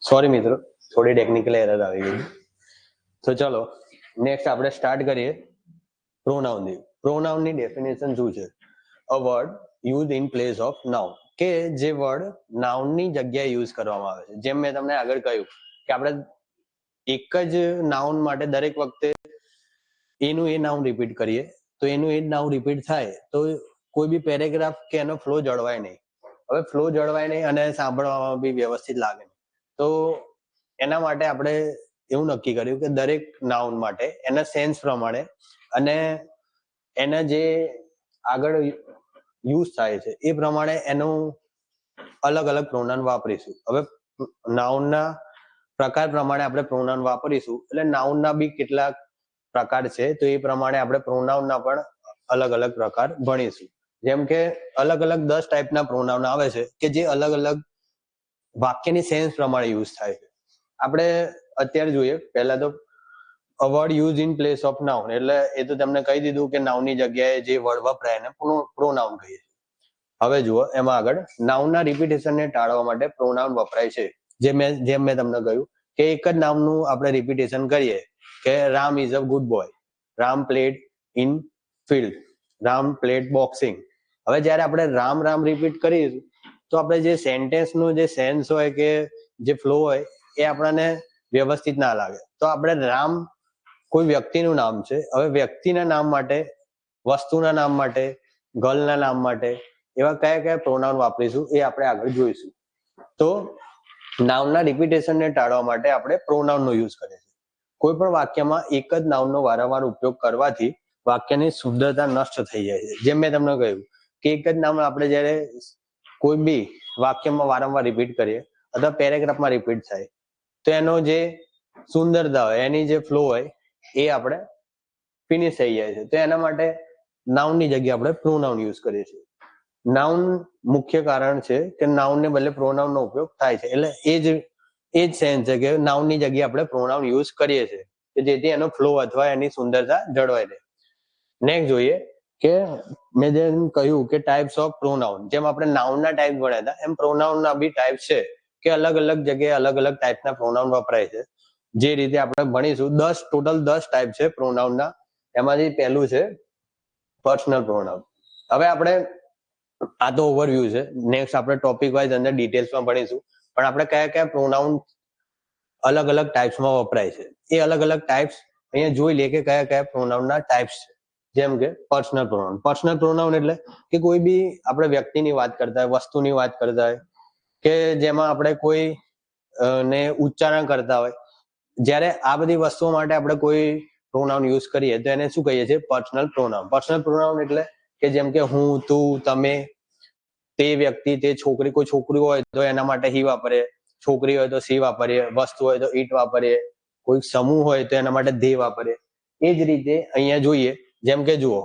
Sorry મિત્રો, થોડી technical error આવી ગઈ. તો ચલો નેક્સ્ટ આપણે સ્ટાર્ટ કરીએ પ્રોનાઉન થી. પ્રોનાઉન ની ડેફિનેશન શું છે? A word use in place of noun, કે જે વર્ડ નાઉન ની જગ્યાએ યુઝ કરવામાં આવે છે. જેમ મેં તમને આગળ કહ્યું કે આપણે એક જ નાઉન માટે દરેક વખતે એનું એ નાઉન રિપીટ કરીએ તો એનું એ નાઉન રિપીટ થાય તો કોઈ બી પેરેગ્રાફ કે એનો ફ્લો જળવાય નહીં. હવે ફ્લો જળવાય નહીં અને સાંભળવામાં બી વ્યવસ્થિત લાગે. તો એના માટે આપણે એવું નક્કી કર્યું કે દરેક નાઉન માટે એના સેન્સ પ્રમાણે અને એના જે આગળ યુઝ થાય છે એ પ્રમાણે એનું અલગ અલગ પ્રોનાઉન વાપરીશું. હવે નાઉનના પ્રકાર પ્રમાણે આપણે પ્રોનાઉન વાપરીશું, એટલે નાઉનના બી કેટલાક પ્રકાર છે તો એ પ્રમાણે આપણે પ્રોનાઉનના પણ અલગ અલગ પ્રકાર ભણીશું. જેમ કે અલગ અલગ 10 ટાઈપના પ્રોનાઉન આવે છે કે જે અલગ અલગ વાક્યની સેન્સ પ્રમાણે યુઝ થાય છે. આપણે અત્યારે જોઈએ પહેલા તો a word use in place of noun, એટલે એ તો તમને કહી દીધું કે નાઉનની જગ્યાએ જે વર્ડ વપરાય એને પ્રોનાઉન કહીએ. હવે જુઓ એમાં આગળ નાઉનના રિપીટેશનને ટાળવા માટે પ્રોનાઉન વપરાય છે. જેમ મેં તમને કહ્યું કે એક જ નામનું આપણે રિપીટેશન કરીએ કે Ram is a good boy, Ram played in field, Ram played boxing. હવે જ્યારે આપણે રામ રામ રિપીટ કરીશું તો આપણે જે સેન્ટેન્સનો જે સેન્સ હોય કે જે ફ્લો હોય એ આપણને વ્યવસ્થિત ના લાગે. તો આપણે રામ કોઈ વ્યક્તિનું નામ છે, હવે વ્યક્તિના નામ માટે, વસ્તુના નામ માટે, ગર્લના નામ માટે એવા કયા કયા પ્રોનાઉન વાપરીશું એ આપણે આગળ જોઈશું. તો નાઉનના રિપીટેશનને ટાળવા માટે આપણે પ્રોનાઉનનો યુઝ કરીએ છીએ. કોઈ પણ વાક્યમાં એક જ નાઉનનો વારંવાર ઉપયોગ કરવાથી વાક્યની શુદ્ધતા નષ્ટ થઈ જાય છે. જેમ મેં તમને કહ્યું કે એક જ નામ આપણે જ્યારે કોઈ બી વાક્યમાં વારંવાર રિપીટ કરીએ અથવા પેરેગ્રાફમાં રિપીટ થાય તો એનો જે સુંદરતા હોય, એની જે ફ્લો હોય એ આપણે ફિનિશ થઈ જાય છે. તો એના માટે નાઉનની જગ્યાએ આપણે પ્રોનાઉન યુઝ કરીએ છીએ. નાઉન મુખ્ય કારણ છે કે નાઉનને બદલે પ્રોનાઉનનો ઉપયોગ થાય છે. એટલે એ જ સેન્સ છે કે નાઉનની જગ્યાએ આપણે પ્રોનાઉન યુઝ કરીએ છીએ કે જેથી એનો ફ્લો અથવા એની સુંદરતા જળવાઈ રહે. નેક્સ્ટ જોઈએ કે મેં જેમ કહ્યું કે ટાઈપ્સ ઓફ પ્રોનાઉન, જેમ આપણે નાઉનના ટાઈપ ભણ્યા હતા એમ પ્રોનાઉનના બી ટાઈપ છે કે અલગ અલગ જગ્યાએ અલગ અલગ ટાઈપના પ્રોનાઉન વપરાય છે. જે રીતે આપણે ભણીશું ટોટલ 10 ટાઈપ છે પ્રોનાઉનના. એમાંથી પહેલું છે પર્સનલ પ્રોનાઉન. હવે આપણે આ તો ઓવરવ્યુ છે, નેક્સ્ટ આપણે ટોપિક વાઇઝ અંદર ડિટેલ્સમાં ભણીશું. પણ આપણે કયા કયા પ્રોનાઉન અલગ અલગ ટાઈપ્સમાં વપરાય છે એ અલગ અલગ ટાઈપ્સ અહીંયા જોઈ લઈએ કે કયા કયા પ્રોનાઉનના ટાઈપ્સ છે. જેમ કે પર્સનલ પ્રોનાઉન. પર્સનલ પ્રોનાઉન એટલે કે કોઈ બી આપણે વ્યક્તિની વાત કરતા હોય, વસ્તુની વાત કરતા હોય કે જેમાં આપણે કોઈ ને ઉચ્ચારણ કરતા હોય, જ્યારે આ બધી વસ્તુઓ માટે આપણે કોઈ પ્રોનાઉન યુઝ કરીએ તો એને શું કહીએ છીએ? Personal pronoun. પર્સનલ પ્રોનાઉન એટલે કે જેમ કે હું, તું, તમે, તે વ્યક્તિ, તે છોકરી, કોઈ છોકરી હોય તો એના માટે હી વાપરીએ, છોકરી હોય તો સી વાપરીએ, વસ્તુ હોય તો ઈટ વાપરીએ, કોઈ સમૂહ હોય તો એના માટે ધે વાપરીએ. એ જ રીતે અહીંયા જોઈએ, જેમ કે જુઓ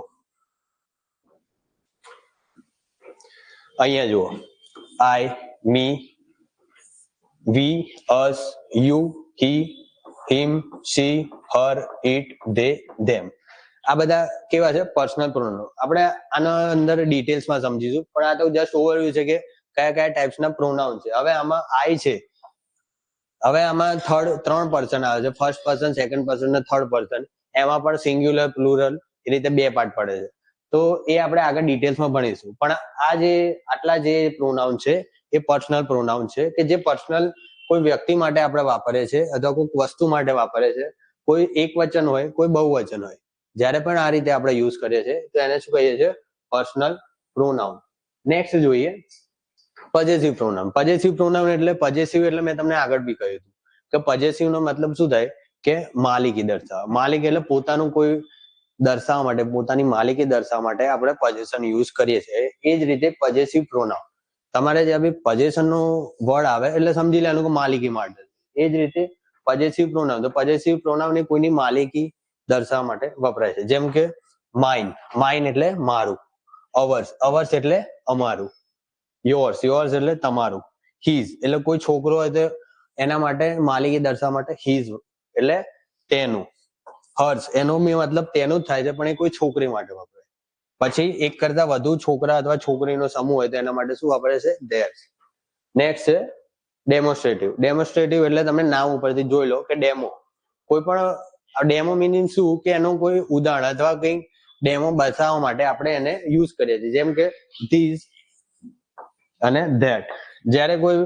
અહીંયા જુઓ I, me, we, us, you, he, him, she, her, it, they, them. આ બધા કેવા છે? Personal pronoun. આપણે આના અંદર ડિટેલ્સમાં સમજીશું, પણ આ તો જસ્ટ ઓવરવ્યુ છે કે કયા કયા ટાઈપ્સના પ્રોનાઉન છે. હવે આમાં આઈ છે, હવે આમાં ત્રણ પર્સન આવે છે, ફર્સ્ટ પર્સન, સેકન્ડ પર્સન અને થર્ડ પર્સન. એમાં પણ સિંગ્યુલર, પ્લુરલ એ રીતે 2 પાર્ટ પડે છે. તો એ આપણે આગળ ડિટેલ્સમાં ભણીશું. પણ આ જે આટલા જે પ્રોનાઉન છે એ પર્સનલ પ્રોનાઉન છે કે જે પર્સનલ કોઈ વ્યક્તિ માટે આપણે વાપરીએ છીએ અથવા કોઈ વસ્તુ માટે વાપરીએ છીએ. કોઈ એક વચન હોય, કોઈ બહુવચન હોય, જ્યારે પણ આ રીતે આપણે યુઝ કરીએ છીએ તો એને શું કહીએ છીએ? Personal pronoun. નેક્સ્ટ જોઈએ પોઝેસિવ પ્રોનાઉન. પોઝેસિવ પ્રોનાઉન એટલે મેં તમને આગળ બી કહ્યું હતું કે પોઝેસિવ નો મતલબ શું થાય કે માલિકી દર્શાવે. માલિક એટલે પોતાનું કોઈ દર્શાવવા માટે, પોતાની માલિકી દર્શાવવા માટે આપણે પોઝેશન યુઝ કરીએ છીએ. એ જ રીતે પોઝેસિવ પ્રોનાઉન, તમારે જે બી પોઝેશન નો વર્ડ આવે એટલે સમજી લેવાનું કે માલિકી માટે. એ જ રીતે પોઝેસિવ પ્રોનાઉન, તો પોઝેસિવ પ્રોનાઉન એ કોઈની માલિકી દર્શાવવા માટે વપરાય છે. જેમ કે માઇન, માઇન એટલે મારું. અવર્સ, અવર્સ એટલે અમારું. યોર્સ, યોર્સ એટલે તમારું. હીઝ એટલે કોઈ છોકરો હોય તો એના માટે માલિકી દર્શાવવા માટે હીઝ એટલે તેનું. હર્ષ એનો બી મતલબ તેનું જ થાય છે, પણ એ કોઈ છોકરી માટે વપરાય. પછી એક કરતા વધુ છોકરા અથવા છોકરીનો સમૂહ હોય તો એના માટે શું વાપરે છે? ધેર્સ. નેક્સ્ટ છે ડેમોન્સ્ટ્રેટિવ. ડેમોન્સ્ટ્રેટિવ એટલે તમે નામ ઉપરથી જોઈ લો કે ડેમો, કોઈ પણ ડેમો મિનિંગ શું કે એનું કોઈ ઉદાહરણ અથવા કંઈક ડેમો બતાવવા માટે આપણે એને યુઝ કરીએ છીએ. જેમ કે ધીસ અને ધેટ. જ્યારે કોઈ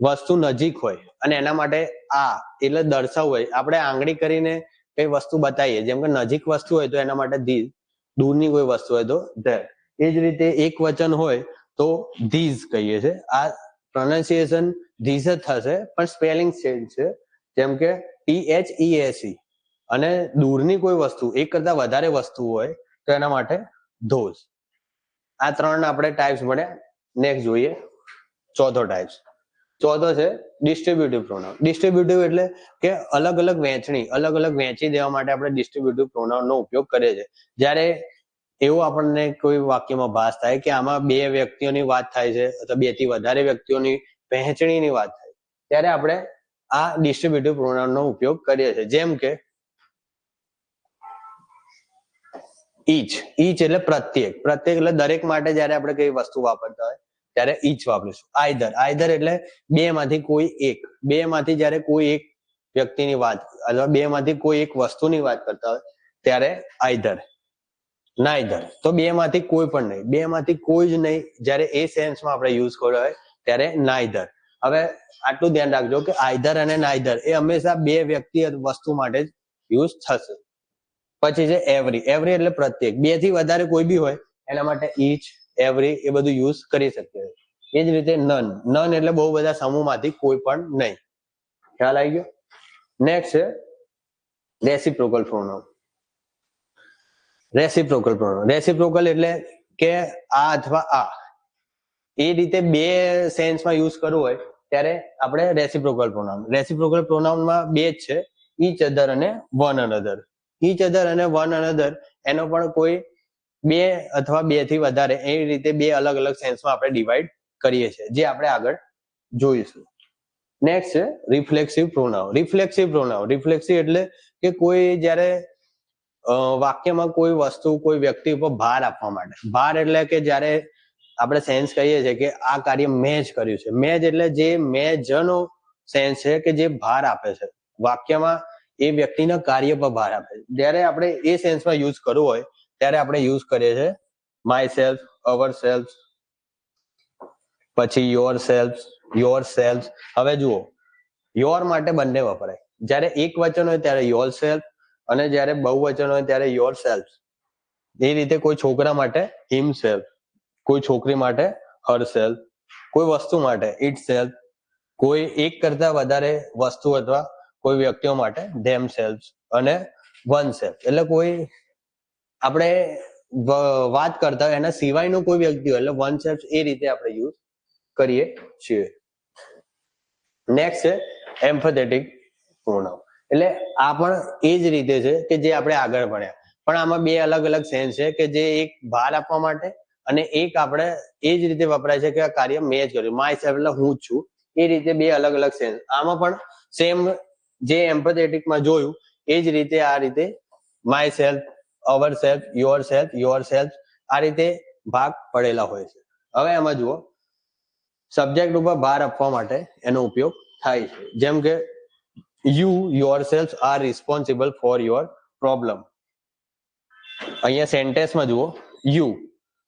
વસ્તુ નજીક હોય અને એના માટે આ એટલે દર્શાવવું હોય, આપણે આંગળી કરીને કઈ વસ્તુ બતાવીએ, જેમ કે નજીક વસ્તુ હોય તો એના માટે ધીસ, દૂરની કોઈ વસ્તુ હોય તો ધેટ. એ જ રીતે એક વચન હોય તો ધીઝ કહીએ છીએ. આ પ્રોનાઉન્સિએશન ધીઝ જ થશે, પણ સ્પેલિંગ ચેન્જ છે. જેમ કે THEAC. અને દૂરની કોઈ વસ્તુ, એક કરતા વધારે વસ્તુ હોય તો એના માટે ધોઝ. આ ત્રણ આપણે ટાઈપ્સ મળ્યા. નેક્સ્ટ જોઈએ ચોથો ટાઈપ્સ. ચોથો છે ડિસ્ટ્રીબ્યુટિવ પ્રોનાઉન. ડિસ્ટ્રીબ્યુટિવ એટલે કે અલગ અલગ વહેંચણી, અલગ અલગ વહેંચી દેવા માટે આપણે ડિસ્ટ્રીબ્યુટિવ પ્રોનાઉન નો ઉપયોગ કરીએ છીએ. જ્યારે એવું આપણને કોઈ વાક્યમાં ભાસ થાય કે આમાં બે વ્યક્તિઓની વાત થાય છે અથવા બે થી વધારે વ્યક્તિઓની વહેંચણીની વાત થાય, ત્યારે આપણે આ ડિસ્ટ્રીબ્યુટિવ પ્રોનાઉન નો ઉપયોગ કરીએ છીએ. જેમ કે ઈચ. ઈચ એટલે પ્રત્યેક. પ્રત્યેક એટલે દરેક માટે જ્યારે આપણે કઈ વસ્તુ વાપરતા હોય ત્યારે ઈચ વાપરીશું. આઈધર, આઈધર એટલે બે માંથી કોઈ એક. બે માંથી જ્યારે કોઈ એક વ્યક્તિની વાત અથવા બે માંથી કોઈ એક વસ્તુની વાત કરતા હોય ત્યારે આઈધર. નાઈધર તો બે માંથી કોઈ પણ નહીં, બે માંથી કોઈ જ નહીં, જ્યારે એ સેન્સમાં આપણે યુઝ કર્યો હોય ત્યારે નાઈધર. હવે આટલું ધ્યાન રાખજો કે આઈધર અને નાઈધર એ હંમેશા બે વ્યક્તિ વસ્તુ માટે જ યુઝ થશે. પછી છે એવરી. એવરી એટલે પ્રત્યેક. બે થી વધારે કોઈ બી હોય એના માટે ઈચ, એવરી એ બધું યુઝ કરી શકીએ. એ જ રીતે નન. નન એટલે બહુ બધા સમૂહમાંથી કોઈ પણ નહીં. ખ્યાલ આવી ગયો? નેક્સ્ટ છે reciprocal pronoun. Reciprocal pronoun. Reciprocal એટલે કે આ અથવા આ, એ રીતે બે સેન્સમાં યુઝ કરવું હોય ત્યારે આપણે રેસિપ્રોકલ પ્રોનાઉન. રેસિપ્રોકલ પ્રોનાઉનમાં બે જ છે, ઈચ અધર અને વન અનધર. ઈચ અધર અને વન અનધર એનો પણ કોઈ બે અથવા બે થી વધારે એ રીતે બે અલગ અલગ સેન્સમાં આપણે ડિવાઈડ કરીએ છીએ, જે આપણે આગળ જોઈશું. નેક્સ્ટ છે રિફ્લેક્સિવ પ્રોનાઉન. રિફ્લેક્સિવ પ્રોનાઉન. રિફ્લેક્સિવ એટલે કે કોઈ જ્યારે વાક્યમાં કોઈ વસ્તુ, કોઈ વ્યક્તિ ઉપર ભાર આપવા માટે. ભાર એટલે કે જ્યારે આપણે સેન્સ કહીએ છીએ કે આ કાર્ય મેં જ કર્યું છે. મેં જ એટલે જે મેં જનો સેન્સ છે કે જે ભાર આપે છે વાક્યમાં, એ વ્યક્તિના કાર્ય પર ભાર આપે છે. જ્યારે આપણે એ સેન્સમાં યુઝ કરવું હોય ત્યારે આપણે યુઝ કરીએ છીએ માય સેલ્ફ, અવર સેલ્ફ, પછી યોર સેલ્ફ, યોર સેલ્ફ. હવે જુઓ, યોર માટે બંને વપરાય. જ્યારે એક વચન હોય ત્યારે યોર સેલ્ફ અને જ્યારે બહુવચન હોય ત્યારે યોર સેલ્ફ. એ રીતે કોઈ છોકરા માટે હિમ સેલ્ફ, કોઈ છોકરી માટે હર સેલ્ફ, કોઈ વસ્તુ માટે ઇટ સેલ્ફ, કોઈ એક કરતા વધારે વસ્તુ અથવા કોઈ વ્યક્તિઓ માટે ધેમ સેલ્ફ અને વન સેલ્ફ. એટલે કોઈ આપણે વાત કરતા હોય એના સિવાયનો કોઈ વ્યક્તિ હોય એટલે વન સેલ્ફ, એ રીતે આપણે યુઝ કરીએ છીએ. નેક્સ્ટ છે એમ્ફેથેટિક પ્રોનાઉન. એટલે આ પણ એ જ રીતે છે કે જે આપણે આગળ ભણ્યા, પણ આમાં બે અલગ અલગ સેન્સ છે કે જે એક ભાર આપવા માટે અને એક આપણે એ જ રીતે વપરાય છે કે આ કાર્ય મેં જ કર્યું. માય સેલ્ફ એટલે હું જ છું. એ રીતે બે અલગ અલગ સેન્સ. આમાં પણ સેમ જે એમ્ફેથેટિકમાં જોયું એ જ રીતે આ રીતે my self, our self, your self આ રીતે ભાગ પડેલા હોય છે. હવે એમાં જુઓ, સબ્જેક્ટ ઉપર ભાર આપવા માટે એનો ઉપયોગ થાય છે. જેમ કે you yourself R responsible for your problem. અહીંયા સેન્ટેન્સમાં જુઓ,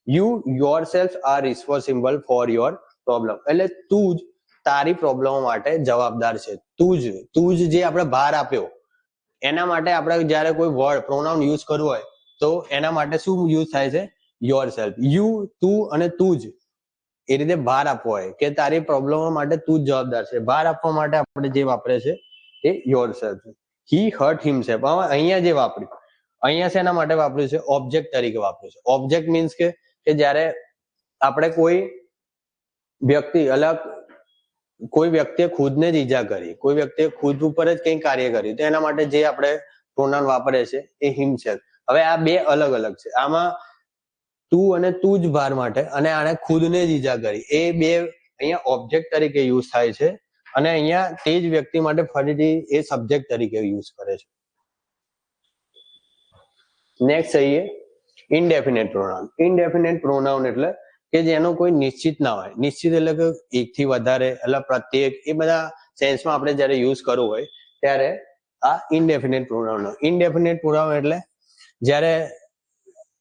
you yourself R responsible for your problem એટલે તું જ તારી પ્રોબ્લેમ માટે જવાબદાર છે. તું જ જે આપણે ભાર આપ્યો એના માટે આપણે જ્યારે કોઈ વર્ડ પ્રોનાઉન યુઝ કરવું હોય તો એના માટે શું યુઝ થાય છે? યોરસેલ્ફ. યુ, તું અને તું જ એ રીતે ભાર આપવો હોય કે તારી પ્રોબ્લેમો માટે તું જ જવાબદાર છે. ભાર આપવા માટે આપણે જે વાપરે છે એ યોરસેલ્ફ. હી હર્ટ હિમસેલ્ફ. અહીંયા જે વાપર્યું, અહીંયા શેના માટે વાપર્યું છે? ઓબ્જેક્ટ તરીકે વાપર્યું છે. ઓબ્જેક્ટ મીન્સ કે જ્યારે આપણે કોઈ વ્યક્તિએ ખુદને જ ઈજા કરી, કોઈ વ્યક્તિએ ખુદ ઉપર જ કંઈ કાર્ય કર્યું, તો એના માટે જે આપણે પ્રોનાઉન વાપરીએ છીએ એ હિમસેલ્ફ. હવે આ બે અલગ અલગ છે. આમાં તું અને તું જ ભાર માટે અને આને ખુદને જ ઈજા કરી, એ બે અહીંયા ઓબ્જેક્ટ તરીકે યુઝ થાય છે અને અહીંયા તે જ વ્યક્તિ માટે ફરીથી એ સબ્જેક્ટ તરીકે યુઝ કરે છે. નેક્સ્ટ આવીએ ઇનડેફિનેટ પ્રોનાઉન. ઇનડેફિનેટ પ્રોનાઉન એટલે કે જેનો કોઈ નિશ્ચિત ના હોય. નિશ્ચિત એટલે કે એકથી વધારે, એટલે પ્રત્યેક, એ બધા સેન્સમાં આપણે જ્યારે યુઝ કરવું હોય ત્યારે આ ઇનડેફિનેટ પ્રોનાઉન. ઇનડેફિનેટ પ્રોનાઉન એટલે જ્યારે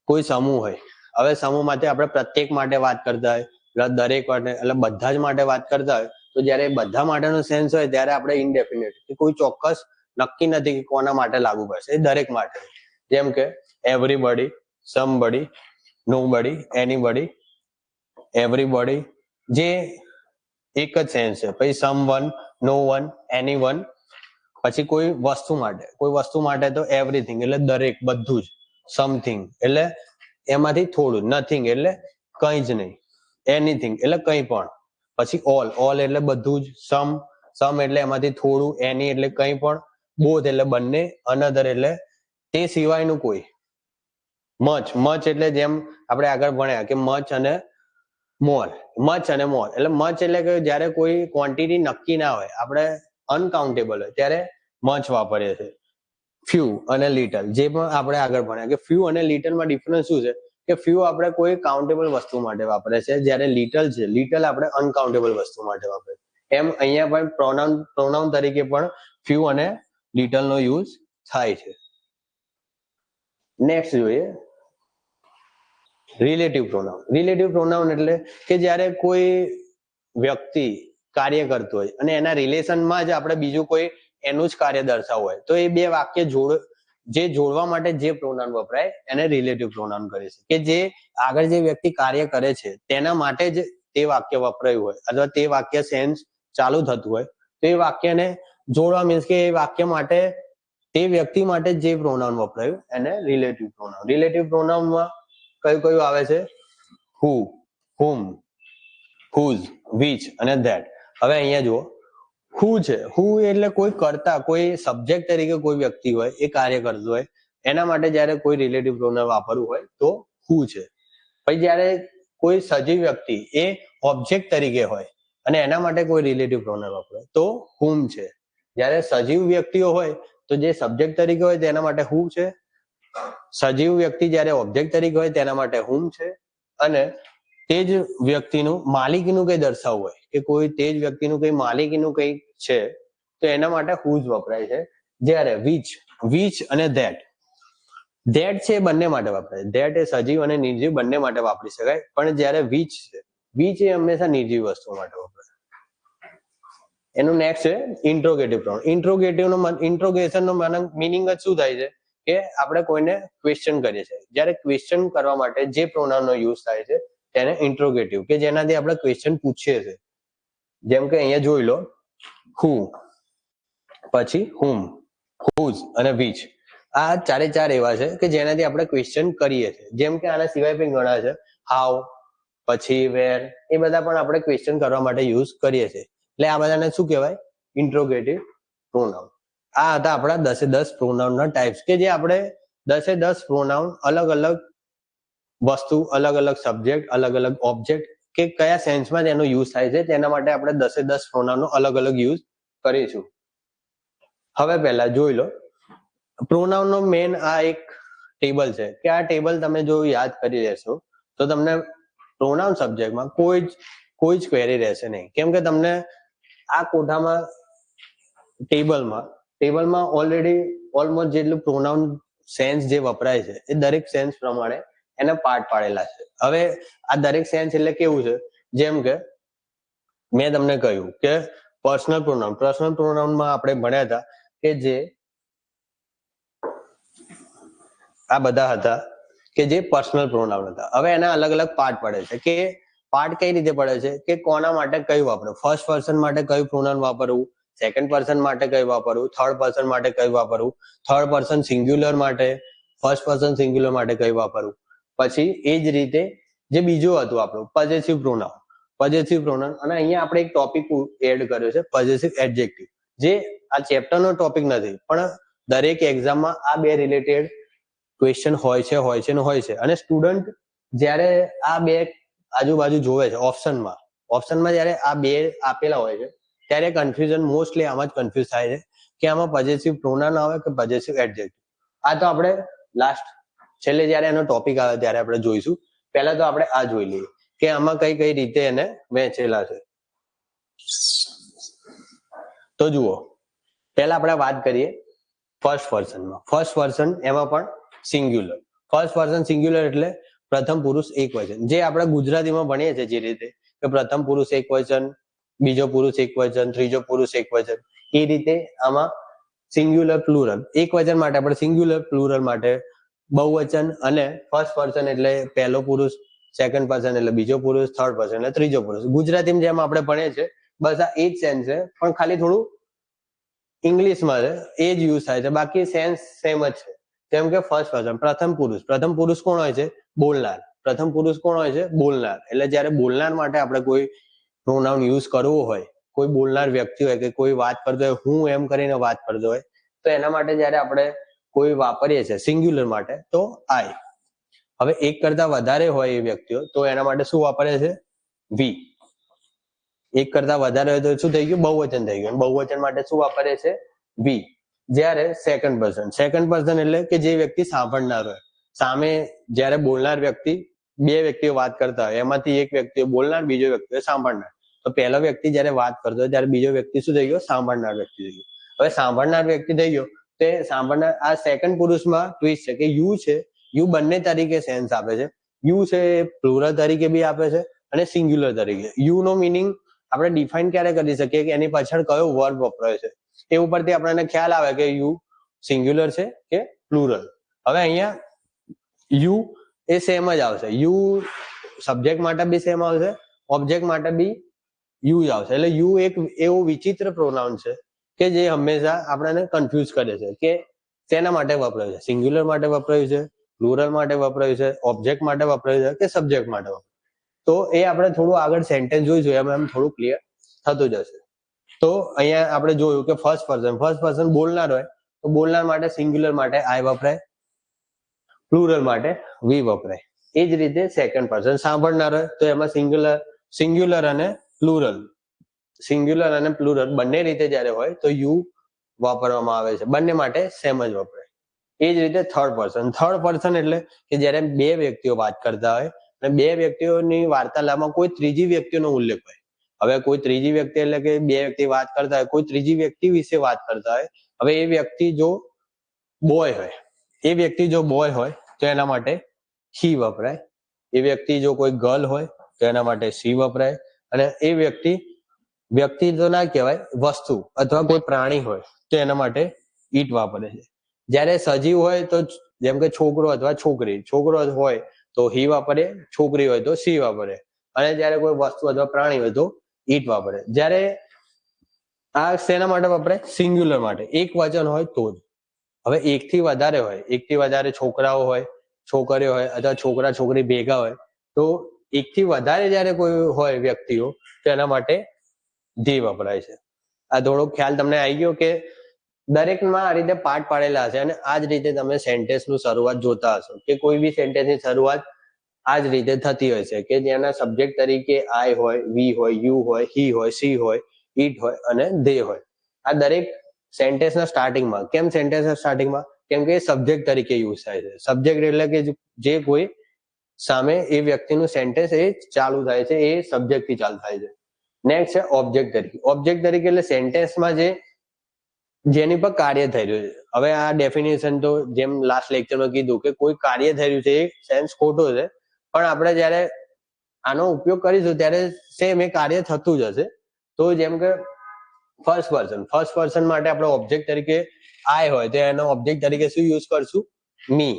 કોઈ સમૂહ હોય, હવે સમૂહમાંથી આપણે પ્રત્યેક માટે વાત કરતા હોય, દરેક માટે, એટલે બધા જ માટે વાત કરતા હોય, તો જ્યારે બધા માટેનો સેન્સ હોય ત્યારે આપણે ઇનડેફિનેટ, કે કોઈ ચોક્કસ નક્કી નથી કે કોના માટે લાગુ પડશે, એ દરેક માટે. જેમ કે everybody, somebody, nobody, anybody, everybody, જે એક જ સેન્સ છે. પછી સમવન, નો વન, એનીવન. પછી કોઈ વસ્તુ માટે તો એવરીથિંગ એટલે દરેક, બધું જ. સમથિંગ એટલે એમાંથી થોડું. નથિંગ એટલે કંઈ જ નહીં. એનીથિંગ એટલે કંઈ પણ. પછી ઓલ એટલે બધું જ. સમ એટલે એમાંથી થોડું. એની એટલે કંઈ પણ. બોથ એટલે બંને. અનધર એટલે તે સિવાયનું કોઈ. મચ એટલે જેમ આપણે આગળ ભણ્યા કે મચ અને મોર એટલે મચ એટલે કે જ્યારે કોઈ ક્વોન્ટિટી નક્કી ના હોય, આપણે અનકાઉન્ટેબલ હોય, ત્યારે મચ વાપરીએ છીએ. ફ્યુ અને લિટલ, જે પણ આપણે આગળ ભણ્યા કે ફ્યુ અને લિટલ માં ડિફરન્સ શું છે, કે ફ્યુ આપણે કોઈ કાઉન્ટેબલ વસ્તુ માટે વાપરે છે, જ્યારે લિટલ આપણે અનકાઉન્ટેબલ વસ્તુ માટે વાપરે. એમ અહીંયા પણ પ્રોનાઉન તરીકે પણ ફ્યુ અને લિટલ નો યુઝ થાય છે. નેક્સ્ટ જોઈએ રિલેટિવ પ્રોનાઉન. રિલેટિવ પ્રોનાઉન એટલે કે જ્યારે કોઈ વ્યક્તિ કાર્ય કરતો હોય અને એના રિલેશનમાં જ આપણે બીજું કોઈ એનું જ કાર્ય દર્શાવવું હોય, તો એ બે વાક્ય જોડવા માટે જે પ્રોનાઉન વપરાય એને રિલેટિવ પ્રોનાઉન કહે છે. કે જે આગળ જે વ્યક્તિ કાર્ય કરે છે તેના માટે જ તે વાક્ય વપરાયું હોય, અથવા તે વાક્ય સેન્સ ચાલુ થતું હોય, તો એ વાક્યને જોડવા મીન્સ કે એ વાક્ય માટે, તે વ્યક્તિ માટે જે પ્રોનાઉન વપરાયું એને રિલેટિવ પ્રોનાઉન. રિલેટિવ પ્રોનાઉનમાં કયું આવે છે? હુ, હુમ, હુઝ, વિચ અને ધેટ. હવે અહીંયા જુઓ, હુ છે. હુ એટલે કોઈ કરતા, કોઈ સબ્જેક્ટ તરીકે કોઈ વ્યક્તિ હોય, એ કાર્ય કરતું હોય, એના માટે જ્યારે કોઈ રિલેટિવ પ્રોનાઉન વાપરવું હોય તો હુ છે. પછી જ્યારે કોઈ સજીવ વ્યક્તિ એ ઓબ્જેક્ટ તરીકે હોય અને એના માટે કોઈ રિલેટિવ પ્રોનાઉન વાપરે તો હુમ છે. જ્યારે સજીવ વ્યક્તિઓ હોય તો જે સબ્જેક્ટ તરીકે હોય તેના માટે હુ છે. સજીવ વ્યક્તિ જ્યારે ઓબ્જેક્ટ તરીકે હોય તેના માટે હુમ છે. અને તે જ વ્યક્તિનું માલિકીનું કંઈ દર્શાવવું હોય, કે કોઈ તે જ વ્યક્તિનું કંઈ માલિકીનું કંઈ છે, તો એના માટે હુઝ વપરાય છે. જ્યારે વિચ અને ધેટ છે બંને માટે વપરાય. ધેટ એ સજીવ અને નિર્જીવ બંને માટે વાપરી શકાય, પણ જ્યારે વિચ એ હંમેશા નિર્જીવ વસ્તુ માટે વપરાય. એનું નેક્સ્ટ છે ઇન્ટ્રોગેટિવ પ્રોનાઉન. ઇન્ટ્રોગેશન નો મિનિંગ જ શું થાય છે, કે આપણે કોઈને ક્વેશ્ચન કરીએ છીએ, જ્યારે ક્વેશ્ચન કરવા માટે જે પ્રોનાઉન નો યુઝ થાય છે તેને ઇન્ટ્રોગેટિવ, કે જેનાથી આપણે ક્વેશ્ચન પૂછીએ છીએ. જેમ કે અહીંયા જોઈ લો, હુ, પછી હુમ, હુઝ અને વિચ. આ ચારે ચાર એવા છે કે જેનાથી આપણે ક્વેશ્ચન કરીએ છીએ. જેમ કે આના સિવાય પણ ઘણા છે, હાઉ, પછી વેર, એ બધા પણ આપણે ક્વેશ્ચન કરવા માટે યુઝ કરીએ છીએ. એટલે આ બધાને શું કહેવાય? Interrogative pronoun. આ હતા આપણા 10 પ્રોનાઉન ના ટાઈપ્સ, કે જે આપણે 10 પ્રોનાઉન અલગ અલગ વસ્તુ, અલગ અલગ સબ્જેક્ટ, અલગ અલગ ઓબ્જેક્ટ, કે કયા સેન્સમાં તેનો યુઝ થાય છે તેના માટે આપણે 10 પ્રોનાઉનનો અલગ અલગ યુઝ કરીશું. હવે પહેલા જોઈ લો, પ્રોનાઉન નો મેન આ એક ટેબલ છે, કે આ ટેબલ તમે જો યાદ કરી લેશો તો તમને પ્રોનાઉન સબ્જેક્ટમાં કોઈ જ ક્વેરી રહેશે નહીં. કેમ કે તમને આ કોઠામાં ટેબલમાં ઓલરેડી ઓલમોસ્ટ જેટલું પ્રોનાઉન સેન્સ જે વપરાય છે એ દરેક સેન્સ પ્રમાણે એના પાર્ટ પાડેલા છે. હવે આ દરેક સેન્સ એટલે કેવું છે, જેમ કે મેં તમને કહ્યું કે પર્સનલ પ્રોનાઉનમાં આપણે ભણ્યા હતા કે જે આ બધા હતા કે જે પર્સનલ પ્રોનાઉન હતા. હવે એના અલગ અલગ પાર્ટ પડે છે, કે પાર્ટ કઈ રીતે પડે છે, કે કોના માટે કયું વાપરવું, ફર્સ્ટ પર્સન માટે કયું પ્રોનાઉન વાપરવું, સેકન્ડ પર્સન માટે કયું વાપરવું, થર્ડ પર્સન માટે કયું વાપરવું, થર્ડ પર્સન સિંગ્યુલર માટે, ફર્સ્ટ પર્સન સિંગ્યુલર માટે કઈ વાપરવું. પછી એ જ રીતે જે બીજું હતું આપણું પોઝેસિવ પ્રોનાઉન. પોઝેસિવ પ્રોનાઉન અને અહીંયા આપણે એક ટોપિક એડ કર્યો છે પોઝેસિવ એડજેક્ટિવ, જે આ ચેપ્ટરનો ટોપિક નથી પણ દરેક એક્ઝામમાં આ બે રિલેટેડ ક્વેશ્ચન હોય છે અને સ્ટુડન્ટ જ્યારે આ બે આજુબાજુ જોવે છે ઓપ્શનમાં જ્યારે આ બે આપેલા હોય છે ત્યારે કન્ફ્યુઝન મોસ્ટલી આમાં જ કન્ફ્યુઝ થાય છે કે આમાં પોઝેસિવ પ્રોનાઉન આવે કે પોઝેસિવ એડજેક્ટિવ. આ તો આપણે છેલ્લે જ્યારે એનો ટોપિક આવે ત્યારે આપણે જોઈશું. પહેલા તો આપણે આ જોઈ લઈએ કે આમાં કઈ કઈ રીતે એને વહેંચેલા છે. તો જુઓ, પહેલા આપણે વાત કરીએ ફર્સ્ટ પર્સનમાં. ફર્સ્ટ પર્સન એમાં પણ સિંગ્યુલર. ફર્સ્ટ પર્સન સિંગ્યુલર એટલે પ્રથમ પુરુષ એકવચન, જે આપણે ગુજરાતીમાં ભણીએ છીએ જે રીતે કે પ્રથમ પુરુષ એકવચન, બીજો પુરુષ એકવચન, ત્રીજો પુરુષ એકવચન, એ રીતે આમાં સિંગ્યુલર પ્લુરલ. એકવચન માટે આપણે સિંગ્યુલર, પ્લુરલ માટે બહુવચન, અને ફર્સ્ટ પર્સન એટલે પહેલો પુરુષ, સેકન્ડ પર્સન એટલે બીજો પુરુષ, થર્ડ પર્સન એટલે ત્રીજો પુરુષ. ગુજરાતીમાં જેમ આપણે ભણીએ છીએ બસ આ એ જ સેન્સ છે, પણ ખાલી થોડું ઇંગ્લિશમાં છે એ જ યુઝ થાય છે, બાકી સેન્સ સેમ જ છે. જેમ કે ફર્સ્ટ પર્સન પ્રથમ પુરુષ કોણ હોય છે? બોલનાર. પ્રથમ પુરુષ કોણ હોય છે? બોલનાર. એટલે જ્યારે બોલનાર માટે આપણે કોઈ પ્રોનાઉન યુઝ કરવો હોય, કોઈ બોલનાર વ્યક્તિ હોય કે કોઈ વાત કરતો હોય, હું એમ કરીને વાત કરતો હોય, તો એના માટે જ્યારે આપણે કોઈ વાપરીએ છીએ સિંગ્યુલર માટે તો આઈ. હવે એક કરતા વધારે હોય એ વ્યક્તિઓ તો એના માટે શું વાપરે છે? વી. એક કરતા વધારે હોય તો શું થઈ ગયું? બહુવચન થઈ ગયું. બહુવચન માટે શું વાપરે છે? વી. જ્યારે સેકન્ડ પર્સન એટલે કે જે વ્યક્તિ સાંભળનાર હોય, સામે જ્યારે બોલનાર વ્યક્તિ, બે વ્યક્તિઓ વાત કરતા હોય, એમાંથી એક વ્યક્તિ બોલનાર, બીજો વ્યક્તિ સાંભળનાર. તો પહેલો વ્યક્તિ જ્યારે વાત કરતો હોય ત્યારે બીજો વ્યક્તિ શું થઈ ગયો? સાંભળનાર વ્યક્તિ થઈ ગયો. હવે સાંભળનાર વ્યક્તિ થઈ ગયો તે સાંભળનાર. આ સેકન્ડ પુરુષમાં ટ્વિસ્ટ છે કે યુ છે, યુ બંને તરીકે સેન્સ આપે છે. યુ છે પ્લુરલ તરીકે બી આપે છે અને સિંગ્યુલર તરીકે. યુ નો મિનિંગ આપણે ડિફાઇન ક્યારે કરી શકીએ કે એની પાછળ કયો વર્બ વપરાય છે, એ ઉપરથી આપણને ખ્યાલ આવે કે યુ સિંગ્યુલર છે કે પ્લુરલ. હવે અહીંયા યુ એ સેમ જ આવશે. યુ સબ્જેક્ટ માટે બી સેમ આવશે, ઓબ્જેક્ટ માટે બી યુ જ આવશે. એટલે યુ એક એવું વિચિત્ર પ્રોનાઉન છે કે જે હંમેશા આપણને કન્ફ્યુઝ કરે છે કે શેના માટે વપરાય છે, સિંગ્યુલર માટે વપરાયું છે, પ્લુરલ માટે વપરાયું છે, ઓબ્જેક્ટ માટે વપરાયું છે કે સબ્જેક્ટ માટે વપરાયું. તો એ આપણે થોડું આગળ સેન્ટેન્સ જોઈશું એમ થોડું ક્લિયર થતું જશે. તો અહીંયા આપણે જોયું કે ફર્સ્ટ પર્સન બોલનાર હોય તો બોલનાર માટે સિંગ્યુલર માટે આઈ વપરાય, પ્લુરલ માટે વી વપરાય. એ જ રીતે સેકન્ડ પર્સન સાંભળનાર હોય તો એમાં સિંગ્યુલર અને પ્લુરલ બંને રીતે જ્યારે હોય તો યુ વાપરવામાં આવે છે. બંને માટે સેમ જ વપરાય. એ જ રીતે થર્ડ પર્સન એટલે કે જ્યારે બે વ્યક્તિઓ વાત કરતા હોય અને બે વ્યક્તિઓની વાર્તાલાપમાં કોઈ ત્રીજી વ્યક્તિનો ઉલ્લેખ હોય. હવે કોઈ ત્રીજી વ્યક્તિ એટલે કે બે વ્યક્તિ વાત કરતા હોય, કોઈ ત્રીજી વ્યક્તિ વિશે વાત કરતા હોય. હવે એ વ્યક્તિ જો બોય હોય તો એના માટે હી વપરાય. એ વ્યક્તિ જો કોઈ ગર્લ હોય તો એના માટે સી વપરાય. અને એ વ્યક્તિ તો ના કહેવાય, વસ્તુ અથવા કોઈ પ્રાણી હોય તો એના માટે ઈટ વાપરે છે. જ્યારે સજીવ હોય તો જેમ કે છોકરો અથવા છોકરી, છોકરો હોય તો હી વાપરે, છોકરી હોય તો સી વાપરે. અને જ્યારે કોઈ વસ્તુ અથવા પ્રાણી હોય તો ઈટ વાપરે. જ્યારે આ શેના માટે વપરાય? સિંગ્યુલર માટે. એક વચન હોય તો જ. હવે એકથી વધારે છોકરાઓ હોય, છોકરીઓ હોય અથવા છોકરા છોકરી ભેગા હોય તો એકથી વધારે જ્યારે કોઈ હોય વ્યક્તિઓ તો એના માટે ધી વપરાય છે. આ થોડો ખ્યાલ તમને આવી ગયો કે દરેકમાં આ રીતે પાર્ટ પાડેલા હશે અને આ જ રીતે તમે સેન્ટેન્સનું શરૂઆત જોતા હશો કે કોઈ બી સેન્ટેન્સની શરૂઆત આ જ રીતે થતી હોય છે કે જેના સબ્જેક્ટ તરીકે આઈ હોય, વી હોય, યુ હોય, હી હોય, સી હોય, ઈટ હોય અને ધે હોય. આ દરેક સેન્ટેન્સના સ્ટાર્ટિંગમાં. કેમ સેન્ટેન્સના સ્ટાર્ટિંગમાં? કેમ કે સબ્જેક્ટ તરીકે યુઝ થાય છે. સબ્જેક્ટ એટલે કે જે કોઈ સામે એ વ્યક્તિનું સેન્ટેન્સ એ ચાલુ થાય છે, એ સબ્જેક્ટથી ચાલુ થાય છે. નેક્સ્ટ છે ઓબ્જેક્ટ તરીકે એટલે સેન્ટેન્સમાં જેની પર કાર્ય થઈ રહ્યું છે. હવે આ ડેફિનેશન તો જેમ લાસ્ટ લેક્ચરમાં કીધું કે કોઈ કાર્ય થઈ રહ્યું છે એ સેન્સ ખોટો છે, પણ આપણે જ્યારે આનો ઉપયોગ કરીશું ત્યારે સેમ એ કાર્ય થતું જ હશે. તો જેમ કે ફર્સ્ટ પર્સન માટે આપણે ઓબ્જેક્ટ તરીકે આઈ હોય તો એનો ઓબ્જેક્ટ તરીકે શું યુઝ કરશું? મી.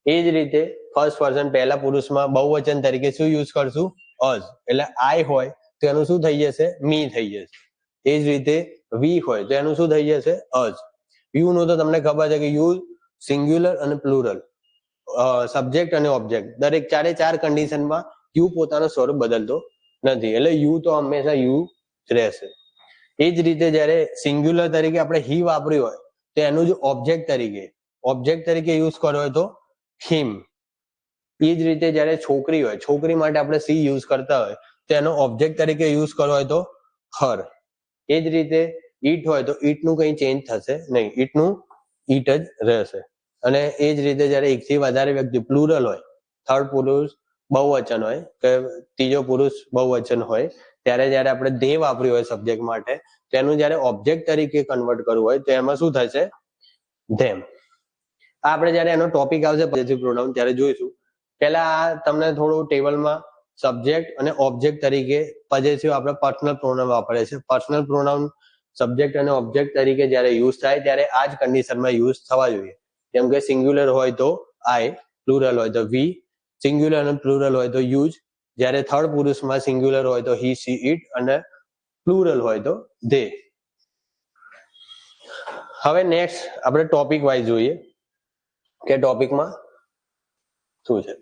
એ જ રીતે ફર્સ્ટ પર્સન પહેલા પુરુષમાં બહુવચન તરીકે શું યુઝ કરશું? અસ. એટલે આઈ હોય તો એનું શું થઈ જશે? મી થઈ જશે. એ જ રીતે વી હોય તો એનું શું થઈ જશે? અસ. યુ નું તો તમને ખબર છે કે યુ સિંગ્યુલર અને પ્લુરલ, સબ્જેક્ટ અને ઓબ્જેક્ટ, દરેક ચારે ચાર કન્ડિશનમાં યુ પોતાનું સ્વરૂપ બદલતો નથી, એટલે યુ તો હંમેશા યુ જ રહેશે. એ જ રીતે જ્યારે સિંગ્યુલર તરીકે આપણે હી વાપર્યું હોય તો એનું જ ઓબ્જેક્ટ તરીકે યુઝ કર્યો હોય તો હિમ. એ જ રીતે જ્યારે છોકરી હોય, છોકરી માટે આપણે સી યુઝ કરતા હોય તો એનો ઓબ્જેક્ટ તરીકે યુઝ કરવો હોય તો હર. એ જ રીતે ઈટ હોય તો ઈટનું કંઈ ચેન્જ થશે નહીં, ઈટનું ઈટ જ રહેશે. અને એ જ રીતે જ્યારે એકથી વધારે વ્યક્તિ પ્લુરલ હોય, થર્ડ પુરુષ બહુવચન હોય કે ત્રીજો પુરુષ બહુવચન હોય, ત્યારે જ્યારે આપણે દે વાપર્યું હોય સબ્જેક્ટ માટે, તેનું જ્યારે ઓબ્જેક્ટ તરીકે કન્વર્ટ કરવું હોય તો એમાં શું થશે? ધેમ. આપણે જ્યારે એનો ટોપિક આવશે પોઝેસિવ પ્રોનાઉન ત્યારે જોઈશું. પહેલા આ તમને થોડું ટેબલમાં સબ્જેક્ટ અને ઓબ્જેક્ટ તરીકે પોઝેસિવ આપણે પર્સનલ પ્રોનાઉન વાપરે છે. પર્સનલ પ્રોનાઉન સબ્જેક્ટ અને ઓબ્જેક્ટ તરીકે જ્યારે યુઝ થાય ત્યારે આ જ કન્ડિશનમાં યુઝ થવા જોઈએ. જેમ કે સિંગ્યુલર હોય તો આઈ, પ્લુરલ હોય તો વી, સિંગ્યુલર અને પ્લુરલ હોય તો યુઝ, જ્યારે થર્ડ પુરુષમાં સિંગ્યુલર હોય તો હી, સી, ઇટ અને પ્લુરલ હોય તો ધે. હવે નેક્સ્ટ આપણે ટોપિક વાઇઝ જોઈએ કે ટોપિકમાં શું છે.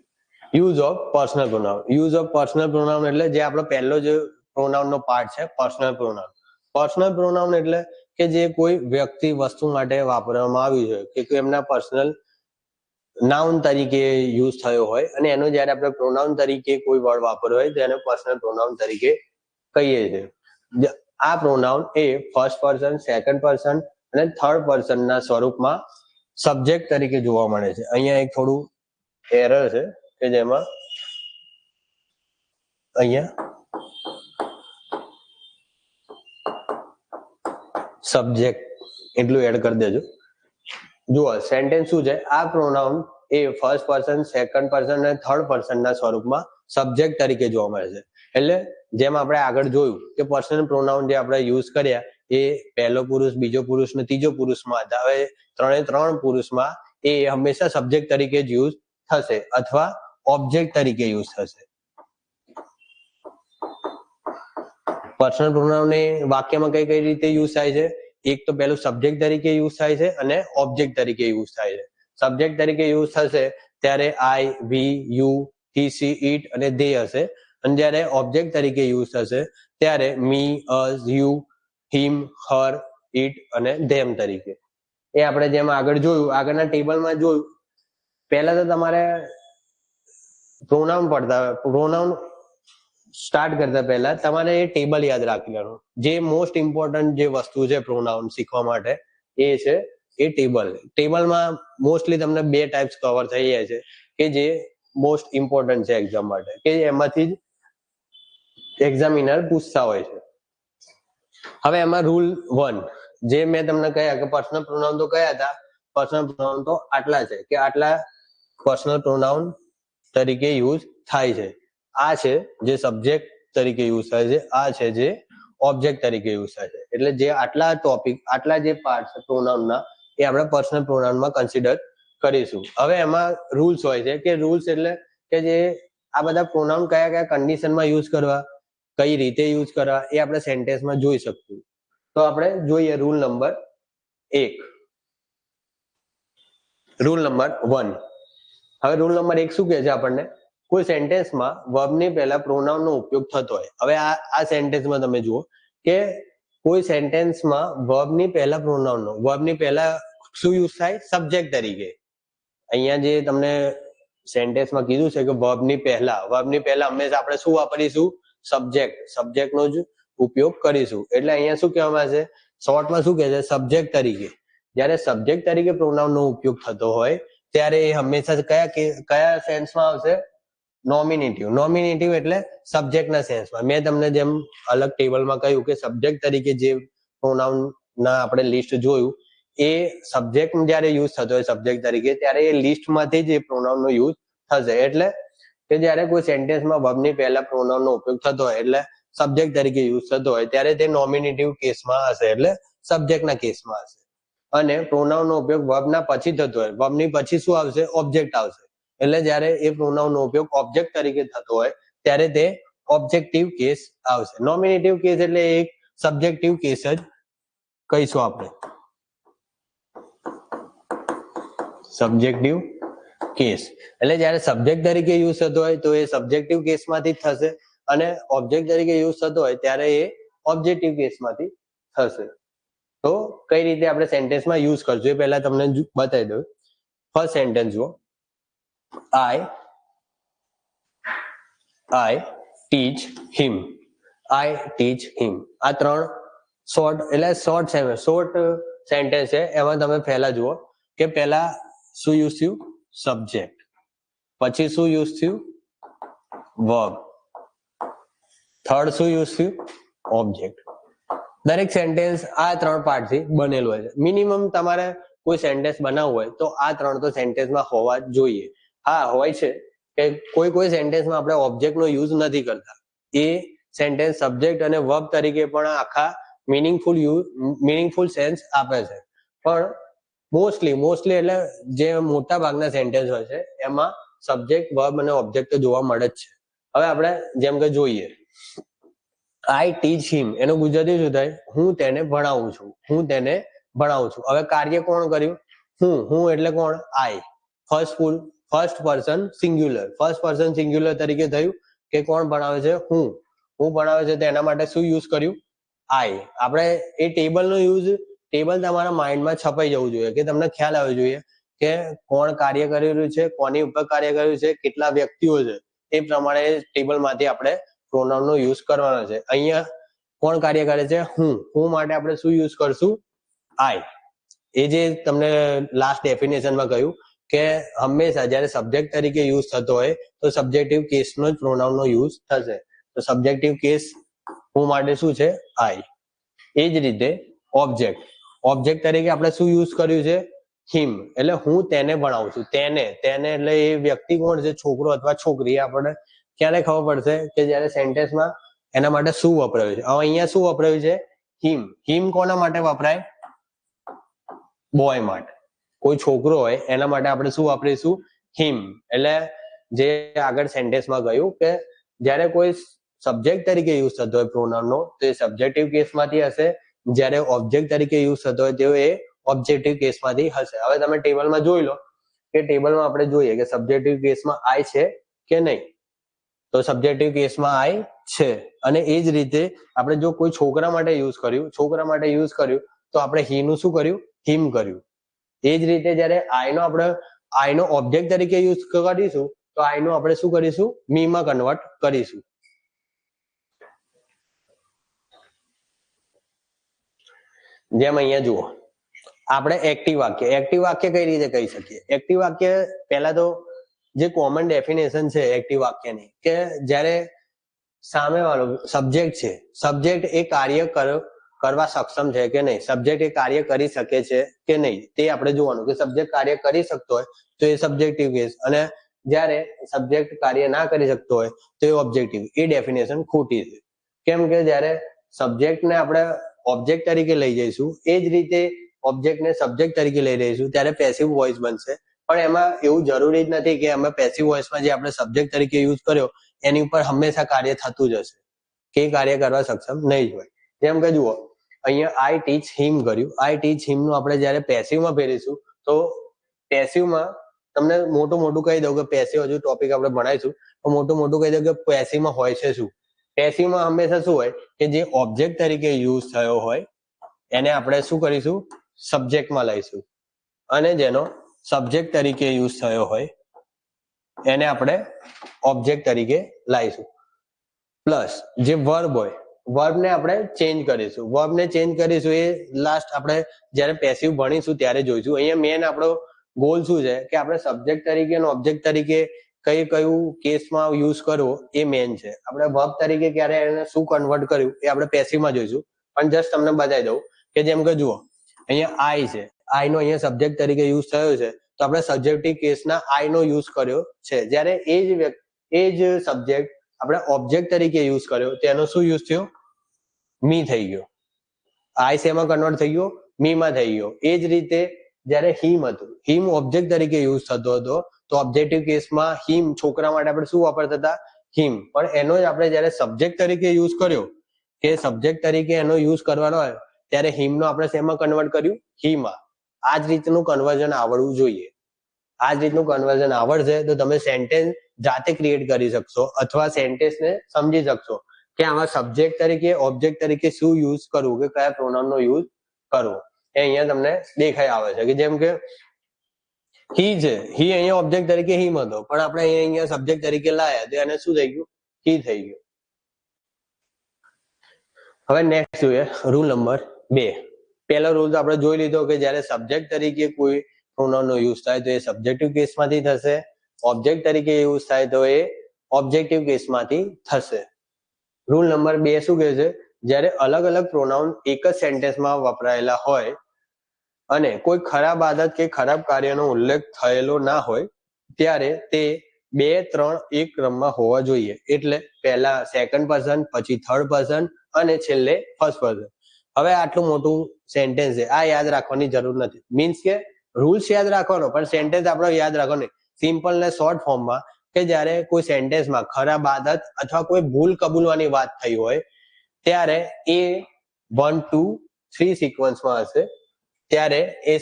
Use of personal pronoun. Use of personal pronoun એટલે જે આપણો પહેલો જે પ્રોનાઉન નો પાર્ટ છે પર્સનલ પ્રોનાઉન. પર્સનલ પ્રોનાઉન એટલે કે જે કોઈ વ્યક્તિ વસ્તુ માટે વાપરવામાં આવ્યું છે કે એમના પર્સનલ નાઉન તરીકે યુઝ થયો હોય અને એનો જ્યારે આપણે પ્રોનાઉન તરીકે કોઈ વર્ડ વાપર્યો હોય તો એને પર્સનલ પ્રોનાઉન તરીકે કહીએ છીએ. આ પ્રોનાઉન એ ફર્સ્ટ પર્સન, સેકન્ડ પર્સન અને થર્ડ પર્સનના સ્વરૂપમાં સબ્જેક્ટ તરીકે જોવા મળે છે. અહીંયા એક થોડું એરર છે કે જેમાં અહીંયા સબ્જેક્ટ એટલું એડ કરી દેજો. જુઓ સેન્ટેન્સ શું છે, આ પ્રોનાઉન એ ફર્સ્ટ પર્સન, સેકન્ડ પર્સન અને થર્ડ પર્સનના સ્વરૂપમાં સબ્જેક્ટ તરીકે જોવા મળે છે. એટલે જેમ આપણે આગળ જોયું કે પર્સનલ પ્રોનાઉન જે આપણે યુઝ કર્યા એ પહેલો પુરુષ, બીજો પુરુષ ને ત્રીજો પુરુષમાં હતા. હવે ત્રણ પુરુષમાં એ હંમેશા સબ્જેક્ટ તરીકે જ યુઝ થશે અથવા ઓબ્જેક્ટ તરીકે યુઝ થશે. પર્સનલ પ્રોનાઉન એ વાક્યમાં કઈ કઈ રીતે યુઝ થાય છે? એક તો પેલું સબ્જેક્ટ તરીકે યુઝ થાય છે અને ઓબ્જેક્ટ તરીકે યુઝ થાય છે. સબ્જેક્ટ તરીકે યુઝ થશે ત્યારે આઈ, વી, યુ, હી, સી, ઇટ અને ધે હશે. અને જ્યારે ઓબ્જેક્ટ તરીકે યુઝ થશે ત્યારે મી, અસ, યુ, હિમ, હર, ઇટ અને ધેમ તરીકે. એ આપણે જેમ આગળ જોયું, આગળના ટેબલમાં જોયું, પહેલા તો તમારે પ્રોનાઉન સ્ટાર્ટ કરતા પહેલા તમારે એ ટેબલ યાદ રાખી લેવાનું. જે મોસ્ટ ઇમ્પોર્ટન્ટ જે વસ્તુ છે પ્રોનાઉન શીખવા માટે એ છે એ ટેબલ. ટેબલમાં મોસ્ટલી તમને બે ટાઈપ્સ કવર થઈ જાય છે કે જે મોસ્ટ ઇમ્પોર્ટન્ટ છે એક્ઝામ માટે, કે એમાંથી જ એક્ઝામિનર પૂછતા હોય છે. હવે એમાં રૂલ 1 જે મેં તમને કહ્યા કે પર્સનલ પ્રોનાઉન તો કયા હતા? પર્સનલ પ્રોનાઉન તો આટલા છે કે આટલા પર્સનલ પ્રોનાઉન તરીકે યુઝ થાય છે. આ છે જે સબ્જેક્ટ તરીકે યુઝ થાય છે, આ છે જે ઓબ્જેક્ટ તરીકે યુઝ થાય છે. એટલે જે આટલા ટોપિક, આટલા જે પાર્ટ છે પ્રોનાઉનના એ આપણે પર્સનલ પ્રોનાઉનમાં કન્સિડર કરીશું. હવે એમાં રૂલ્સ હોય છે કે રૂલ્સ એટલે કે જે આ બધા પ્રોનાઉન કયા કયા કન્ડિશનમાં યુઝ કરવા, કઈ રીતે યુઝ કરવા એ આપણે સેન્ટેન્સમાં જોઈ શકશું. તો આપણે જોઈએ રૂલ નંબર 1. Rule number 1. હવે રૂલ નંબર 1 શું કહે છે આપણને? કોઈ સેન્ટેન્સમાં વર્બની પહેલા પ્રોનાઉનનો ઉપયોગ થતો હોય. હવે આ સેન્ટેન્સમાં તમે જુઓ કે કોઈ સેન્ટેન્સમાં વર્બની પહેલા પ્રોનાઉનનો, વર્બની પહેલા શું યુઝ થાય? સબ્જેક્ટ તરીકે. અહીંયા જે તમને સેન્ટેન્સમાં કીધું છે કે વર્બની પહેલા હંમેશા આપણે શું વાપરીશું? સબ્જેક્ટનો જ ઉપયોગ કરીશું. એટલે અહીંયા શું કહેવામાં આવે છે? શોર્ટમાં શું કહે છે? સબ્જેક્ટ તરીકે. જ્યારે સબ્જેક્ટ તરીકે પ્રોનાઉનનો ઉપયોગ થતો હોય ત્યારે એ હંમેશા કયા સેન્સમાં આવશે? નોમિનેટિવ એટલે સબ્જેક્ટના સેન્સમાં. મેં તમને જેમ અલગ ટેબલમાં કહ્યું કે સબ્જેક્ટ તરીકે જે પ્રોનાઉનના આપણે લિસ્ટ જોયું એ સબ્જેક્ટ જ્યારે યુઝ થતો હોય સબ્જેક્ટ તરીકે ત્યારે એ લિસ્ટમાંથી જ એ પ્રોનાઉનનો યુઝ થશે. એટલે કે જ્યારે કોઈ સેન્ટેન્સમાં વર્બની પહેલા પ્રોનાઉનનો ઉપયોગ થતો હોય એટલે સબ્જેક્ટ તરીકે યુઝ થતો હોય ત્યારે તે નોમિનેટિવ કેસમાં હશે, એટલે સબ્જેક્ટના કેસમાં હશે. અને પ્રોનાઉનનો ઉપયોગ વર્બના પછી થતો હોય, વર્બની પછી શું આવશે? ઓબ્જેક્ટ આવશે. એટલે જ્યારે એ પ્રોનાઉનનો ઉપયોગ ઓબ્જેક્ટ તરીકે થતો હોય ત્યારે તે ઓબ્જેક્ટિવ કેસ આવશે. નોમિનેટિવ કેસ એટલે એક સબ્જેક્ટિવ કેસ જ કહીશું આપણે. Subjective case. એટલે જ્યારે સબ્જેક્ટ તરીકે યુઝ થતો હોય તો એ સબ્જેક્ટિવ કેસમાંથી જ થશે, અને ઓબ્જેક્ટ તરીકે યુઝ થતો હોય ત્યારે એ ઓબ્જેક્ટિવ કેસમાંથી થશે. તો કઈ રીતે આપણે સેન્ટેન્સમાં યુઝ કરશું એ પહેલા તમને બતાવી દઉં. ફર્સ્ટ સેન્ટેન્સ જુઓ, આઈ ટીચ હિમ. આઈ ટીચ હિમ. આ 3 શોર્ટ સેન્ટેન્સ છે. એમાં તમે પહેલા જુઓ કે પહેલા શું યુઝ થયું? સબ્જેક્ટ. પછી શું યુઝ થયું? વર્બ. થર્ડ શું યુઝ થયું? ઓબ્જેક્ટ. દરેક સેન્ટેન્સ આ 3 પાર્ટથી બનેલું હોય છે. મિનિમમ તમારે કોઈ સેન્ટેન્સ બનાવવું હોય તો આ 3 તો સેન્ટેન્સમાં હોવા જોઈએ. હા, હોય છે કે કોઈ સેન્ટેન્સમાં આપણે ઓબ્જેક્ટનો યુઝ નથી કરતા. એ સેન્ટેન્સ સબ્જેક્ટ અને વર્બ તરીકે પણ આખા મીનિંગફુલ સેન્સ આપે છે. પણ મોસ્ટલી એટલે જે મોટા ભાગના સેન્ટેન્સ હોય છે એમાં સબ્જેક્ટ, વર્બ અને ઓબ્જેક્ટ તો જોવા મળે જ છે. હવે આપણે જેમ કે જોઈએ, આઈ ટીચ હિમ એનું ગુજરાતી શું થાય? હું તેને ભણાવું છું. હવે કાર્ય કોણ કર્યું? હું એટલે કોણ? આઈ. ફર્સ્ટ પર્સન સિંગ્યુલર તરીકે થયું કે કોણ ભણાવે છે? હું ભણાવે છે. તો એના માટે શું યુઝ કર્યું? આઈ. આપણે એ ટેબલ તમારા માઇન્ડમાં છપાઈ જવું જોઈએ કે તમને ખ્યાલ આવવો જોઈએ કે કોણ કાર્ય કરી રહ્યું છે, કોની ઉપર કાર્ય કર્યું છે, કેટલા વ્યક્તિઓ છે. એ પ્રમાણે ટેબલમાંથી આપણે પ્રોનાઉનનો યુઝ કરવાનો છે. અહીંયા કોણ કાર્ય કરે છે? હું માટે આપણે શું યુઝ કરશું? આઈ. એ જે તમને લાસ્ટ ડેફિનેશનમાં કહ્યું કે હંમેશા જ્યારે સબ્જેક્ટ તરીકે યુઝ થતો હોય તો સબ્જેક્ટિવ કેસનો જ પ્રોનાઉનનો યુઝ થશે. તો સબ્જેક્ટિવ કેસ હું માટે શું છે? આઈ. એ જ રીતે ઓબ્જેક્ટ તરીકે આપણે શું યુઝ કર્યું છે? હિમ. એટલે હું તેને ભણાવું છું. તેને એટલે એ વ્યક્તિ કોણ છે? છોકરો અથવા છોકરી. આપણને ક્યારે ખબર પડશે કે જ્યારે સેન્ટેન્સમાં એના માટે શું વપરાયું છે. હવે અહીંયા શું વપરાયું છે? હિમ કોના માટે વપરાય? બોય માટે. કોઈ છોકરો હોય એના માટે આપણે શું વાપરીશું? હિમ. એટલે જે આગળ સેન્ટેન્સમાં ગયું કે જ્યારે કોઈ સબ્જેક્ટ તરીકે યુઝ થતો હોય પ્રોનાઉનનો તો એ સબ્જેક્ટિવ કેસમાંથી હશે, જ્યારે ઓબ્જેક્ટ તરીકે યુઝ થતો હોય તો એ ઓબ્જેક્ટિવ કેસમાંથી હશે. હવે તમે ટેબલમાં જોઈ લો કે ટેબલમાં આપણે જોઈએ કે સબ્જેક્ટિવ કેસમાં આઈ છે કે નહીં. તો સબ્જેક્ટિવ કેસમાં આઈ છે. અને એ જ રીતે આપણે જો કોઈ છોકરા માટે યુઝ કર્યું તો આપણે હીનું શું કર્યું? હિમ કર્યું. એ જ રીતે જ્યારે આઈનો ઓબ્જેક્ટ તરીકે યુઝ કરીશું તો આઈનો આપણે શું કરીશું? મીમાં કન્વર્ટ કરીશું. જેમ અહીંયા જુઓ, આપણે એક્ટિવ વાક્ય કઈ રીતે કહી શકીએ? એક્ટિવ વાક્ય પહેલા તો જે કોમન ડેફિનેશન છે એક્ટિવ વાક્યની, કે જ્યારે સામેવાળો સબ્જેક્ટ એ કાર્ય કરવા સક્ષમ છે કે નહીં, સબ્જેક્ટ એ કાર્ય કરી શકે છે કે નહીં, તે આપણે જોવાનું. કે સબ્જેક્ટ કાર્ય કરી શકતો હોય તો એ સબ્જેક્ટિવ કેસ, અને જ્યારે સબ્જેક્ટ કાર્ય ના કરી શકતો હોય તો એ ઓબ્જેક્ટિવ. એ ડેફિનેશન ખોટી છે. કેમ કે જ્યારે સબ્જેક્ટને આપણે ઓબ્જેક્ટ તરીકે લઈ જઈશું, એ જ રીતે ઓબ્જેક્ટને સબ્જેક્ટ તરીકે લઈ રહીશું ત્યારે પેસિવ વોઇસ બનશે. પણ એમાં એવું જરૂરી જ નથી કે અમે પેસિવ વોઇસમાં જે આપણે સબ્જેક્ટ તરીકે યુઝ કર્યો એની ઉપર હંમેશા કાર્ય થતું જ હશે, કે કાર્ય કરવા સક્ષમ નહીં જ હોય. જેમ કે જુઓ, અહીંયા આઈ ટીચ હિમ કર્યું. આઈ ટીચ હિમનું આપણે જ્યારે પેસિવમાં ફેરવીશું તો પેસિવમાં તમને મોટું કહી દઉં કે પેસિવ હજુ ટોપિક આપણે ભણાવીશું તો મોટું કહી દઉં કે પેસિવમાં હોય છે શું? પેસિવમાં હંમેશા શું હોય કે જે ઓબ્જેક્ટ તરીકે યુઝ થયો હોય એને આપણે શું કરીશું? સબ્જેક્ટમાં લઈશું. અને જેનો સબ્જેક્ટ તરીકે યુઝ થયો હોય એને આપણે ઓબ્જેક્ટ તરીકે લાવીશું. પ્લસ જે વર્બ હોય, વર્બને આપણે ચેન્જ કરીશું. એ લાસ્ટ આપણે જ્યારે પેસિવ ભણીશું ત્યારે જોઈશું. અહીંયા મેન આપણો ગોલ શું છે કે આપણે સબ્જેક્ટ તરીકે અને ઓબ્જેક્ટ તરીકે કયું કેસમાં યુઝ કરવો એ મેન છે. આપણે વર્બ તરીકે ક્યારે એને શું કન્વર્ટ કર્યું એ આપણે પેસિવમાં જોઈશું. પણ જસ્ટ તમને બતાવી દઉં કે જેમ કે જુઓ, અહીંયા આઈ છે, આઈ નો અહીંયા સબ્જેક્ટ તરીકે યુઝ થયો છે તો આપણે સબ્જેક્ટિવ કેસના આઈ નો યુઝ કર્યો છે. જ્યારે એ જ સબ્જેક્ટ આપણે ઓબ્જેક્ટ તરીકે યુઝ કર્યો તેનો શું યુઝ થયો? મી થઈ ગયો. આઈ શેમાં કન્વર્ટ થઈ ગયો? મીમાં થઈ ગયો. એ જ રીતે જ્યારે હિમ ઓબ્જેક્ટ તરીકે યુઝ થતો હતો તો ઓબ્જેક્ટિવ કેસમાં હિમ છોકરા માટે આપણે શું વાપરતા હતા? હિમ. પણ એનો જ આપણે જ્યારે સબ્જેક્ટ તરીકે યુઝ કર્યો, કે સબ્જેક્ટ તરીકે એનો યુઝ કરવાનો હોય ત્યારે હિમનો આપણે શેમાં કન્વર્ટ કર્યું? હીમાં. આ જ રીતનું કન્વર્ઝન આવડવું જોઈએ. આ જ રીતનું કન્વર્ઝન આવડશે તો તમે સેન્ટેન્સ જાતે ક્રિએટ કરી શકશો અથવા સેન્ટેન્સને સમજી શકશો કે આમાં સબ્જેક્ટ તરીકે ઓબ્જેક્ટ તરીકે શું યુઝ કરવું કે કયા પ્રોનાઉનનો યુઝ કરવો એ અહીંયા તમને દેખાઈ આવે છે કે જેમ કે હી છે, હી અહીંયા ઓબ્જેક્ટ તરીકે હિમ હતો પણ આપણે અહીંયા સબ્જેક્ટ તરીકે લાયા તો એને શું થઈ ગયું, હી થઈ ગયું. હવે નેક્સ્ટ જોઈએ રૂલ નંબર 2. પહેલો રૂલ તો આપણે જોઈ લીધો કે જ્યારે સબ્જેક્ટ તરીકે કોઈ પ્રોનાઉનનો યુઝ થાય તો એ સબ્જેક્ટિવ કેસમાંથી થશે, ઓબ્જેક્ટ તરીકે યુઝ થાય તો એ ઓબ્જેક્ટિવ કેસમાંથી થશે. રૂલ નંબર 2 શું કહે છે, જ્યારે અલગ અલગ પ્રોનાઉન એક જ સેન્ટેન્સમાં વપરાયેલા હોય અને કોઈ ખરાબ આદત કે ખરાબ કાર્યનો ઉલ્લેખ થયેલો ના હોય ત્યારે તે 2, 3 એક ક્રમમાં હોવા જોઈએ. એટલે પહેલા સેકન્ડ પર્સન, પછી થર્ડ પર્સન અને છેલ્લે ફર્સ્ટ પર્સન. હવે આટલું મોટું સેન્ટેન્સ છે, આ યાદ રાખવાની જરૂર નથી. મીન્સ કે રૂલ્સ યાદ રાખવાનો પણ સેન્ટેન્સ આપણે યાદ રાખવાનો સિમ્પલ ને શોર્ટ ફોર્મમાં કે જ્યારે કોઈ સેન્ટેન્સમાં ખરાબ આદત અથવા કોઈ ભૂલ કબૂલવાની વાત થઈ હોય ત્યારે એ 1, 2, 3 સિક્વન્સમાં હશે. ત્યારે એ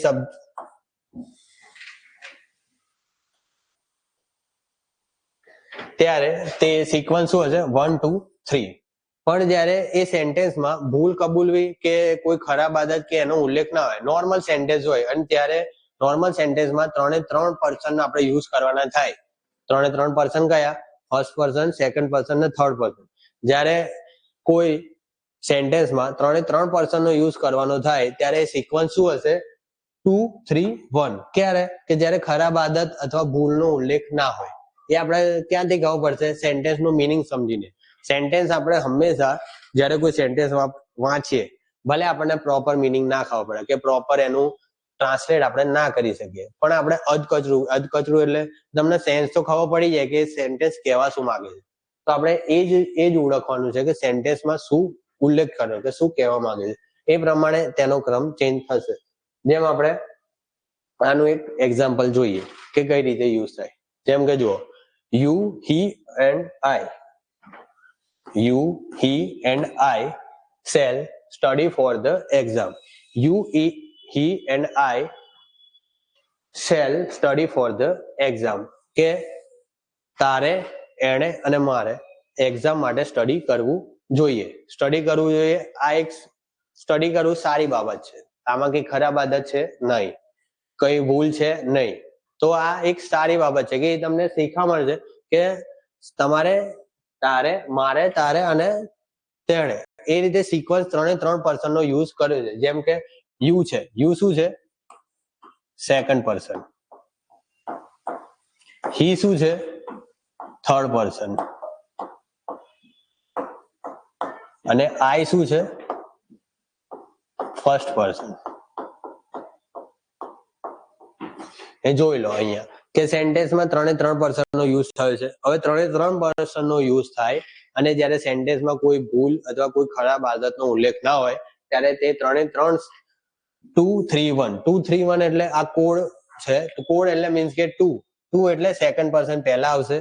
ત્યારે તે સિક્વન્સ શું હશે, 1, 2, 3. પણ જ્યારે એ સેન્ટેન્સમાં ભૂલ કબૂલવી કે કોઈ ખરાબ આદત કે એનો ઉલ્લેખ ના હોય, નોર્મલ સેન્ટેન્સ હોય અને ત્યારે નોર્મલ સેન્ટેન્સમાં 3 પર્સન આપણે યુઝ કરવાના થાય. 3 પર્સન કયા, ફર્સ્ટ પર્સન, સેકન્ડ પર્સન ને થર્ડ પર્સન. જ્યારે કોઈ સેન્ટેન્સમાં 3 પર્સનનો યુઝ કરવાનો થાય ત્યારે સિક્વન્સ શું હશે, 2, 3, 1. ક્યારે કે જ્યારે ખરાબ આદત અથવા ભૂલનો ઉલ્લેખ ના હોય. એ આપણે ક્યાંથી ખબર પડશે, સેન્ટેન્સનો મિનિંગ સમજીને. સેન્ટેન્સ આપણે હંમેશા જ્યારે કોઈ સેન્ટેન્સ વાંચીએ ભલે આપણને પ્રોપર મિનિંગ ના ખબર પડે કે પ્રોપર એનું ટ્રાન્સલેટ આપણે ના કરી શકીએ પણ આપણે અધકચરું એટલે તમને સેન્સ તો ખબર પડી જાય કે સેન્ટેન્સ કહેવા શું માંગે છે. તો આપણે એ જ ઓળખવાનું છે કે સેન્ટેન્સમાં શું ઉલ્લેખ કર્યો કે શું કહેવા માંગે છે, એ પ્રમાણે તેનો ક્રમ ચેન્જ થશે. જેમ આપણે આનું એક એક્ઝામ્પલ જોઈએ કે કઈ રીતે યુઝ થાય. જેમ કે જુઓ, you, he and I. You, he and I shall study for the exam. You, he and I shall study for the exam. કે તારે, એણે અને મારે એક્ઝામ માટે સ્ટડી કરવું જોઈએ. સ્ટડી કરવું જોઈએ, આ એક સ્ટડી કરવું સારી બાબત છે. આમાં કઈ ખરાબ આદત છે નહીં, કઈ ભૂલ છે નહીં. તો આ એક સારી બાબત છે કે એ તમને શીખવા મળશે કે તમારે, તારે, મારે, તારે અને તેણે એ રીતે સિક્વન્સ 3 પર્સનનો યુઝ કર્યો છે. જેમ કે યુ છે, યુ શું છે, સેકન્ડ પર્સન. હી શું છે, થર્ડ પર્સન. અને આઈ શું છે, ફર્સ્ટ પર્સન. એ જોઈ લો અહીંયા કે સેન્ટેન્સમાં 3 પર્સનનો યુઝ થયો છે. હવે 3 પર્સનનો યુઝ થાય અને જ્યારે સેન્ટેન્સમાં કોઈ ભૂલ અથવા કોઈ ખરાબ આદતનો ઉલ્લેખ ના હોય ત્યારે તે 3 2, 3, 1. 2, 3, 1 એટલે આ કોડ છે. કોડ એટલે મીન્સ કે 2 એટલે સેકન્ડ પર્સન પહેલા આવશે,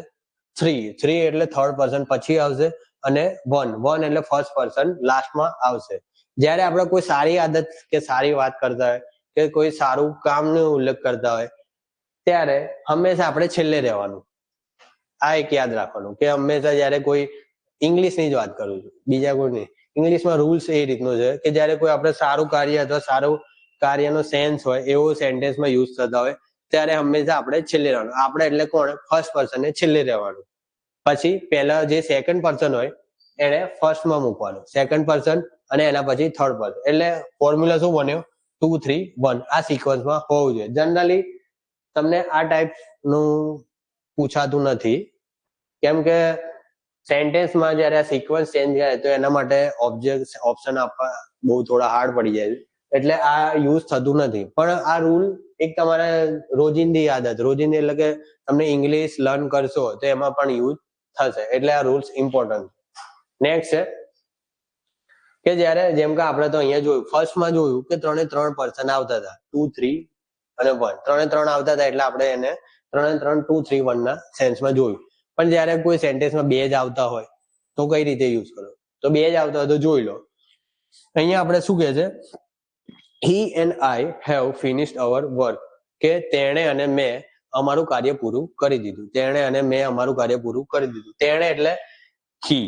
3 એટલે થર્ડ પર્સન પછી આવશે અને 1 એટલે ફર્સ્ટ પર્સન લાસ્ટમાં આવશે. જ્યારે આપણે કોઈ સારી આદત કે સારી વાત કરતા હોય કે કોઈ સારું કામનો ઉલ્લેખ કરતા હોય ત્યારે હંમેશા આપણે છેલ્લે રહેવાનું. આ એક યાદ રાખવાનું કે હંમેશા જ્યારે કોઈ ઇંગ્લિશની જ વાત કરું છું, બીજા કોઈ નહીં. ઇંગ્લિશમાં રૂલ્સ એ રીતનો છે કે જ્યારે કોઈ આપણે સારું કાર્ય અથવા સારું કાર્યનો સેન્સ હોય એવો સેન્ટેન્સમાં યુઝ થતા હોય ત્યારે હંમેશા આપણે છેલ્લે રહેવાનું. આપણે એટલે કોણ, ફર્સ્ટ પર્સને છેલ્લે રહેવાનું. પછી પહેલા જે સેકન્ડ પર્સન હોય એને ફર્સ્ટમાં મૂકવાનું, સેકન્ડ પર્સન અને એના પછી થર્ડ પર્સન. એટલે ફોર્મ્યુલા શું બન્યો, 2, 3, 1. આ સિક્વન્સમાં હોવું જોઈએ. જનરલી તમને આ ટાઈપનું પૂછાતું નથી કેમ કે સેન્ટેન્સમાં જ્યારે આ સિક્વન્સ ચેન્જ થાય તો એના માટે ઓપ્શન આપવા બહુ થોડા હાર્ડ પડી જાય એટલે આ યુઝ થતું નથી. પણ આ રૂલ એક તમારે રોજિંદી આદત, રોજિંદી એટલે કે તમને ઇંગ્લિશ લર્ન કરશો તો એમાં પણ યુઝ થશે. એટલે આ રૂલ્સ ઇમ્પોર્ટન્ટ. નેક્સ્ટ છે કે જ્યારે જેમ કે આપણે તો અહીંયા જોયું, ફર્સ્ટમાં જોયું કે 3 પર્સન આવતા હતા, 2, 3 અને 1. 3 આવતા હતા એટલે આપણે એને 3, 2, 3, 1 ના સેન્સમાં જોયું. પણ જ્યારે કોઈ સેન્ટેન્સમાં 2 જ આવતા હોય તો કઈ રીતે યુઝ કરો, તો 2 જ આવતા હોય તો જોઈ લો. અહીંયા આપણે શું કહે છે, he and I have finished our work. કે તેણે અને મેં અમારું કાર્ય પૂરું કરી દીધું. તેણે અને મેં અમારું કાર્ય પૂરું કરી દીધું. તેણે એટલે he.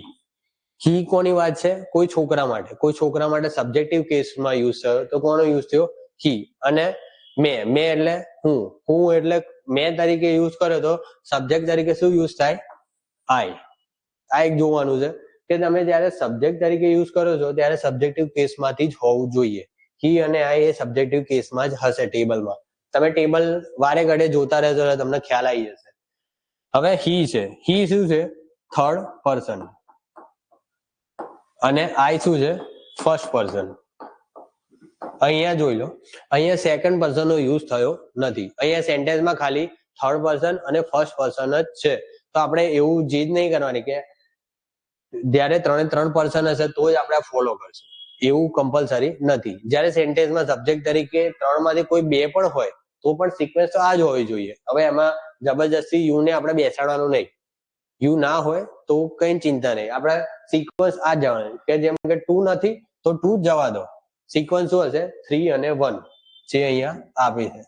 he કોની વાત છે? કોઈ છોકરા માટે. કોઈ છોકરા માટે સબ્જેક્ટિવ કેસમાં યુઝ થયો તો કોનો યુઝ થયો? he. અને મેં એટલે હું એટલે મેં તરીકે યુઝ કર્યો તો સબ્જેક્ટ તરીકે શું યુઝ થાય? I. આ એક જોવાનું છે કે તમે જ્યારે સબ્જેક્ટ તરીકે યુઝ કરો છો ત્યારે સબ્જેક્ટિવ કેસમાંથી જ હોવું જોઈએ. he અને I એ સબ્જેક્ટિવ કેસમાં જ હશે ટેબલમાં. તમે ટેબલ વારે ઘડે જોતા રહેશો એટલે તમને ખ્યાલ આવી જશે. હવે he છે. he શું છે? Third person. અને I શું છે? First person. અહીંયા જોઈ લો, અહીંયા સેકન્ડ પર્સન નો યુઝ થયો નથી. અહીંયા સેન્ટેન્સમાં ખાલી થર્ડ પર્સન અને ફર્સ્ટ પર્સન જ છે. તો આપણે એવું જીદ નહીં કરવાની કે જ્યારે ત્રણ પર્સન હશે તો જ આપણે ફોલો કરશું, એવું કમ્પલસરી નથી. જ્યારે સેન્ટેન્સમાં સબ્જેક્ટ તરીકે 3 માંથી કોઈ 2 પણ હોય તો પણ સિક્વન્સ તો આ જ હોવી જોઈએ. હવે એમાં જબરજસ્તી યુ ને આપણે બેસાડવાનું નહીં. યુ ના હોય તો કઈ ચિંતા નહીં, આપણે સિક્વન્સ આ જ જવાનું કે જેમ કે 2 નથી તો 2 જ જવા દો. સિક્વન્સ શું હશે? 3 અને 1 જે અહીંયા આપી છે.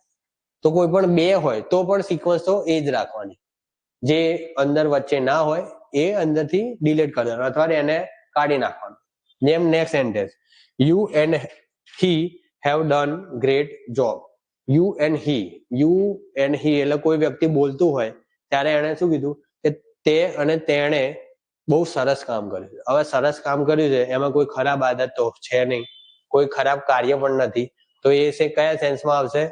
તો કોઈ પણ 2 હોય તો પણ સિક્વન્સ તો એ જ રાખવાની. જે અંદર વચ્ચે ના હોય એ અંદરથી ડિલીટ કરી દેવાનું અથવા એને કાઢી નાખવાનું. જેમ next sentence, you and he have done great job. You and હી એટલે કોઈ વ્યક્તિ બોલતું હોય ત્યારે એને શું કીધું કે તે અને તેણે બહુ સરસ કામ કર્યું છે. હવે સરસ કામ કર્યું છે એમાં કોઈ ખરાબ આદત તો છે નહીં, કોઈ ખરાબ કાર્ય પણ નથી. તો એ છે કયા સેન્સમાં આવશે?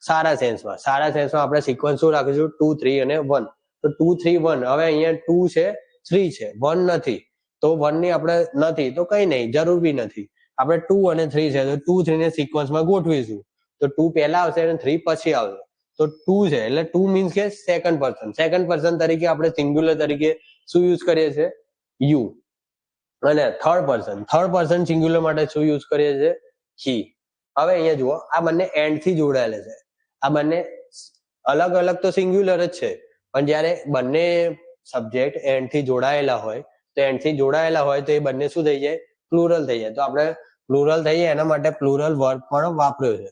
સારા સેન્સમાં. સારા સેન્સમાં આપણે સિક્વન્સ શું રાખીશું? 2, 3 અને 1. તો 2, 3, 1. હવે અહીંયા 2 છે, 3 છે, 1 નથી. તો 1 ની આપણે નથી તો કઈ નહીં, જરૂર બી નથી. આપણે 2 અને 3 છે તો 2, 3 ને સિક્વન્સમાં ગોઠવીશું. તો 2 પહેલા આવશે અને 3 પછી આવશે. તો 2 છે એટલે 2 મીન્સ કે સેકન્ડ પર્સન. સેકન્ડ પર્સન તરીકે આપણે સિંગ્યુલર તરીકે શું યુઝ કરીએ છીએ? યુ. અને થર્ડ પર્સન સિંગ્યુલર માટે શું યુઝ કરીએ છીએ? he. હવે અહીંયા જુઓ, આ બંને એન્ડ થી જોડાયેલા છે. આ બંને અલગ અલગ તો સિંગ્યુલર જ છે, પણ જ્યારે બંને સબ્જેક્ટ એન્ડ થી જોડાયેલા હોય તો એ બંને શું થઈ જાય? પ્લુરલ થઈ જાય. તો આપણે પ્લુરલ થઈ જાય એના માટે પ્લુરલ વર્બ પણ વાપર્યો છે.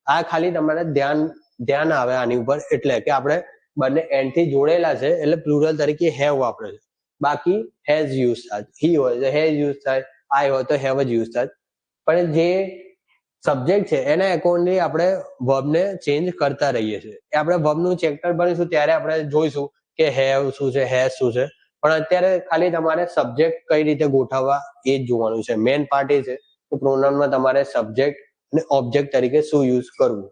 આ ખાલી તમારે ધ્યાન આવે આની ઉપર, એટલે કે આપણે બંને એન્ડ થી જોડેલા છે એટલે પ્લુરલ તરીકે હેવ વાપર્યો છે. બાકી હેઝ યુઝ થાય, હી હોય તો હેઝ યુઝ થાય, આઈ હોય તો હેવ જ યુઝ થાય. પણ જે સબ્જેક્ટ છે એના એકોર્ડિંગલી આપણે વર્બને ચેન્જ કરતા રહીએ છીએ. એ આપણે વર્બનું ચેપ્ટર ભણીશું ત્યારે આપણે જોઈશું કે હેવ શું છે, હેઝ શું છે. પણ અત્યારે ખાલી તમારે સબ્જેક્ટ કઈ રીતે ગોઠવવા એ જ જોવાનું છે. મેઇન પાર્ટ એ છે કે પ્રોનાઉનમાં તમારે સબ્જેક્ટ અને ઓબ્જેક્ટ તરીકે શું યુઝ કરવું.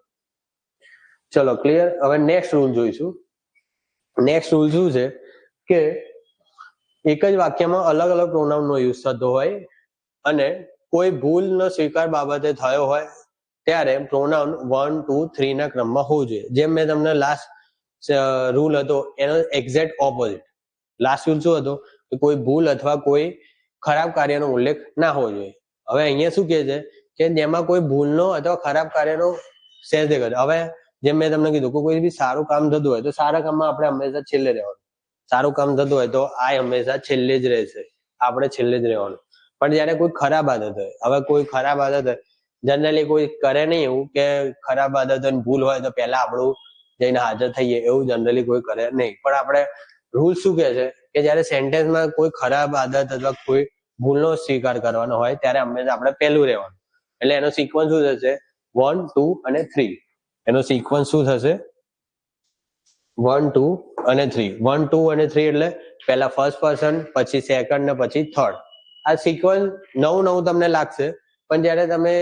ચલો ક્લિયર. હવે નેક્સ્ટ રૂલ જોઈશું. નેક્સ્ટ રૂલ શું છે કે એક જ વાક્યમાં અલગ અલગ પ્રોનાઉનનો યુઝ થતો હોય અને કોઈ ભૂલનો સ્વીકાર બાબતે થયો હોય ત્યારે પ્રોનાઉન 1, 2, 3 ના ક્રમમાં હોવું જોઈએ. જેમ મેં તમને લાસ્ટ રૂલ હતો એનો એક્ઝેક્ટ ઓપોઝિટ. લાસ્ટ રૂલ શું હતો કે કોઈ ભૂલ અથવા કોઈ ખરાબ કાર્યનો ઉલ્લેખ ના હોવો જોઈએ. હવે અહીંયા શું કહે છે કે જેમાં કોઈ ભૂલનો અથવા ખરાબ કાર્યનો સહેજ દેખાય. હવે જેમ મેં તમને કીધું કે કોઈ બી સારું કામ થતું હોય તો સારા કામમાં આપણે હંમેશા છેલ્લે રહેવાનું. સારું કામ થતું હોય તો આ હંમેશા છેલ્લે જ રહેશે, આપણે છેલ્લે જ રહેવાનું. પણ જયારે કોઈ ખરાબ આદત હોય, હવે કોઈ ખરાબ આદત હોય, જનરલી કોઈ કરે નહીં એવું કે ખરાબ આદત હોય ભૂલ હોય તો પહેલા આપણું જઈને હાજર થઈએ, એવું જનરલી કોઈ કરે નહીં. પણ આપણે રૂલ શું કહે છે કે જયારે સેન્ટેન્સમાં કોઈ ખરાબ આદત અથવા કોઈ ભૂલનો સ્વીકાર કરવાનો હોય ત્યારે હંમેશા આપણે પહેલું રહેવાનું. એટલે એનો સિક્વન્સ શું થશે? 1, 2 અને 3. એનો સિક્વન્સ શું થશે? 1, 2 અને 3. 1, 2 અને 3 એટલે પહેલા ફર્સ્ટ પર્સન, પછી સેકન્ડ ને પછી થર્ડ. આ સિક્વન્સ નવું તમને લાગશે, પણ જયારે તમે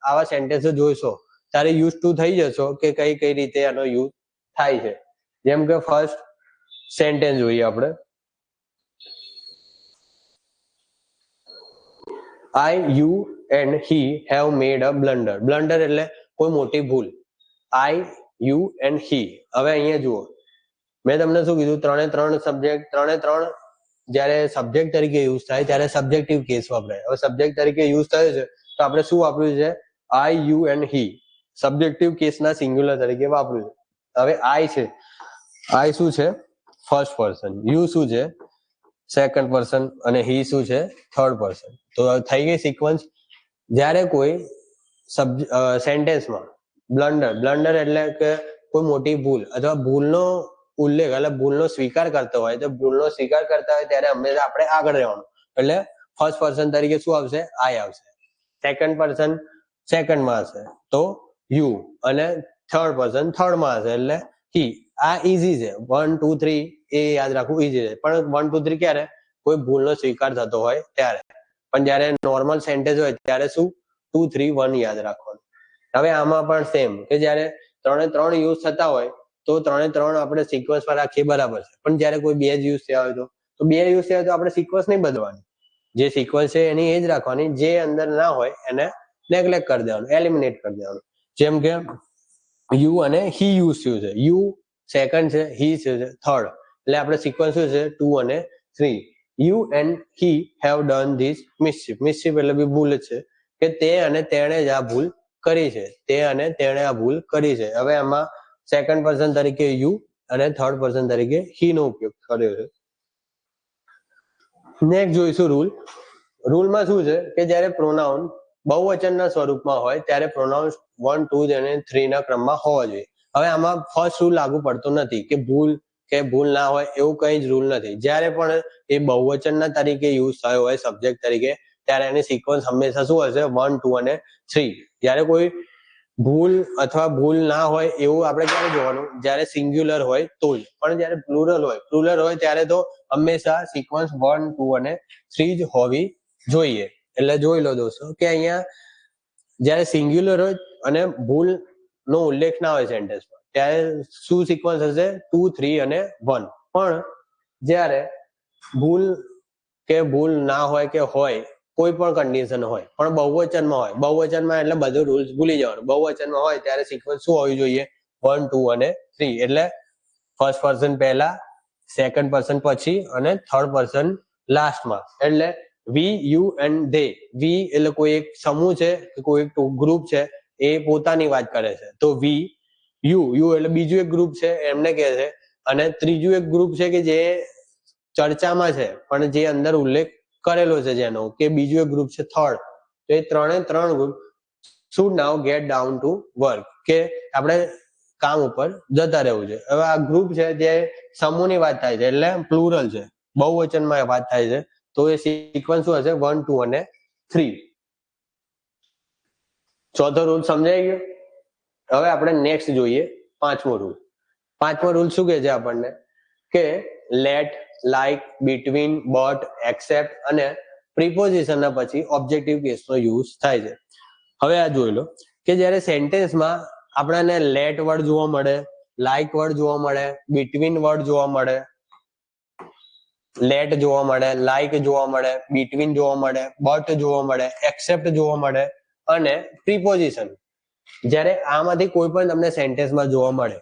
આવા સેન્ટેન્સ જોઈશો ત્યારે યુઝ ટુ થઈ જશો કે કઈ રીતે આનો યુઝ થાય છે. જેમ કે ફર્સ્ટ સેન્ટેન્સ જોઈએ આપણે. I, you and he have made a blunder. Blunder એટલે કોઈ મોટી ભૂલ. I, you and he. હવે અહીંયા જુઓ, મેં તમને શું કીધું? 3 સબ્જેક્ટ, 3 જયારે સબ્જેક્ટ તરીકે યુઝ થાય ત્યારે સબ્જેક્ટિવ કેસ વપરાય. હવે સબ્જેક્ટ તરીકે યુઝ થયો છે તો આપણે શું વાપર્યું છે? I, you and he. Subjective કેસના સિંગ્યુલર તરીકે વાપર્યું છે. હવે I છે, I શું છે? First person. You શું છે? Second person. અને he શું છે? Third person. તો થઈ ગઈ સિક્વન્સ. જ્યારે કોઈ સેન્ટેન્સમાં બ્લન્ડર એટલે કે કોઈ મોટી ભૂલ અથવા ભૂલનો ઉલ્લેખ એટલે ભૂલનો સ્વીકાર કરતો હોય તો ભૂલનો સ્વીકાર કરતા હોય ત્યારે હંમેશા આપણે આગળ રહેવાનું. એટલે ફર્સ્ટ પર્સન તરીકે શું આવશે? આઈ આવશે. સેકન્ડ પર્સન સેકન્ડમાં હશે તો યુ, અને થર્ડ પર્સન થર્ડમાં હશે એટલે હી. આ ઈઝી છે. 1 2 3 એ યાદ રાખવું ઈઝી છે. પણ 1 2 3 ક્યારે? કોઈ ભૂલનો સ્વીકાર થતો હોય ત્યારે. પણ જયારે નોર્મલ સેન્ટેન્સ હોય ત્યારે શું? 2 3 1 યાદ રાખવાનું. હવે આમાં પણ સેમ કે જયારે 3 3 યુઝ થતા હોય તો 3 3 આપણે સિક્વન્સ પર રાખીએ બરાબર છે. પણ જયારે કોઈ 2 જ યુઝ થયા હોય તો 2 યુઝ થયા હોય તો આપણે સિક્વન્સ નહીં બદલવાની. જે સિક્વન્સ છે એની એ જ રાખવાની. જે અંદર ના હોય એને નેગ્લેક્ટ કરી દેવાનું, એલિમિનેટ કરી દેવાનું. જેમ કે યુ અને હી યુઝ થયું છે. યુ સેકન્ડ છે, હી છે થર્ડ. એટલે આપણે સિક્વન્સ શું છે? 2 અને 3. You and he have done this mischief. Mischief એટલે બી ભૂલ છે કે તે અને તેણે જ આ ભૂલ કરી છે. તે અને તેણે આ ભૂલ કરી છે. હવે આમાં સેકન્ડ પર્સન તરીકે યુ અને થર્ડ પર્સન તરીકે હી નો ઉપયોગ કર્યો છે. નેક્સ્ટ જોઈશું રૂલ. રૂલમાં શું છે કે જયારે પ્રોનાઉન બહુવચનના સ્વરૂપમાં હોય ત્યારે પ્રોનાઉન્સ 1 2 અને 3 ના ક્રમમાં હોવા જોઈએ. હવે આમાં ફર્સ્ટ રૂલ લાગુ પડતો નથી કે ભૂલ ના હોય એવું કઈ જ રૂલ નથી. જયારે પણ એ બહુવચનના તરીકે યુઝ થયો હોય સબ્જેક્ટ તરીકે ત્યારે એની સિક્વન્સ હંમેશા શું હશે? 1 2 અને 3. જયારે કોઈ ભૂલ અથવા ભૂલ ના હોય એવું આપણે ક્યારે જોવાનું? જયારે સિંગ્યુલર હોય તો જ. પણ જયારે પ્લુરલ હોય ત્યારે તો હંમેશા સિક્વન્સ 1 2 અને 3 જ હોવી જોઈએ. એટલે જોઈ લો દોસ્તો કે અહીંયા જયારે સિંગ્યુલર હોય અને ભૂલ નો ઉલ્લેખ ના હોય સેન્ટેન્સમાં ત્યારે શું સિક્વન્સ હશે? 2 3 અને 1. પણ જયારે ભૂલ ના હોય કે હોય કોઈ પણ કન્ડિશન હોય પણ બહુવચનમાં એટલે બધું રૂલ્સ ભૂલી જવાનું. બહુવચનમાં હોય ત્યારે સિક્વન્સ શું હોવી જોઈએ? 1 2 અને 3. એટલે ફર્સ્ટ પર્સન પહેલા, સેકન્ડ પર્સન પછી અને થર્ડ પર્સન લાસ્ટમાં. એટલે વી, યુ એન્ડ ધે. વી એટલે કોઈ એક સમૂહ છે, કોઈ એક ગ્રુપ છે, એ પોતાની વાત કરે છે તો વી. યુ એટલે બીજું એક ગ્રુપ છે એમને કહે છે. અને ત્રીજું એક ગ્રુપ છે કે જે ચર્ચામાં છે પણ જે અંદર ઉલ્લેખ કરેલો છે જેનો કે બીજું એક ગ્રુપ છે થર્ડ. તો એ 3 group should now get down to work કે આપણે કામ ઉપર જતા રહેવું છે. હવે આ ગ્રુપ છે જે સમૂહની વાત થાય છે એટલે પ્લુરલ છે, બહુવચનમાં વાત થાય છે તો એ સિક્વન્સ શું હશે? 1 2 અને 3. ચોથો રૂલ સમજાઈ ગયો. હવે આપણે નેક્સ્ટ જોઈએ પાંચમો રૂલ શું કહે છે આપણને? કે let, like, between, but, except અને પ્રિપોઝિશન ના પછી ઓબ્જેક્ટિવ કેસનો યુઝ થાય છે. હવે આ જોઈ લો કે જયારે સેન્ટેન્સમાં આપણને લેટ વર્ડ જોવા મળે, લાઈક વર્ડ જોવા મળે, બિટવીન વર્ડ જોવા મળે, લેટ જોવા મળે, લાઈક જોવા મળે, બિટવીન જોવા મળે, બટ જોવા મળે, એક્સેપ્ટ જોવા મળે અને પ્રિપોઝિશન. જયારે આમાંથી કોઈ પણ તમને સેન્ટેન્સમાં જોવા મળે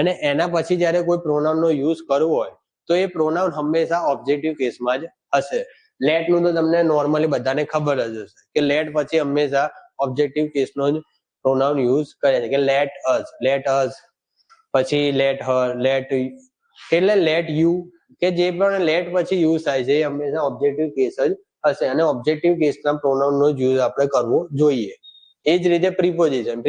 અને એના પછી જયારે કોઈ પ્રોનાઉન નો યુઝ કરવો હોય તો એ પ્રોનાઉન હંમેશા ઓબ્જેક્ટિવ કેસમાં જ હશે. લેટ નું તો તમને નોર્મલી બધાને ખબર જ હશે કે લેટ પછી હંમેશા ઓબ્જેક્ટિવ કેસનો જ પ્રોનાઉન યુઝ કરે છે કે લેટ અસ, પછી લેટ હર, લેટ એટલે લેટ યુ કે જે પણ લેટ પછી યુઝ થાય છે એ હંમેશા ઓબ્જેક્ટિવ કેસ જ હશે અને ઓબ્જેક્ટિવ કેસના પ્રોનાઉન નો યુઝ આપણે કરવો જોઈએ. એ જ રીતે પ્રિપોઝિશન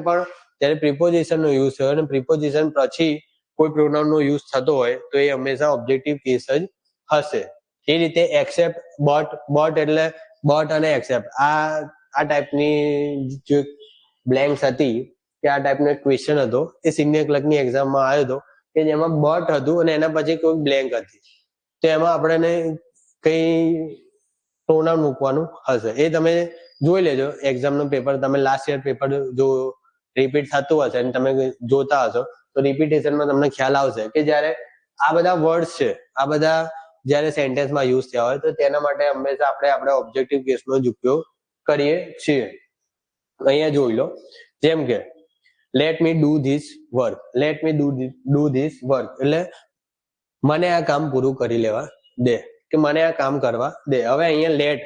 પણ જ્યારે પ્રિપોઝિશન નો યુઝ થયો અને પ્રિપોઝિશન પછી કોઈ પ્રોનાઉન નો યુઝ થતો હોય તો એ હંમેશા ઓબ્જેક્ટિવ કેસ જ હશે. એ રીતે એક્સેપ્ટ, બટ એટલે બટ અને એક્સેપ્ટ આ ટાઈપની જે બ્લેન્ક્સ હતી કે આ ટાઈપનો ક્વેશ્ચન હતો એ સિનિયર ક્લર્કની એક્ઝામમાં આવ્યો હતો કે જેમાં બટ હતું અને એના પછી કોઈ બ્લેન્ક હતી. તો એમાં આપણને કઈ પ્રોનાઉન મૂકવાનું હશે એ તમે જોઈ લેજો. એક્ઝામનું પેપર તમે લાસ્ટ યર પેપર જો રિપીટ થતું હશે અને તમે જોતા હશો તો રિપીટેશનમાં તમને ખ્યાલ આવશે કે જ્યારે આ બધા વર્ડ્સ છે આ બધા જ્યારે સેન્ટેન્સમાં યુઝ થયા હોય તો તેના માટે હંમેશા આપણે ઓબ્જેક્ટિવ કેસનો જ ઉપયોગ કરીએ છીએ. અહીંયા જોઈ લો જેમ કે let me do this work, let me do this work એટલે મને આ કામ પૂરું કરી લેવા દે કે મને આ કામ કરવા દે. હવે અહીંયા લેટ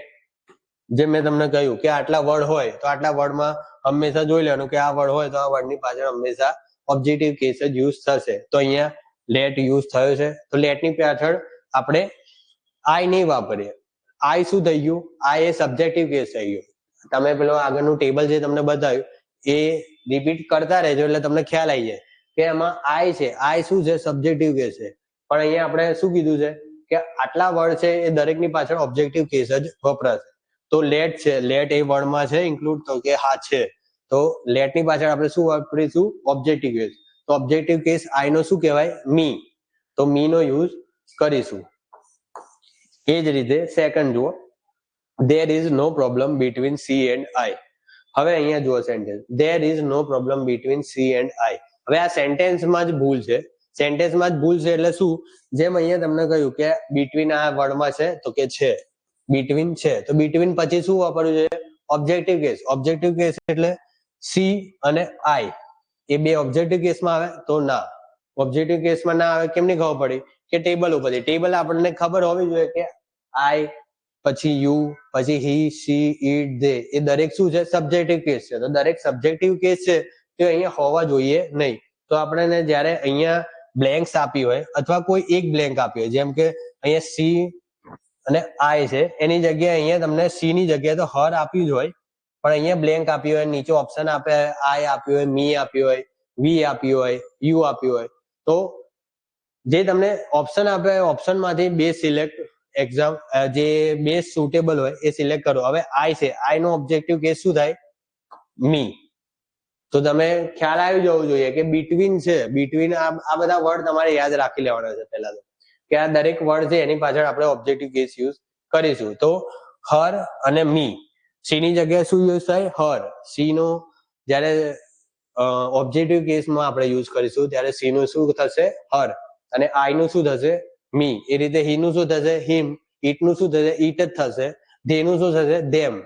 જે મેં તમને કહ્યું કે આટલા વર્ડ હોય તો આટલા વર્ડમાં હંમેશા જોઈ લેવાનું કે આ વર્ડ હોય તો આ વર્ડની પાછળ હંમેશા ઓબ્જેક્ટિવ કેસ જ યુઝ થશે. તો અહીંયા લેટ યુઝ થયો છે તો લેટની પાછળ આપણે આઈ નહીં વાપરીએ. આઈ શું થઈ ગયું? આઈ એ સબ્જેક્ટિવ કેસ થઈ ગયું. તમે પેલો આગળનું ટેબલ જે તમને બતાવ્યું એ રિપીટ કરતા રહેજો એટલે તમને ખ્યાલ આવી જાય કે એમાં આઈ છે, આઈ શું છે? સબ્જેક્ટિવ કેસ છે. પણ અહીંયા આપણે શું કીધું છે કે આટલા વર્ડ છે એ દરેકની પાછળ ઓબ્જેક્ટિવ કેસ જ વપરાશે. તો લેટ છે, લેટ એ વર્ડમાં છે ઇન્ક્લુડ, તો કે હા છે, તો લેટ ની પાછળ આપણે શું વાપરીશું? Objective case. તો ઓબ્જેક્ટિવ કેસ આઈ નો શું કહેવાય? મી. તો મી નો યુઝ કરીશું. એ જ રીતે સેકન્ડ જુઓ, there is no problem between C and I. હવે અહીંયા જુઓ sentence, there is no problem between C and I. હવે આ સેન્ટેન્સમાં જ ભૂલ છે. સેન્ટેન્સમાં જ ભૂલ છે એટલે શું? જેમ અહીંયા તમને કહ્યું કે between આ વર્ડમાં છે, તો કે છે, between છે, તો between પછી શું વાપરવું છે? Objective case. ઓબ્જેક્ટિવ કેસ એટલે C અને I એ બે ઓબ્જેક્ટિવ કેસમાં આવે? તો ના, ઓબ્જેક્ટિવ કેસમાં ના આવે. કેમની ખબર પડી? કે ટેબલ ઉપરથી. ટેબલ આપણને ખબર હોવી જોઈએ કે I પછી યુ પછી હી સી ઇટ ધે એ દરેક શું છે? સબ્જેક્ટિવ કેસ છે. તો દરેક સબ્જેક્ટિવ કેસ છે તો અહીંયા હોવા જોઈએ નહીં. તો આપણે જ્યારે અહીંયા બ્લેન્ક્સ આપી હોય અથવા કોઈ એક બ્લેન્ક આપી હોય, જેમ કે અહીંયા સી અને આઈ છે, એની જગ્યાએ અહીંયા તમને સી ની જગ્યાએ તો હર આપ્યું જ હોય, પણ અહીંયા બ્લેન્ક આપ્યું હોય, નીચે ઓપ્શન આપ્યા હોય, આઈ આપ્યું હોય, મી આપ્યું હોય, વી આપ્યું હોય, યુ આપ્યું હોય, તો જે તમને ઓપ્શન આપ્યા હોય ઓપ્શન માંથી બે સિલેક્ટ એક્ઝામ જે બે સુટેબલ હોય એ સિલેક્ટ કરો. હવે આઈ છે, આઈ નો ઓબ્જેક્ટિવ કેસ શું થાય? મી. તો તમે ખ્યાલ આવી જવો જોઈએ કે બિટવીન છે, બિટવીન આ બધા વર્ડ તમારે યાદ રાખી લેવાના છે પહેલા તો, કે આ દરેક વર્ડ છે એની પાછળ આપણે ઓબ્જેક્ટિવ કેસ યુઝ કરીશું. તો હર અને મી, સી ની જગ્યાએ શું યુઝ થાય? હર. સી નો જ્યારે ઓબ્જેક્ટિવ કેસમાં આપણે યુઝ કરીશું ત્યારે સી નું શું થશે? હર. અને આઈ નું શું થશે? મી. એ રીતે હી નું શું થશે? હિમ. ઇટ નું શું થશે? ઇટ જ થશે. ધે નું શું થશે? ધેમ.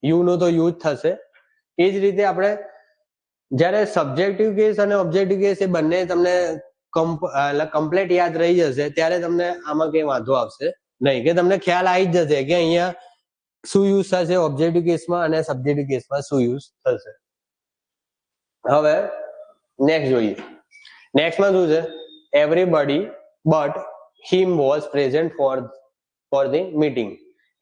યુ નું તો યુ જ થશે. એ જ રીતે આપણે જ્યારે સબ્જેક્ટિવ કેસ અને ઓબ્જેક્ટિવ કેસ એ બંને તમને કમ્પ્લીટ યાદ રહી જશે ત્યારે તમને આમાં કઈ વાંધો આવશે નહીં, કે તમને ખ્યાલ આવી જ જશે કે અહીંયા શું યુઝ થશે ઓબ્જેક્ટિવ કેસમાં અને સબ્જેક્ટિવ કેસમાં શું યુઝ થશે. હવે નેક્સ્ટ જોઈએ. નેક્સ્ટમાં શું છે? Everybody but him was present for the meeting.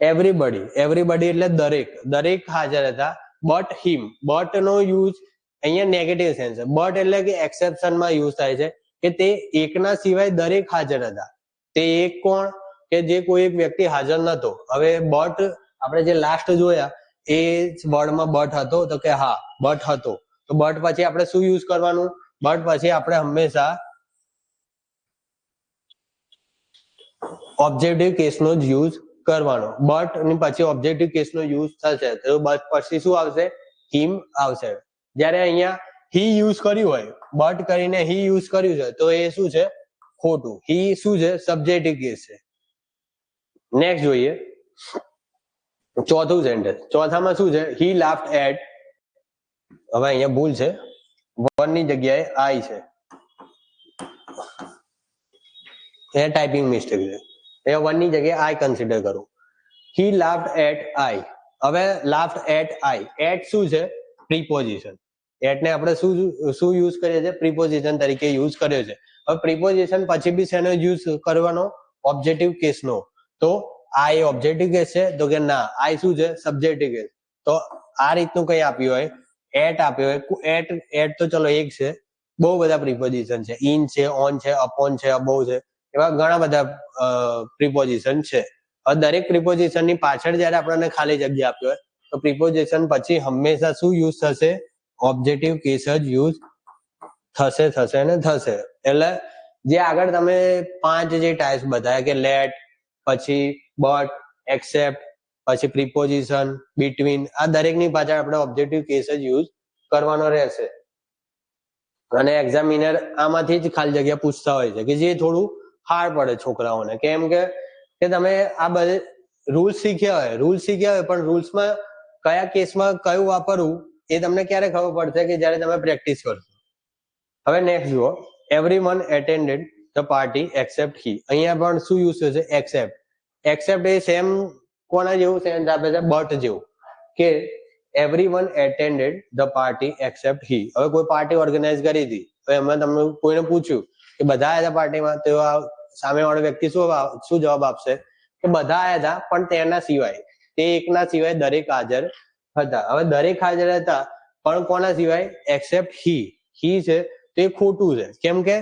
Everybody, everybody એટલે દરેક, દરેક હાજર હતા. બટ હિમ, બટ નો યુઝ અહીંયા નેગેટિવ સેન્સ છે. બટ એટલે કે એક્સેપ્શનમાં યુઝ થાય છે, કે તે એકના સિવાય દરેક હાજર હતા. તે એક કોણ? કે જે કોઈ એક વ્યક્તિ હાજર નતો. હવે બટ આપણે જે લાસ્ટ જોયા એ વર્ડમાં બટ હતો, તો કે હા બટ હતો. તો બટ પછી આપણે શું યુઝ કરવાનું? બટ પછી આપણે હંમેશા ઓબ્જેક્ટિવ કેસનો જ યુઝ કરવાનો. બટ ની પછી ઓબ્જેક્ટિવ કેસનો યુઝ થશે તો બટ પછી શું આવશે? હિમ આવશે. જ્યારે અહીંયા હી યુઝ કર્યું હોય, બટ કરીને હી યુઝ કર્યું છે, તો એ શું છે? ખોટું. હી શું છે? સબ્જેક્ટિવ કેસ છે. નેક્સ્ટ જોઈએ ચોથું સેન્ટેન્સ. ચોથામાં શું છે? હી લાફ્ડ એટ, હવે અહીંયા ભૂલ છે, વન ની જગ્યાએ આઈ છે, એ ટાઈપિંગ મિસ્ટેક છે. એ વન ની જગ્યાએ આઈ કન્સિડર કરું. હી લાફ્ડ એટ આઈ. હવે લાફ્ડ એટ આઈ, એટ શું છે? પ્રીપોઝિશન. એટ ને આપણે શું યુઝ કરીએ છીએ? પ્રીપોઝિશન તરીકે યુઝ કર્યો છે. હવે પ્રીપોઝિશન પછી બી શેનો યુઝ કરવાનો? ઓબ્જેક્ટિવ કેસનો. તો આઈ ઓબ્જેક્ટિવ કેસ છે? તો કે ના, આઈ શું છે? Subjective case. તો આ રીતનું કઈ આપ્યું હોય, એટ આપ્યો હોય, એટ તો ચલો એક છે, બહુ બધા પ્રીપોઝિશન છે, ઇન છે, ઓન છે, અપોન છે, અબોવ છે, એવા ઘણા બધા પ્રીપોઝિશન છે. હવે દરેક પ્રીપોઝિશન ની પાછળ જયારે આપણને ખાલી જગ્યા આપી હોય તો પ્રીપોઝિશન પછી હંમેશા શું યુઝ થશે? ઓબ્જેક્ટિવ કેસ જ યુઝ થશે ને થશે. એટલે જે આગળ તમે 5 જે ટાઈપ્સ બતાવ્યા કે લેટ, પછી બટ, એક્સેપ્ટ, પછી પ્રીપોઝિશન, બિટવીન, આ દરેકની પાછળ આપણે ઓબ્જેક્ટિવ કેસ જ યુઝ કરવાનો રહેશે. અને એક્ઝામિનર આમાંથી જ ખાલી જગ્યા પૂછતા હોય છે, કે જે થોડું હાર્ડ પડે છોકરાઓને. કેમ કે તમે આ બધે રૂલ્સ શીખ્યા હોય પણ રૂલ્સમાં કયા કેસમાં કયું વાપરવું એ તમને ક્યારે ખબર પડશે? કે જ્યારે તમે પ્રેક્ટિસ કરશો. હવે નેક્સ્ટ જુઓ, everyone attended the party except he. અહીંયા પણ શું યુઝ થશે? એક્સેપ્ટ. એક્સેપ્ટ એ સેમ કોના જેવું સેન્સ આપે છે? બટ જેવું, કે everyone attended the party except he. હવે કોઈ પાર્ટી ઓર્ગેનાઇઝ કરી હતી, તો એમાં તમને કોઈને પૂછ્યું કે બધા આવ્યા હતા પાર્ટીમાં, તો સામેવાળો વ્યક્તિ શું જવાબ આપશે? કે બધા આવ્યા હતા પણ તેના સિવાય, તે એકના સિવાય દરેક હાજર હતા. હવે દરેક હાજર હતા પણ કોના સિવાય? એક્સેપ્ટ હી. હી છે તો એ ખોટું છે. કેમ કે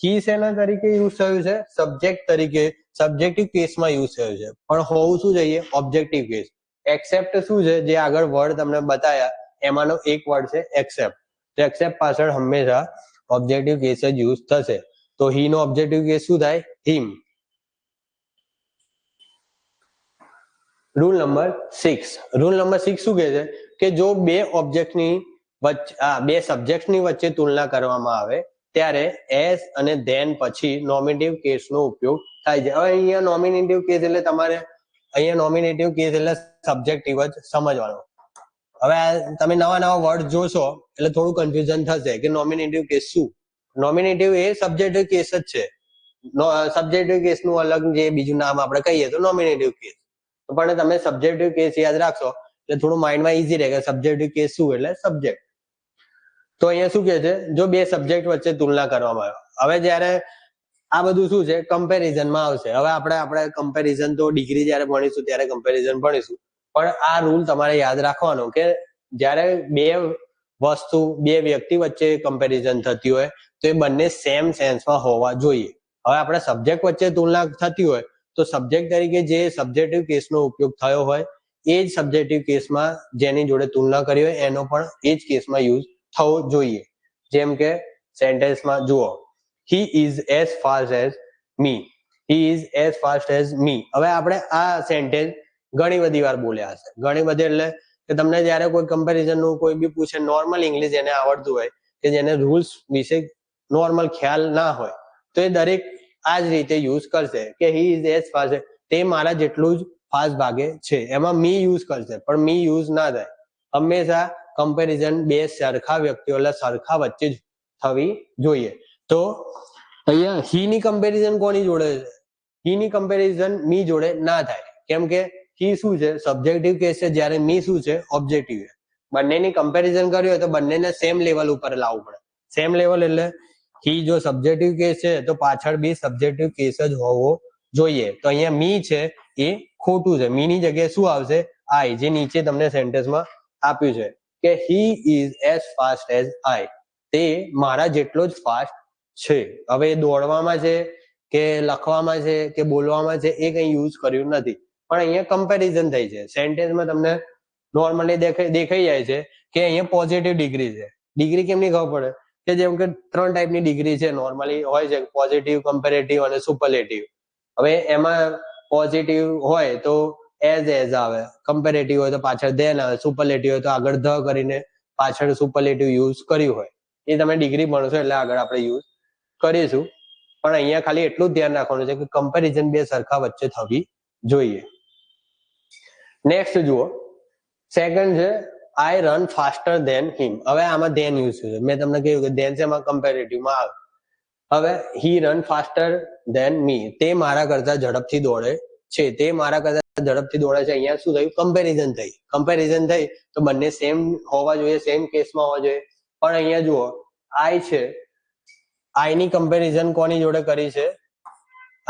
he શેના તરીકે યુઝ થયું છે? સબ્જેક્ટ તરીકે, સબ્જેક્ટિવ કેસમાં યુઝ થયું છે. પણ હોવું શું જોઈએ? Objective case. એક્સેપ્ટ શું છે? જે આગળ વર્ડ તમને બતાયા એમાંનો એક વર્ડ છે એક્સેપ્ટ. તો એક્સેપ્ટ પાછળ હંમેશા ઓબ્જેક્ટિવ કેસ જ યુઝ થશે. તો he નો ઓબ્જેક્ટિવ કેસ શું થાય? him. Rule number 6. Rule number 6 શું કહે છે? કે જો બે ઓબ્જેક્ટની બે સબ્જેક્ટની વચ્ચે તુલના કરવામાં આવે ત્યારે એસ અને ધેન પછી નોમિનેટિવ કેસનો ઉપયોગ થાય છે. હવે અહીંયા નોમિનેટિવ કેસ એટલે તમારે અહીંયા નોમિનેટિવ કેસ એટલે સબ્જેક્ટિવ જ સમજવાનો. હવે તમે નવા વર્ડ જોશો એટલે થોડું કન્ફ્યુઝન થશે કે નોમિનેટિવ કેસ શું? નોમિનેટિવ એ સબ્જેક્ટિવ કેસ જ છે. સબ્જેક્ટિવ કેસનું અલગ જે બીજું નામ આપણે કહીએ તો નોમિનેટિવ કેસ. પણ તમે સબ્જેક્ટિવ કેસ યાદ રાખશો એટલે થોડું માઇન્ડમાં ઈઝી રહે કે સબ્જેક્ટિવ કેસ શું એટલે સબ્જેક્ટ. તો અહીંયા શું કહે છે? જો બે સબ્જેક્ટ વચ્ચે તુલના કરવામાં આવે. હવે જ્યારે આ બધું શું છે? કમ્પેરિઝનમાં આવશે. હવે આપણે કમ્પેરિઝન તો ડિગ્રી જ્યારે ભણીશું ત્યારે કમ્પેરિઝન ભણીશું. પણ આ રૂલ તમારે યાદ રાખવાનો કે જ્યારે બે વ્યક્તિ વચ્ચે કમ્પેરિઝન થતી હોય તો એ બંને સેમ સેન્સમાં હોવા જોઈએ. હવે આપણે સબ્જેક્ટ વચ્ચે તુલના થતી હોય તો સબ્જેક્ટ તરીકે જે સબ્જેક્ટિવ કેસનો ઉપયોગ થયો હોય એ જ સબ્જેક્ટિવ કેસમાં જેની જોડે તુલના કરી હોય એનો પણ એ જ કેસમાં યુઝ થવો જોઈએ. જેમ કે સેન્ટેન્સમાં જુઓ, he is as fast as me. he is as fast as me. હવે આપણે આ સેન્ટેન્સ ઘણી બધી વાર બોલ્યા હશે. ઘણી બધી એટલે કે તમને જ્યારે કોઈ કમ્પેરિઝનનું કોઈ બી પૂછે, નોર્મલ ઇંગ્લિશ જેને આવડતું હોય કે જેને રૂલ્સ વિશે નોર્મલ ખ્યાલ ના હોય તો એ દરેક આ જ રીતે યુઝ કરશે કે he is as fast. તે મારા જેટલું જ ફાસ્ટ ભાગે છે. એમાં મી યુઝ કરશે પણ મી યુઝ ના થાય. હંમેશા કમ્પેરિઝન બે સરખા વ્યક્તિઓ એટલે સરખા વચ્ચે જ થવી જોઈએ. તો અહીંયા he ની કમ્પેરિઝન કોની જોડે છે? he ની કમ્પેરિઝન મી જોડે ના થાય. કેમ કે he શું છે? સબ્જેક્ટિવ કેસ છે. જ્યારે મી શું છે? ઓબ્જેક્ટિવ છે. બંનેની કમ્પેરિઝન કર્યું હોય તો બંનેને સેમ લેવલ ઉપર લાવવું પડે. સેમ લેવલ એટલે he જો સબ્જેક્ટિવ કેસ છે તો પાછળ બી સબ્જેક્ટિવ કેસ જ હોવો જોઈએ. તો અહીંયા મી છે એ ખોટું છે. મી ની જગ્યાએ શું આવશે? I, જે નીચે તમને સેન્ટેન્સમાં આપ્યું છે કે he is as fast as I. તે મારા જેટલો જ ફાસ્ટ છે. હવે દોડવામાં છે કે લખવામાં છે કે બોલવામાં છે એ કંઈ યુઝ કર્યું નથી. પણ અહીંયા કમ્પેરિઝન થઈ છે. સેન્ટેન્સમાં તમને નોર્મલી દેખાઈ જાય છે કે અહીંયા પોઝિટિવ ડિગ્રી છે. ડિગ્રી કેમની ખબર પડે? કે જેમ કે 3 ટાઈપની ડિગ્રી છે નોર્મલી હોય છે, પોઝિટિવ, કમ્પેરેટિવ અને સુપરલેટિવ. હવે એમાં પોઝિટિવ હોય તો એઝ આવે, કમ્પેરેટિવ હોય તો પાછળ ધેન આવે, સુપરલેટિવ હોય તો આગળ ધ કરીને પાછળ સુપરલેટિવ યુઝ કર્યું હોય. એ તમે ડિગ્રી ભણશો એટલે આગળ આપણે યુઝ કરીશું. પણ અહીંયા ખાલી એટલું જ ધ્યાન રાખવાનું છે કે કમ્પેરિઝન બે સરખા વચ્ચે થવી જોઈએ. નેક્સ્ટ જુઓ, સેકન્ડ છે I run faster than him. હવે આમાં ધેન યુઝ છે. મેં તમને કહ્યું કે ધેન છે એમાં કમ્પેરેટિવમાં આવે. હવે he run faster than me. તે મારા કરતા ઝડપથી દોડે છે. તે મારા કરતા ઝડપથી દોડે છે. અહીંયા શું થયું? કમ્પેરિઝન થઈ. કમ્પેરિઝન થઈ તો બંને સેમ હોવા જોઈએ, સેમ કેસમાં હોવા જોઈએ. પણ અહીંયા જુઓ, I છે, I ની કમ્પેરિઝન કોની જોડે કરી છે?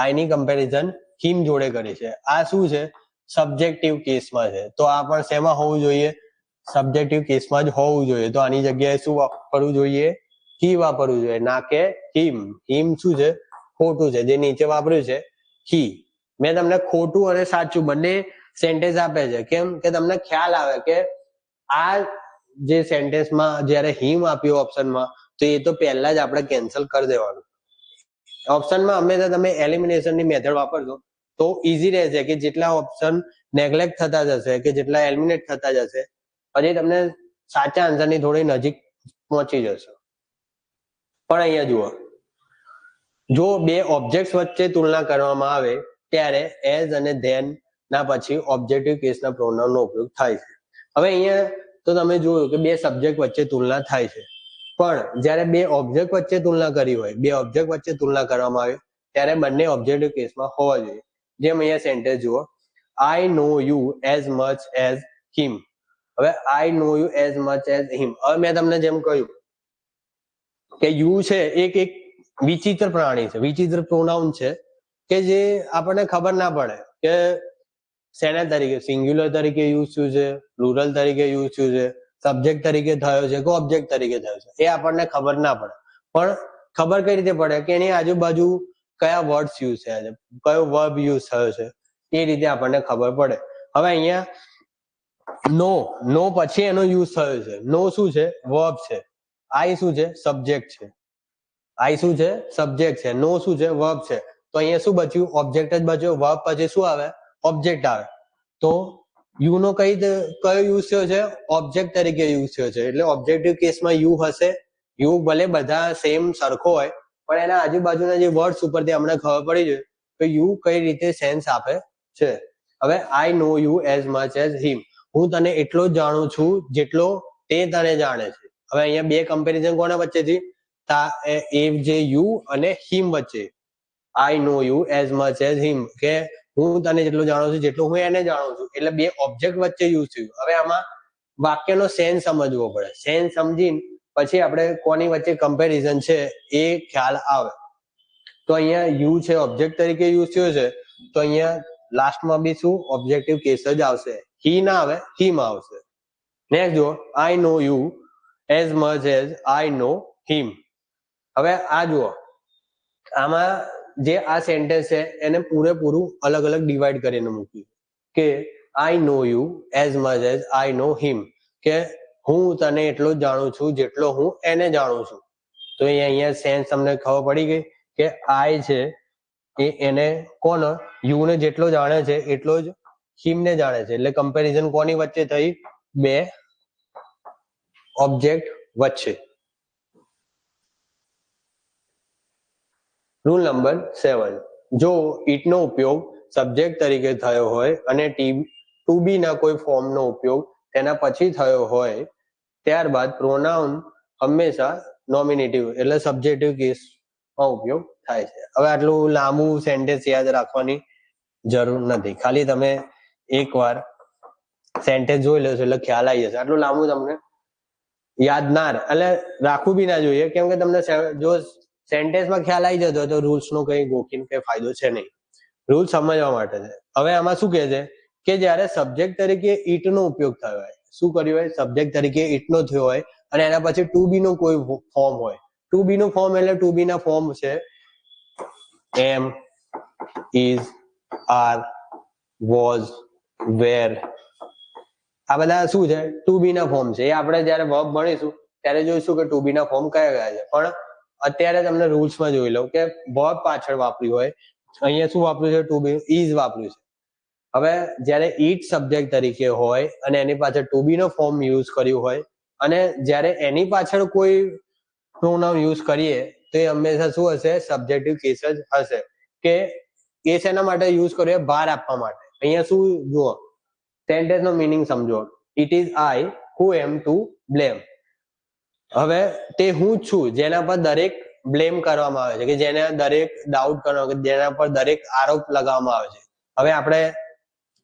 I ની કમ્પેરિઝન him જોડે કરી છે. આ શું છે? સબ્જેક્ટિવ કેસમાં છે. તો આ પણ શેમાં હોવું જોઈએ? સબ્જેક્ટિવ કેસમાં જ હોવું જોઈએ. તો આની જગ્યાએ શું વાપરવું જોઈએ? he વાપરવું જોઈએ, ના કે him. him શું છે? ખોટું છે. જે નીચે વાપર્યું છે he. મેં તમને ખોટું અને સાચું બંને સેન્ટેન્સ આપે છે. કેમ કે તમને ખ્યાલ આવે કે આ જે સેન્ટેન્સમાં જ્યારે him આપ્યું ઓપ્શનમાં તો એ તો પહેલા જ આપણે કેન્સલ કરી દેવાનું. ઓપ્શનમાં હંમેશા તમે એલિમિનેશનની મેથડ વાપરશો તો ઈઝી રહેશે કે જેટલા ઓપ્શન નેગ્લેક્ટ થતા જશે કે જેટલા એલિમિનેટ થતા જશે પછી તમને સાચા આન્સરની થોડી નજીક પહોંચી જશો. પણ અહીંયા જુઓ, જો બે ઓબ્જેક્ટ્સ વચ્ચે તુલના કરવામાં આવે ત્યારે એઝ અને ધેન ના પછી ઓબ્જેક્ટિવ કેસના પ્રોનાઉનનો ઉપયોગ થાય છે. હવે અહીંયા તો તમે જોયું કે બે સબ્જેક્ટ વચ્ચે તુલના થાય છે. પણ જ્યારે બે ઓબ્જેક્ટ વચ્ચે તુલના કરી હોય, બે ઓબ્જેક્ટ વચ્ચે તુલના કરવામાં આવે ત્યારે બંને ઓબ્જેક્ટિવ કેસમાં હોવા જોઈએ. જેમ અહીંયા સેન્ટેન્સ જુઓ, I know you as much as him. હવે I know you as much as him. હવે મેં તમને જેમ કહ્યું કે યુ છે એક વિચિત્ર પ્રાણી છે, વિચિત્ર પ્રોનાઉન છે કે જે આપણને ખબર ના પડે કે શેના તરીકે, સિંગ્યુલર તરીકે યુઝ થયું છે, પ્લુરલ તરીકે યુઝ થયું છે, સબ્જેક્ટ તરીકે થયો છે કે ઓબ્જેક્ટ તરીકે થયો છે, એ આપણને ખબર ના પડે. પણ ખબર કઈ રીતે પડે કે એની આજુબાજુ કયા વર્ડ્સ યુઝ થયા છે, કયો વર્બ યુઝ થયો છે, એ રીતે આપણને ખબર પડે. હવે અહીંયા નો પછી એનો યુઝ થયો છે. નો શું છે? વર્બ છે. આઈ શું છે? સબ્જેક્ટ છે. આઈ શું છે? સબ્જેક્ટ છે. નો શું છે? વર્બ છે. તો અહીંયા શું બચ્યું? ઓબ્જેક્ટ જ બચ્યો. વર્બ પછી શું આવે? ઓબ્જેક્ટ આવે. તો યુ નો કયો યુઝ થયો છે? ઓબ્જેક્ટ તરીકે યુઝ થયો છે. એટલે ઓબ્જેક્ટિવ કેસમાં યુ હશે. યુ ભલે બધા સેમ સરખો હોય, પણ એના આજુબાજુના જે વર્ડ્સ ઉપરથી અમને ખબર પડી જાય કે યુ કઈ રીતે સેન્સ આપે છે. હવે આઈ know you as much as હિમ. હું તને એટલો જ જાણું છું જેટલો તે તને જાણે છે. હવે અહીંયા બે કમ્પેરિઝન કોના વચ્ચેથી? એ જે યુ અને હિમ વચ્ચે. આઈ know you as much as હિમ, કે હું તને જેટલું જાણું છું જેટલું હું એને જાણું છું. એટલે બે ઓબ્જેક્ટ વચ્ચે યુઝ થયું. હવે આમાં વાક્યનો સેન્સ સમજવો પડે. સેન્સ સમજીને પછી આપણે કોની વચ્ચે કમ્પેરિઝન છે એ ખ્યાલ આવે. તો અહીંયા યુ છે ઓબ્જેક્ટ તરીકે યુઝ થયો છે, તો અહીંયા લાસ્ટમાં બી શું? ઓબ્જેક્ટિવ કેસ જ આવશે. હી ના આવે, હિમ આવશે. નેક્સ્ટ જુઓ, I know you as much as I know him. હવે આ જુઓ, આમાં જે આ સેન્ટેન્સ છે એને પૂરેપૂરું અલગ અલગ ડિવાઈડ કરીને મૂક્યું કે I know you as much as I know him, કે હું તને એટલો જ જાણું છું જેટલો હું એને જાણું છું. તો અહીંયા સેન્સ તમને ખબર પડી ગઈ કે આઈ છે એ એને કોણ? યુ ને જેટલો જાણે છે એટલો જ હિમ ને જાણે છે. એટલે કમ્પેરિઝન કોની વચ્ચે થઈ? બે ઓબ્જેક્ટ વચ્ચે. રૂલ નંબર 7, જો ઇટ નો ઉપયોગ સબ્જેક્ટ તરીકે થયો હોય અને ટુ બી ના કોઈ ફોર્મનો ઉપયોગ તેના પછી થયો હોય, ત્યારબાદ પ્રોનાઉન હંમેશા નોમિનેટિવ એટલે સબ્જેક્ટિવ કેસમાં ઉપયોગ થાય છે. હવે આટલું લાંબુ સેન્ટેન્સ યાદ રાખવાની જરૂર નથી. ખાલી તમે એકવાર સેન્ટેન્સ જોઈ લેશો એટલે ખ્યાલ આવી જશે. આટલું લાંબુ તમને યાદ ના એટલે રાખવું બી ના જોઈએ, કેમ કે તમને જો સેન્ટેન્સમાં ખ્યાલ આવી જતો તો રૂલ્સ નો કઈ ગોખીને કઈ ફાયદો છે નહીં. રૂલ સમજવા માટે છે. હવે આમાં શું કહે છે કે જ્યારે સબ્જેક્ટ તરીકે ઇટ નો ઉપયોગ થયો હોય, શું કર્યું હોય? સબ્જેક્ટ તરીકે ઇટ નો થયો હોય અને એના પછી ટુ બી નો કોઈ ફોર્મ હોય. ટુ બી નું ફોર્મ એટલે ટુ બી ના ફોર્મ છે એમ, ઇઝ, આર, વોઝ, વેર. આ બધા શું છે? ટુ બી ના ફોર્મ છે. એ આપણે જયારે વર્બ ભણીશું ત્યારે જોઈશું કે ટુ બી ના ફોર્મ કયા કયા છે. પણ અત્યારે તમને રૂલ્સમાં જોઈ લઉં કે વર્બ પાછળ વાપર્યું હોય, અહીંયા શું વાપર્યું છે? ટુ બી, ઇઝ વાપર્યું છે. હવે જ્યારે ઇટ સબ્જેક્ટ તરીકે હોય અને એની પાછળ ટુ બી નો ફોર્મ યુઝ કર્યું હોય અને જ્યારે એની પાછળ કોઈ પ્રોનાઉન યુઝ કરીએ તો એ હંમેશા શું હશે? સબ્જેક્ટિવ કેસ જ હશે. કે એ શેના માટે યુઝ કર્યો? ભાર આપવા માટે. અહીંયા શું જુઓ, સેન્ટેન્સ નો મિનિંગ સમજો. It is I who am to blame. હવે તે હું જ છું જેના પર દરેક બ્લેમ કરવામાં આવે છે, કે જેને દરેક ડાઉટ કરવામાં, જેના પર દરેક આરોપ લગાવવામાં આવે છે. હવે આપણે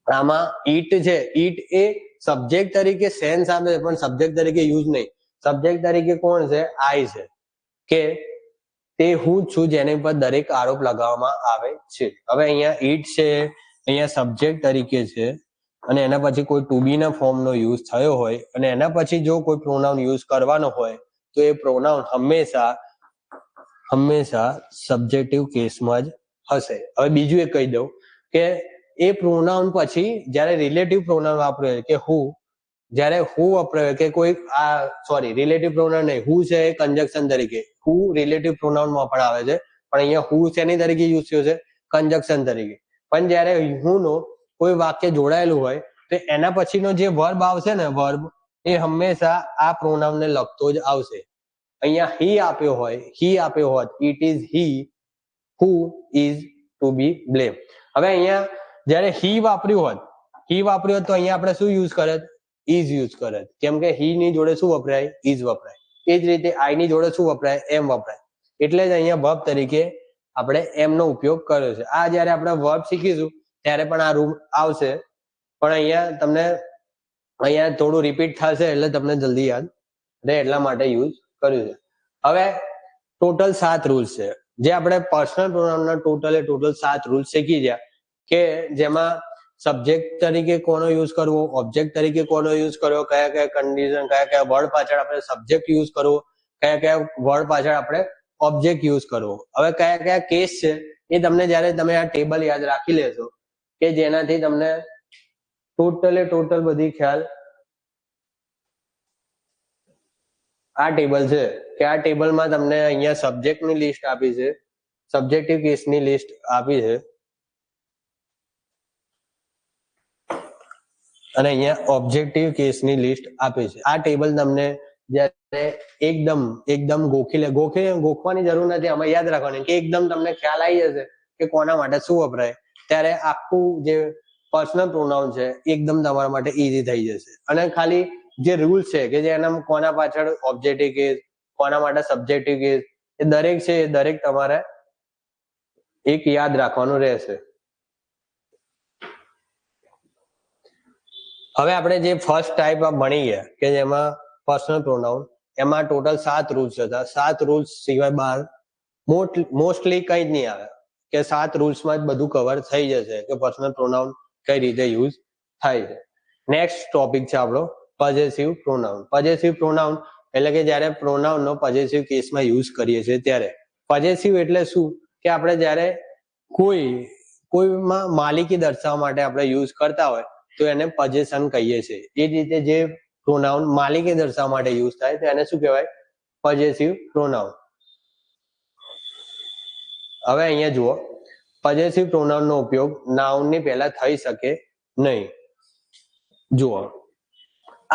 આમાં ઇટ છે, ઇટ એ સબ્જેક્ટ તરીકે સેન્સ આપે છે પણ સબ્જેક્ટ તરીકે યુઝ નહીં. સબ્જેક્ટ તરીકે કોણ છે? આઈ છે, કે તે હું જ છું જેની પર દરેક આરોપ લગાવવામાં આવે છે. હવે અહીંયા ઇટ છે, અહીંયા સબ્જેક્ટ તરીકે છે અને એના પછી કોઈ ટુ બી ના ફોર્મ નો યુઝ થયો હોય અને એના પછી જો કોઈ પ્રોનાઉન યુઝ કરવાનો હોય તો એ પ્રોનાઉન હંમેશા સબ્જેક્ટિવ કેસમાં જ હશે. હવે બીજું એક કહી દઉં કે એ પ્રોનાઉન પછી જ્યારે રિલેટિવ પ્રોનાઉન વાપર્યો કે હું, જ્યારે હું વાપર્યો કે કોઈ રિલેટિવ પ્રોનાઉન નહીં, હું છે એ કંજક્શન તરીકે, હું રિલેટિવ પ્રોનાઉનમાં પણ આવે છે પણ અહીંયા હું શેની તરીકે યુઝ થયો છે? કંજક્શન તરીકે. પણ જ્યારે હું નો કોઈ વાક્ય જોડાયેલું હોય તો એના પછીનો જે વર્બ આવશે ને, વર્બ એ હંમેશા આ પ્રોનાઉન ને લગતો જ આવશે. અહીંયા હી આપ્યો હોય, હી આપ્યો હોત, it is he who is to be blame. હવે અહીંયા જ્યારે હી વાપર્યું હોત તો અહીંયા આપણે શું યુઝ કરત? ઇઝ યુઝ કરત. કેમ કે હી ની જોડે શું વપરાય? ઇઝ વપરાય. એ જ રીતે આઈ ની જોડે શું વપરાય? એમ વપરાય. એટલે જ અહીંયા વર્બ તરીકે આપણે એમ નો ઉપયોગ કર્યો છે. આ જ્યારે આપણે વર્બ શીખીશું ત્યારે પણ આ રૂમ આવશે, પણ અહીંયા થોડું રિપીટ થશે એટલે તમને જલ્દી યાદ રહે એટલા માટે યુઝ કર્યું છે. હવે ટોટલ 7 રૂલ્સ છે જે આપણે પર્સનલ પ્રોનાઉનના ટોટલ 7 રૂલ્સ શીખી ગયા, કે જેમાં સબ્જેક્ટ તરીકે કોનો યુઝ કરવો, ઓબ્જેક્ટ તરીકે કોનો યુઝ કરવો, કયા કયા કન્ડિશન, કયા કયા વર્ડ પાછળ આપણે સબ્જેક્ટ યુઝ કરવો, કયા કયા વર્ડ પાછળ આપણે ઓબ્જેક્ટ યુઝ કરવો. હવે કયા કયા કેસ છે એ તમને જ્યારે તમે આ ટેબલ યાદ રાખી લેશો કે જેનાથી તમને ટોટલ બધી ખ્યાલ આ ટેબલ છે કે આ ટેબલમાં તમને અહીંયા સબ્જેક્ટની લિસ્ટ આપી છે, સબ્જેક્ટિવ કેસની લિસ્ટ આપી છે અને અહીંયા ઓબ્જેક્ટિવ કેસની લિસ્ટ આપી છે. આ ટેબલ તમને જ્યારે એકદમ ગોખવાની જરૂર નથી, આમાં યાદ રાખવાની કે એકદમ તમને ખ્યાલ આવી જશે કે કોના માટે શું વપરાય, ત્યારે આખું જે પર્સનલ પ્રોનાઉન છે એકદમ તમારા માટે ઈઝી થઈ જશે. અને ખાલી જે રૂલ્સ છે કે જે એના કોના પાછળ ઓબ્જેક્ટિવ કેસ, કોના માટે સબ્જેક્ટિવ કેસ, એ દરેક છે એ દરેક તમારે એક યાદ રાખવાનું રહેશે. હવે આપણે જે ફર્સ્ટ ટાઈપ ભણી ગયા કે જેમાં પર્સનલ પ્રોનાઉન, એમાં ટોટલ 7 રૂલ્સ હતા. 7 રૂલ્સ સિવાય બહાર મોસ્ટલી કંઈ જ નહીં આવે કે 7 રૂલ્સમાં જ બધું કવર થઈ જશે કે પર્સનલ પ્રોનાઉન કઈ રીતે યુઝ થાય છે. નેક્સ્ટ ટોપિક છે આપણો પોઝેસિવ પ્રોનાઉન. પોઝેસિવ પ્રોનાઉન એટલે કે જ્યારે પ્રોનાઉનનો પોઝેસિવ કેસમાં યુઝ કરીએ છીએ ત્યારે. પોઝેસિવ એટલે શું કે આપણે જ્યારે કોઈમાં માલિકી દર્શાવવા માટે આપણે યુઝ કરતા હોય તો એને પોઝેશન કહીએ છીએ. એ જ રીતે જે પ્રોનાઉન માલિકી દર્શાવવા માટે યુઝ થાય તો એને શું કહેવાય? Possessive pronoun. હવે અહીંયા જુઓ, પોઝેસિવ પ્રોનાઉનનો ઉપયોગ નાઉનની પહેલા થઈ શકે નહીં. જુઓ,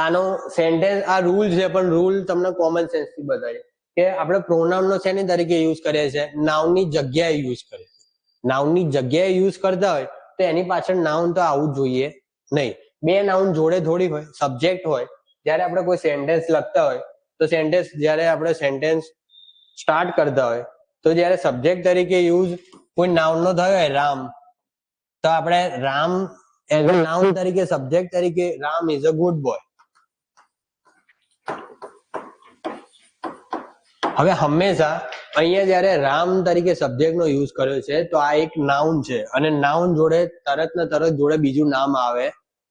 આનો સેન્ટેન્સ, આ રૂલ છે પણ રૂલ તમને કોમન સેન્સ થી બતાવીએ કે આપણે પ્રોનાઉનનો શેની તરીકે યુઝ કરીએ છીએ? નાઉનની જગ્યાએ યુઝ કરીએ છીએ. નાઉનની જગ્યાએ યુઝ કરતા હોય તો એની પાછળ નાઉન તો આવવું જોઈએ નહીં. બે નાઉન જોડે થોડી હોય, સબ્જેક્ટ હોય. જ્યારે આપણે કોઈ સેન્ટેન્સ લખતા હોય તો જ્યારે આપણે સેન્ટેન્સ સ્ટાર્ટ કરતા હોય તો જ્યારે સબ્જેક્ટ તરીકે યુઝ કોઈ નાઉનનો થયો હોય, રામ, તો આપણે રામ એઝ અ નાઉન તરીકે, સબ્જેક્ટ તરીકે Ram is a good boy. હવે હંમેશા અહીંયા જ્યારે રામ તરીકે સબ્જેક્ટનો યુઝ કર્યો છે તો આ એક નાઉન છે અને નાઉન જોડે તરત જોડે બીજું નામ આવે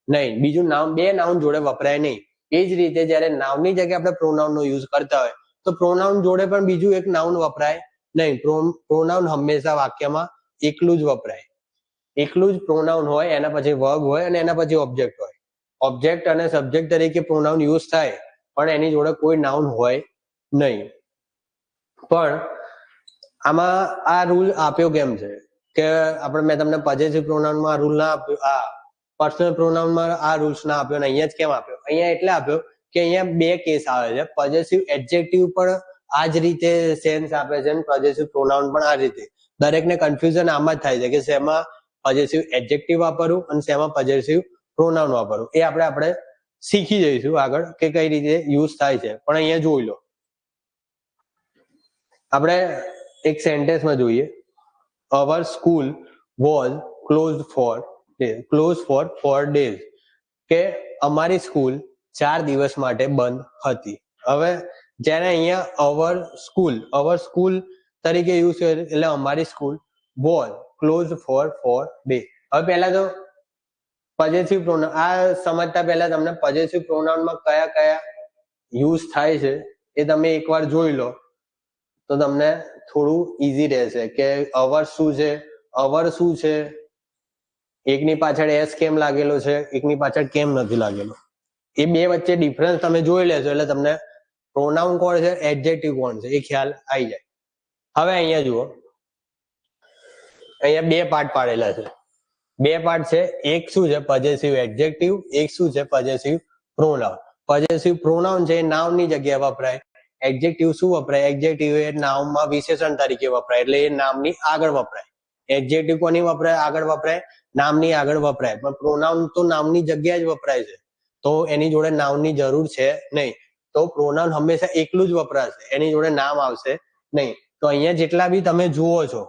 નહીં. બીજું નામ, બે નાઉન જોડે વપરાય નહીં. એ જ રીતે જ્યારે નાઉનની જગ્યાએ આપણે પ્રોનાઉનનો યુઝ કરતા હોય તો પ્રોનાઉન જોડે પણ બીજું એક નાઉન વપરાય નહીં. પ્રોનાઉન હંમેશા વાક્યમાં એકલું જ વપરાય. એકલું જ પ્રોનાઉન હોય, એના પછી વર્બ હોય અને એના પછી ઓબ્જેક્ટ હોય. ઓબ્જેક્ટ અને સબ્જેક્ટ તરીકે પ્રોનાઉન યુઝ થાય પણ એની જોડે કોઈ નાઉન હોય નહીં. પણ આમાં આ રૂલ આપ્યો કેમ છે કે મેં તમને પોઝેસિવ પ્રોનાઉનમાં રૂલ ના આપ્યો, આ પર્સનલ પ્રોનાઉનમાં આ રૂલ્સ ના આપ્યો અને અહીંયા જ કેમ આપ્યો? અહીંયા એટલે આપ્યો કે અહીંયા બે કેસ આવે છે. પોઝેસિવ એડજેક્ટિવ પણ આ જ રીતે સેન્સ આપે છે અને પોઝેસિવ પ્રોનાઉન પણ આ રીતે. દરેકને કન્ફ્યુઝન આમાં જ થાય છે કે શેમાં પોઝેસિવ એડજેક્ટિવ વાપરવું અને શેમાં પોઝેસિવ પ્રોનાઉન વાપરવું. એ આપણે શીખી જઈશું આગળ કે કઈ રીતે યુઝ થાય છે. પણ અહીંયા જોઈ લો, આપણે એક સેન્ટેન્સમાં જોઈએ, our school was closed for 4 days, કે અમારી સ્કૂલ 4 દિવસ માટે બંધ હતી. હવે જ્યારે અહીંયા અવર સ્કૂલ તરીકે યુઝ કરે એટલે અમારી school was closed for 4 days. હવે પહેલા તો પોઝેસિવ પ્રોનાઉન આ સમજતા પહેલા તમને પોઝેસિવ પ્રોનાઉનમાં કયા કયા યુઝ થાય છે એ તમે એકવાર જોઈ લો તો તમને થોડું ઈઝી રહેશે કે અવર શું છે, એકની પાછળ એસ કેમ લાગેલો છે, એકની પાછળ કેમ નથી લાગેલો. એ બે વચ્ચે ડિફરન્સ તમે જોઈ લેશો એટલે તમને પ્રોનાઉન કોણ છે, એડજેક્ટિવ કોણ છે એ ખ્યાલ આવી જાય. હવે અહીંયા જુઓ, અહીંયા બે પાર્ટ પાડેલા છે. બે પાર્ટ છે, એક શું છે પોઝેસિવ એડજેક્ટિવ, એક શું છે પોઝેસિવ પ્રોનાઉન. પોઝેસિવ પ્રોનાઉન છે એ નાઉનની જગ્યાએ વપરાય. એડજેક્ટિવ શું વપરાય? એડજેક્ટિવ એ નાઉનમાં વિશેષણ તરીકે વપરાય એટલે એ નામની આગળ વપરાય. એડજેક્ટિવ કોની વપરાય? આગળ વપરાય, નામની આગળ વપરાય. પણ પ્રોનાઉન તો નામની જગ્યાએ જ વપરાય છે તો એની જોડે નાઉનની જરૂર છે નહીં. તો પ્રોનાઉન હંમેશા એકલું જ વપરાશે, એની જોડે નામ આવશે નહીં. તો અહીંયા જેટલા બી તમે જુઓ છો,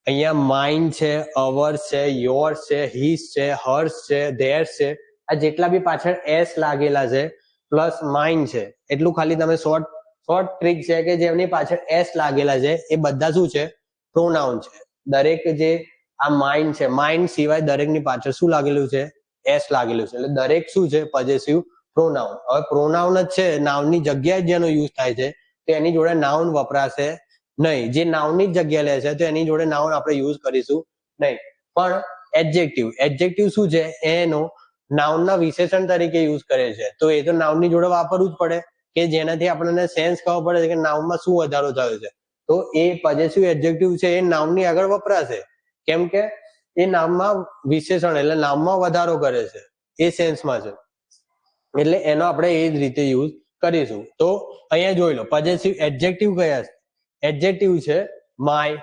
અહીંયા માઇન્ડ છે, અવર્સ છે, યોર્સ છે, હિસ છે, હર્સ છે, ધેર્સ છે, આ જેટલા બી પાછળ એસ લાગેલા છે પ્લસ માઇન્ડ છે, એટલું ખાલી તમે શોર્ટ ટ્રીક છે કે જેમની પાછળ એસ લાગેલા છે એ બધા શું છે? પ્રોનાઉન છે. દરેક જે આ માઇન્ડ છે, માઇન્ડ સિવાય દરેકની પાછળ શું લાગેલું છે? એસ લાગેલું છે. એટલે દરેક શું છે? Possessive pronoun. હવે પ્રોનાઉન જ છે, નાઉનની જગ્યાએ જેનો યુઝ થાય છે તો એની જોડે નાઉન વપરાશે નહીં. જે નાઉનની જ જગ્યા લે છે તો એની જોડે નાઉન આપણે યુઝ કરીશું નહીં. પણ એડજેક્ટિવ શું છે, એનો નાઉનના વિશેષણ તરીકે યુઝ કરે છે, તો એ તો નાઉનની જોડે વાપરવું જ પડે કે જેનાથી આપણને સેન્સ ખબર પડે કે નાઉનમાં શું વધારો થયો છે. તો એ પોઝેસિવ એડજેક્ટિવ છે એ નાઉનની આગળ વપરાશે, કેમ કે એ નામમાં વિશેષણ એટલે નામમાં વધારો કરે છે, એ સેન્સમાં છે. એટલે એનો આપણે એ જ રીતે યુઝ કરીશું. તો અહીંયા જોઈ લો પોઝેસિવ એડજેક્ટિવ કયા છે. એડજેક્ટિવ છે માય,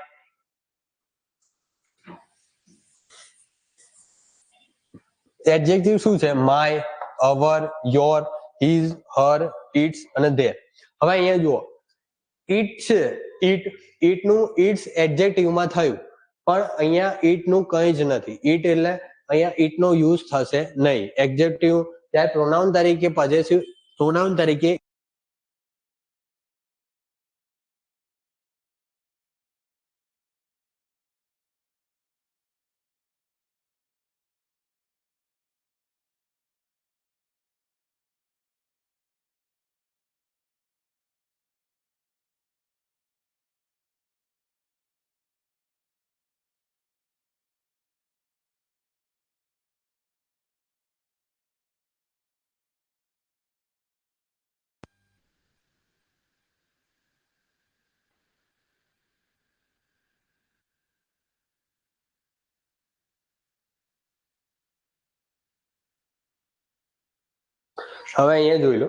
એડજેક્ટિવ શું છે, my, our, your, his, her, its અને ધેર. હવે અહીંયા જુઓ, ઇટ છે, ઇટ નું ઇટ્સ એડજેક્ટિવમાં થયું, પણ અહીંયા ઇટ નું કંઈ જ નથી. ઇટ એટલે અહીંયા ઇટ નો યુઝ થશે નહીં. એડજેક્ટિવ ત્યારે પ્રોનાઉન તરીકે પોઝેસિવ પ્રોનાઉન તરીકે હવે અહીંયા જોઈ લો,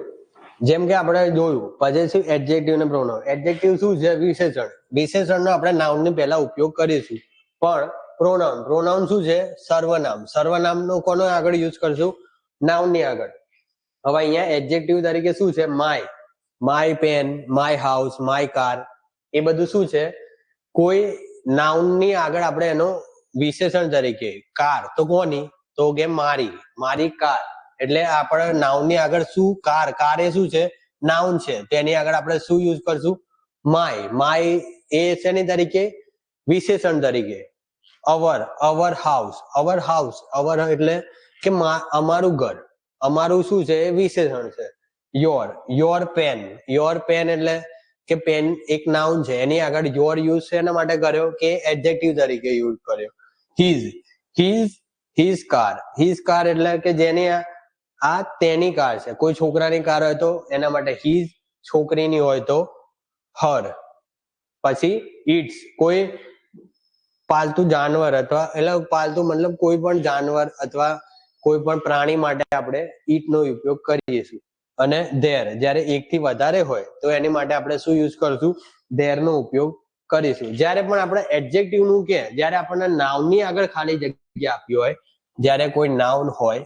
જેમ કે આપણે જોયું પોઝેસિવ એડજેક્ટિવ અને પ્રોનાઉન. એડજેક્ટિવ શું છે, વિશેષણ. વિશેષણનો આપણે નાઉનની પહેલા ઉપયોગ કરીશું. પણ પ્રોનાઉન શું છે, સર્વનામ. સર્વનામનો કોનો આગળ યુઝ કરશું, નાઉનની આગળ. હવે અહીંયા એડજેક્ટિવ તરીકે શું છે, my pen, my house, my car, એ બધું શું છે, કોઈ નાઉનની આગળ આપણે એનો વિશેષણ તરીકે. કાર તો કોની, તો કે મારી કાર. એટલે આપણે નાઉનની આગળ શું, કાર એ શું છે, નાઉન છે, તેની આગળ આપણે શું યુઝ કરશું, માય એ શેની તરીકે, વિશેષણ તરીકે. અવર હાઉસ એટલે કે અમારું ઘર, અમારું શું છે, એ વિશેષણ છે. યોર પેન એટલે કે પેન એક નાઉન છે, એની આગળ યોર યુઝ શેના માટે કર્યો, કે એડજેક્ટિવ તરીકે યુઝ કર્યો. હિઝ કાર એટલે કે જેની આ તેની કાર છે. કોઈ છોકરાની કાર હોય તો એના માટે હિઝ, છોકરીની હોય તો હર. પછી ઇટ્સ, કોઈ પાલતુ જાનવર અથવા એટલે પાલતુ મતલબ કોઈ પણ જાનવર અથવા કોઈ પણ પ્રાણી માટે આપણે ઇટ નો ઉપયોગ કરીશું. અને ધેર, જ્યારે એક થી વધારે હોય તો એની માટે આપણે શું યુઝ કરશું, ધેર નો ઉપયોગ કરીશું. જ્યારે પણ આપણે એડજેક્ટિવ નું કે જ્યારે આપણને નાઉનની આગળ ખાલી જગ્યા આપી હોય, જ્યારે કોઈ નાઉન હોય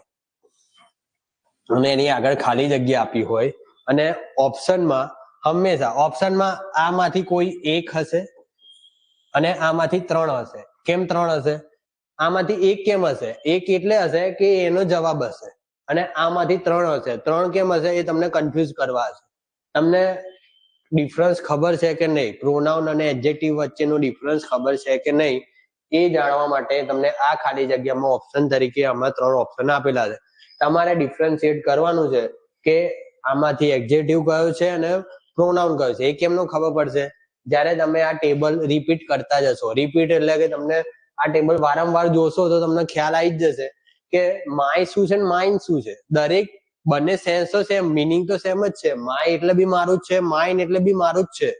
અને એની આગળ ખાલી જગ્યા આપી હોય અને હંમેશા ઓપ્શનમાં આમાંથી કોઈ એક હશે અને આમાંથી 3 હશે. કેમ 3 હશે, આમાંથી એક કેમ હશે, એક એટલે હશે કે એનો જવાબ હશે, અને આમાંથી 3 હશે. 3 કેમ હશે એ તમને કન્ફ્યુઝ કરવા હશે. તમને ડિફરન્સ ખબર છે કે નહીં, પ્રોનાઉન અને એડજેક્ટિવ વચ્ચેનો ડિફરન્સ ખબર છે કે નહીં, એ જાણવા માટે તમને આ ખાલી જગ્યામાં ઓપ્શન તરીકે આમાં 3 ઓપ્શન આપેલા છે. તમારે ડિફરન્શિએટ કરવાનું છે કે આમાંથી એડજેક્ટિવ કયો છે અને પ્રોનાઉન કયો છે. એ કેમનો ખબર પડશે, જ્યારે તમે આ ટેબલ રિપીટ કરતા જશો. રિપીટ એટલે કે તમને આ ટેબલ વારંવાર જોશો તો તમને ખ્યાલ આવી જ જશે કે માય શું છે ને માઇન શું છે. દરેક બંને સેન્સ તો સેમ, મિનિંગ તો સેમ જ છે. માય એટલે બી મારું જ છે, માઇન એટલે બી મારું જ છે.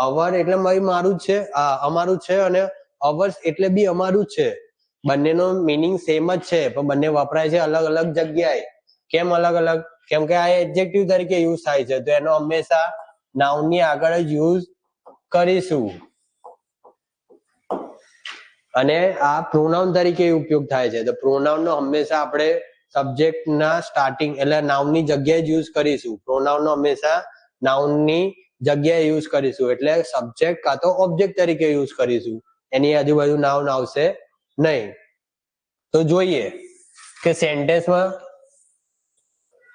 અવર એટલે મારું જ છે, અમારું જ છે, અને અવર્સ એટલે બી અમારું જ છે. બંનેનો મિનિંગ સેમ જ છે, પણ બંને વપરાય છે અલગ અલગ જગ્યાએ. કેમ અલગ અલગ, કેમ કે આ એડજેક્ટિવ તરીકે યુઝ થાય છે, તો એનો હંમેશા નાઉનની આગળ જ યુઝ કરીશું. અને આ પ્રોનાઉન તરીકે ઉપયોગ થાય છે, તો પ્રોનાઉન નો હંમેશા આપણે સબ્જેક્ટ ના સ્ટાર્ટિંગ એટલે નાઉનની જગ્યાએ જ યુઝ કરીશું. પ્રોનાઉન નો હંમેશા નાઉનની જગ્યાએ યુઝ કરીશું, એટલે સબ્જેક્ટ કાં તો ઓબ્જેક્ટ તરીકે યુઝ કરીશું. એની આજુબાજુ નાઉન આવશે નહીં. તો જોઈએ કે સેન્ટેન્સમાં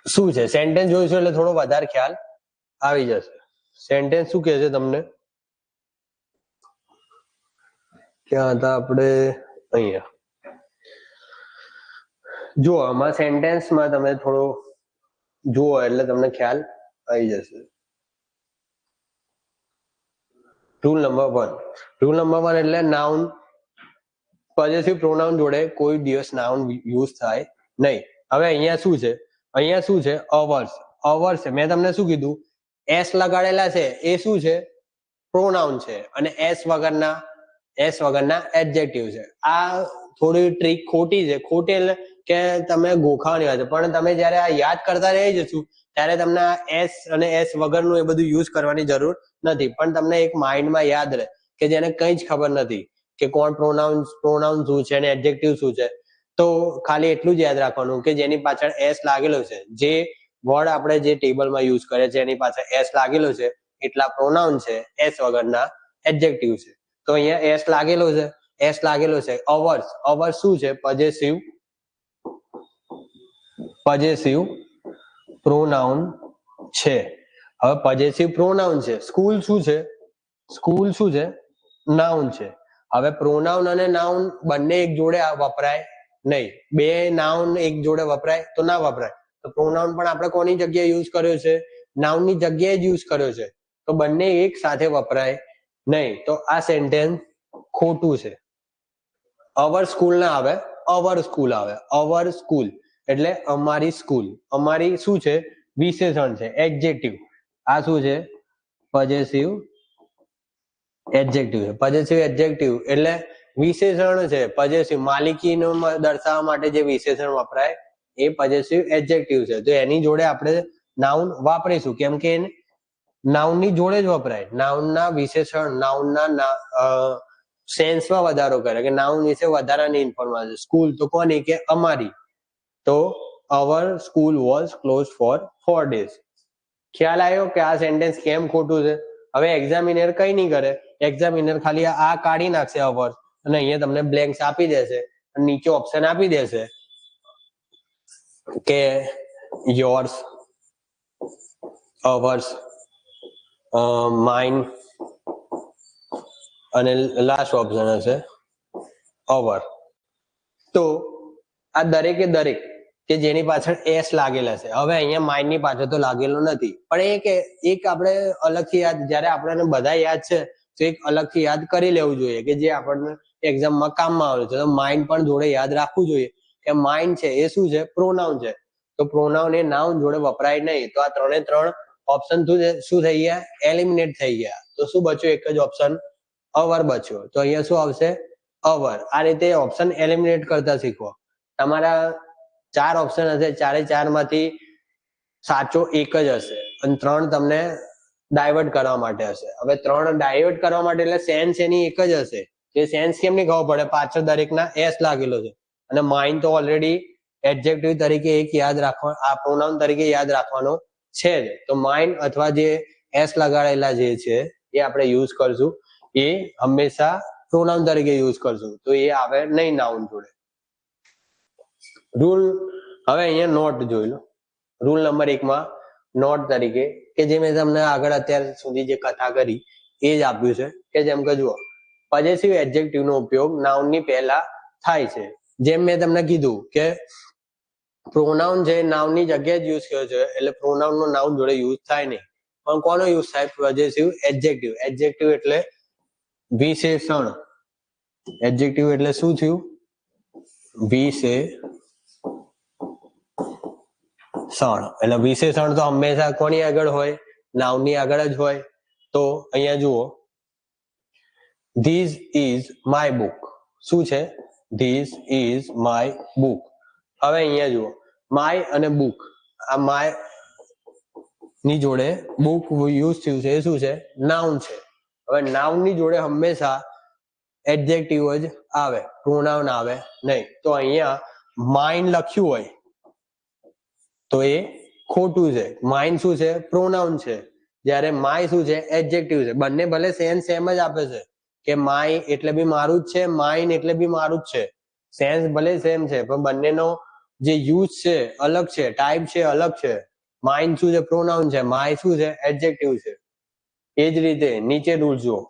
શું છે. સેન્ટેન્સ જોઈશું એટલે થોડો વધારે ખ્યાલ આવી જશે. સેન્ટેન્સ શું કહે છે તમને, ક્યાં હતા આપણે, અહીંયા જો આમાં સેન્ટેન્સમાં તમે થોડો જુઓ એટલે તમને ખ્યાલ આવી જશે. રૂલ નંબર 1 એટલે નાઉન પોઝેસિવ પ્રોનાઉન જોડે કોઈ દિવસ નાઉન યુઝ થાય નહીં. હવે અહીંયા શું છે અવર્સ છે. મેં તમને શું કીધું, એસ લગાડેલા છે એ શું છે, પ્રોનાઉન છે, અને એસ વગરના એડજેક્ટિવ છે. આ થોડી ટ્રીક ખોટી છે. ખોટી એટલે કે તમે ગોખાવાની વાત છે, પણ તમે જયારે આ યાદ કરતા રહી જશું ત્યારે તમને આ એસ અને એસ વગરનું એ બધું યુઝ કરવાની જરૂર નથી. પણ તમને એક માઇન્ડમાં યાદ રહે કે જેને કંઈ જ ખબર નથી કે કોણ પ્રોનાઉન શું છે અને એડજેક્ટિવ શું છે, તો ખાલી એટલું જ યાદ રાખવાનું કે જેની પાછળ એસ લાગેલો છે, જે વર્ડ આપણે જે ટેબલમાં યુઝ કરે છે એની પાછળ એસ લાગેલો છે એટલા પ્રોનાઉન છે, એસ વગરના એડજેક્ટિવ છે. તો અહીંયા એસ લાગેલો છે. અવર્સ શું છે, પોઝેસિવ પ્રોનાઉન છે. હવે પોઝેસિવ પ્રોનાઉન છે. સ્કૂલ શું છે, નાઉન છે. હવે પ્રોનાઉન અને નાઉન બંને એક જોડે વપરાય નહીં. બે નાઉન એક જોડે વપરાય તો ના વપરાય. તો પ્રોનાઉન પણ આપણે કોની જગ્યાએ યુઝ કર્યો છે, નાઉનની જગ્યાએ જ યુઝ કર્યો છે. તો બંને એક સાથે વપરાય નહીં. તો આ સેન્ટેન્સ ખોટું છે. અવર સ્કૂલ ના આવે, અવર સ્કૂલ આવે. અવર સ્કૂલ એટલે અમારી સ્કૂલ. અમારી શું છે, વિશેષણ છે, એડજેક્ટિવ. આ શું છે, પોઝેસિવ એડજેક્ટિવ છે. પોઝેસિવ એડજેક્ટિવ એટલે વિશેષણ છે. પોઝેસિવ માલિકીનો દર્શાવવા માટે જે વિશેષણ વપરાય એ પોઝેસિવ એડજેક્ટિવ છે. તો એની જોડે આપણે નાઉન વાપરીશું, કેમ કે નાઉનની જોડે જ વપરાય. નાઉનના વિશેષણ નાઉનના સેન્સમાં વધારો કરે કે નાઉન વિશે વધારાની ઇન્ફોર્મેશન. સ્કૂલ તો કોની, કે અમારી. તો our school was close for 4 days. ખ્યાલ આવ્યો કે આ સેન્ટેન્સ કેમ ખોટું છે? હવે એક્ઝામિનર કઈ નહીં કરે, એક્ઝામિનર ખાલી આ કાઢી નાખશે અવર, અને અહીંયા તમને બ્લેન્ક્સ આપી દેશે, અને નીચે ઓપ્શન આપી દેશે કે યોર્સ, અવર્સ, માઇન, અને લાસ્ટ ઓપ્શન હશે અવર. તો આ દરેકે દરેક કે જેની પાછળ એસ લાગેલા છે. હવે અહીંયા માઇન ની પાછળ તો લાગેલો નથી, પણ એક આપણે અલગથી યાદ, જયારે આપણને બધા યાદ છે તો એક અલગથી યાદ કરી લેવું જોઈએ કે જે આપણને એક્ઝામમાં કામમાં આવે છે. તો માઇન પણ જોડે યાદ રાખવું જોઈએ કે માઇન છે એ શું છે, પ્રોનાઉન છે. તો પ્રોનાઉન એ નાઉન જોડે વપરાય નહીં. તો આ 3 ઓપ્શન શું થઈ ગયા, એલિમિનેટ થઈ ગયા. તો શું બચ્યો, એક જ ઓપ્શન અવર બચ્યો. તો અહીંયા શું આવશે, અવર. આ રીતે ઓપ્શન એલિમિનેટ કરતા શીખો. તમારા 4 ઓપ્શન હશે, 4 માંથી સાચો એક જ હશે, અને 3 તમને ડાયવર્ટ કરવા માટે હશે. હવે 3 ડાયવર્ટ કરવા માટે એટલે સેન્સ એની એક જ હશે. એ સેન્સ કેમ નહીં ખબર પડે, પાછળ દરેકના એસ લાગેલો છે, અને માઇન તો ઓલરેડી એડજેક્ટિવ તરીકે એક યાદ રાખવા, આ પ્રોનાઉન તરીકે યાદ રાખવાનો છે જ. તો માઇન અથવા જે એસ લગાડેલા જે છે એ આપણે યુઝ કરશું, એ હંમેશા પ્રોનાઉન તરીકે યુઝ કરશું. તો એ આવે નહીં નાઉન જોડે. રૂલ, હવે અહીંયા નોટ જોઈ લો. રૂલ નંબર 1 માં નોટ તરીકે, કે જે મેં તમને આગળ અત્યાર સુધી જે કથા કરી એ જ આપ્યું છે. કે જેમ કે જુઓ, પોઝેસિવ એડજેક્ટિવ નો ઉપયોગ નાઉન ની પહેલા થાય છે. જેમ મેં તમને કીધું કે પ્રોનાઉન છે નાઉન ની જગ્યાએ જ યુઝ કર્યો છે, એટલે પ્રોનાઉન નો નાઉન જોડે યુઝ થાય નહીં. પણ કોનો યુઝ થાય, પોઝેસિવ એડજેક્ટિવ. એડજેક્ટિવ એટલે વિશેષણ. એડજેક્ટિવ એટલે શું થયું, વિશેષણ. એટલે વિશેષણ તો હંમેશા કોની આગળ હોય, નાઉન ની આગળ જ હોય. તો અહીંયા જુઓ, ધીસ ઇઝ માય બુક. શું છે, ધીસ ઇઝ માય બુક. હવે અહીંયા જુઓ, માય અને બુક, આ માય ની જોડે બુક યુઝ થયું છે, એ શું છે, નાઉન છે. હવે નાઉન ની જોડે હંમેશા એડજેક્ટિવ જ આવે, પ્રોનાઉન આવે નહીં. તો અહીંયા માઇન લખ્યું હોય તો એ ખોટું છે. માઇન શું છે, પ્રોનાઉન છે, જ્યારે માય શું છે, એડજેક્ટિવ છે. બંને ભલે સેન્સ સેમ જ આપે છે કે માય એટલે બી મારું જ છે, માઇન એટલે બી મારું જ છે. સેન્સ ભલે સેમ છે, પણ બંનેનો જે યુઝ છે અલગ છે, ટાઈપ છે અલગ છે. માઇન શું છે, પ્રોનાઉન છે, માય શું છે, એડજેક્ટિવ છે. એ જ રીતે નીચે રૂલ જુઓ,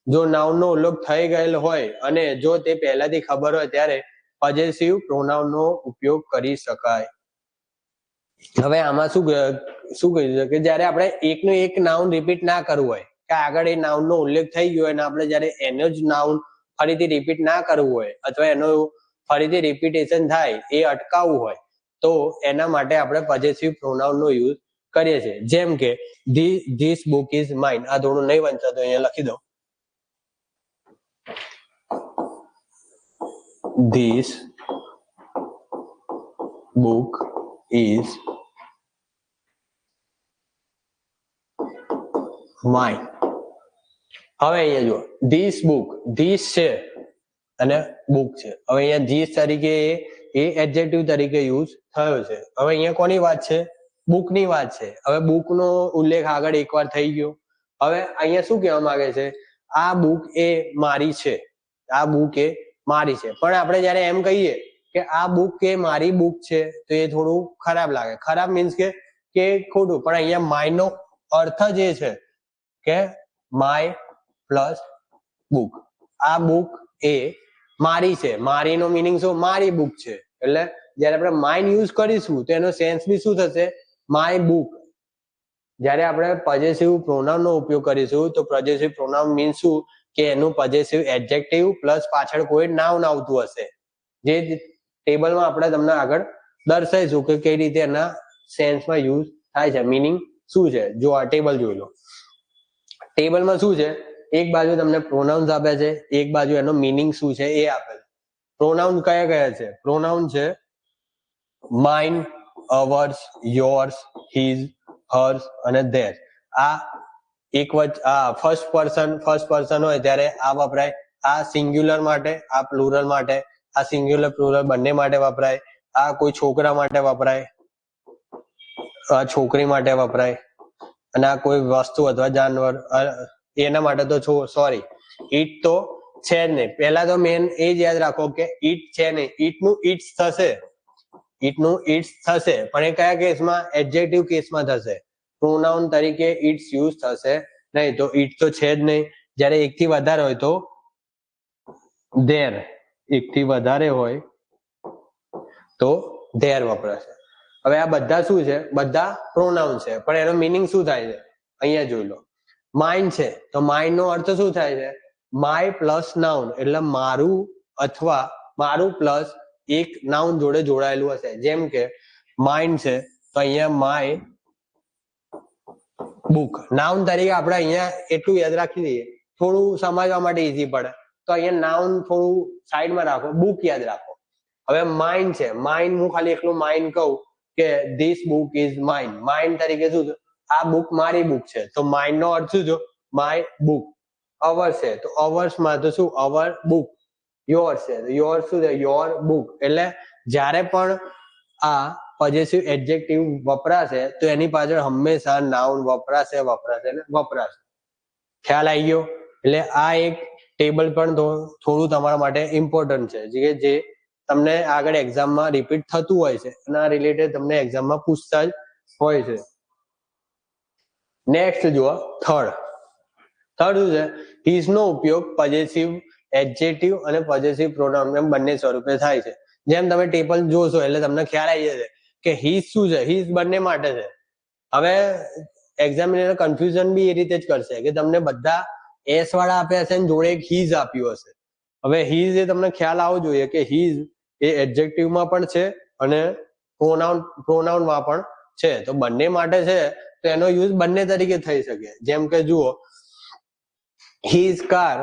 જો નાઉન નો ઉલ્લેખ થઈ ગયેલો હોય અને જો તે પહેલાથી ખબર હોય ત્યારે પોઝેસિવ પ્રોનાઉન નો ઉપયોગ કરી શકાય. હવે આમાં શું કહ્યું છે કે જયારે આપણે એકનું એક નાઉન રિપીટ ના કરવું હોય, કે આગળ એ નાઉન નો ઉલ્લેખ થઈ ગયો અને આપણે જયારે એનો જ નાઉન ફરીથી રિપીટ ના કરવું હોય અથવા એનો ફરીથી રિપીટેશન થાય એ અટકાવવું હોય તો એના માટે આપણે પોઝેસિવ પ્રોનાઉન નો યુઝ કરીએ છીએ. જેમ કે ધીસ બુક ઇઝ માઇન. આ થોડું નહીં વાંચતા તો અહીંયા લખી દો. This book is mine. હવે અહીંયા જુઓ, ધીસ બુક, ધીસ છે અને બુક છે. હવે અહીંયા ધીસ તરીકે એ એડજેક્ટિવ તરીકે યુઝ થયો છે. હવે અહીંયા કોની વાત છે? બુક ની વાત છે. હવે બુક નો ઉલ્લેખ આગળ એકવાર થઈ ગયો. હવે અહીંયા શું કહેવા માંગે છે? આ બુક એ મારી છે, આ બુક એ મારી છે. પણ આપણે જયારે એમ કહીએ કે આ બુક એ મારી બુક છે તો એ થોડું ખરાબ લાગે. ખરાબ મીન્સ કે ખોટું. પણ અહીંયા માય નો અર્થ જ એ છે કે માય પ્લસ બુક. આ બુક એ મારી છે. મારી નો મિનિંગ શું? મારી બુક છે. એટલે જયારે આપણે માઇન યુઝ કરીશું તો એનો સેન્સ બી શું થશે? My book. જયારે આપણે પોઝેસિવ પ્રોનાઉન નો ઉપયોગ કરીશું તો પોઝેસિવ પ્રોનાઉન મીન્સ શું કે એનું પોઝેસિવ એડજેક્ટિવ પ્લસ પાછળ કોઈ નાઉન આવતું હશે, જે ટેબલમાં આપણે તમને આગળ દર્શાવીશું કે કઈ રીતે એના સેન્સમાં યુઝ થાય છે, મિનિંગ શું છે. જો આ ટેબલ જોઈ લો. ટેબલમાં શું છે? એક બાજુ તમને પ્રોનાઉન્સ આપે છે, એક બાજુ એનો મિનિંગ શું છે એ આપે છે. પ્રોનાઉન કયા કયા છે? પ્રોનાઉન છે mine, hours, yours, his, hers અને ધેર. આ ફર્સ્ટ પર્સન હોય ત્યારે આ વપરાય. આ સિંગ્યુલર માટે, આ પ્લુરલ માટે. આ સિંગ્યુલર પ્લુરલ બંને માટે વપરાય. આ કોઈ છોકરા માટે વપરાય, આ છોકરી માટે વપરાય, અને આ કોઈ વસ્તુ અથવા જાનવર એના માટે તો સોરી ઈટ તો છે જ નહીં. પહેલા તો મેન એ જ યાદ રાખો કે ઈટ છે નહીં. ઈટનું ઈટ્સ થશે, ઈટનું ઈટ્સ થશે, પણ એ કયા કેસમાં? એડજેક્ટિવ કેસમાં થશે. પ્રોનાઉન તરીકે ઈટ્સ યુઝ થશે નહીં. તો ઈટ તો છે જ નહીં. જયારે એક થી વધારે હોય તો ધેર, એક થી વધારે હોય તો ધેર વપરાશે. હવે આ બધા શું છે? બધા પ્રોનાઉન છે, પણ એનો મિનિંગ શું થાય છે અહીંયા જોઈ લો. માઇન છે તો માઇન નો અર્થ શું થાય છે? માય પ્લસ નાઉન, એટલે મારું અથવા મારું પ્લસ એક નાઉન જોડે જોડાયેલું હશે. જેમ કે માઇન છે તો અહીંયા માય બુક. નાઉન તરીકે આપણે અહીંયા એટલું યાદ રાખી દઈએ, થોડું સમજવા માટે ઈઝી પડે. તો અહીંયા નાઉન થોડું સાઈડમાં રાખો, બુક યાદ રાખો. હવે માઇન છે, માઇન હું ખાલી એકલું માઇન કહું કે this book is mine. Mine તરીકે શું છે? આ બુક મારી બુક છે. તો માઇન નો અર્થ શું છે? My book. અવર્સ છે તો અવર્સ માં તો શું? અવર બુક. યોર છે તો યોર શું છે? Your book. એટલે જ્યારે પણ આ પોઝેસિવ એડજેક્ટિવ વપરાશે તો એની પાછળ હંમેશા નાઉન વપરાશે. ખ્યાલ આવી ગયો? એટલે આ એક ટેબલ પણ થોડું તમારા માટે ઇમ્પોર્ટન્ટ છે, જે તમને આગળ એક્ઝામમાં રિપીટ થતું હોય છે અને આ રિલેટેડ તમને એક્ઝામમાં પૂછતા જ હોય છે. નેક્સ્ટ જુઓ, થર્ડ શું છે? હિઝ નો ઉપયોગ પોઝેસિવ એડજેક્ટિવ અને પોઝેસિવ પ્રોનાઉન એમ બંને સ્વરૂપે થાય છે. જેમ તમે ટેબલ જોશો એટલે તમને ખ્યાલ આવી જશે કે હિઝ શું છે? હિઝ બંને માટે છે. હવે એક્ઝામિનર કન્ફ્યુઝન બી એ રીતે જ કરશે કે તમને બધા એસ વાળા આપ્યા હશે અને જોડે એક હિઝ આપ્યું હશે. હવે હિઝ એ તમને ખ્યાલ આવવો જોઈએ કે હિઝ એ એડજેક્ટિવમાં પણ છે અને પ્રોનાઉનમાં પણ છે. તો બંને માટે છે તો એનો યુઝ બંને તરીકે થઈ શકે. જેમ કે જુઓ, his car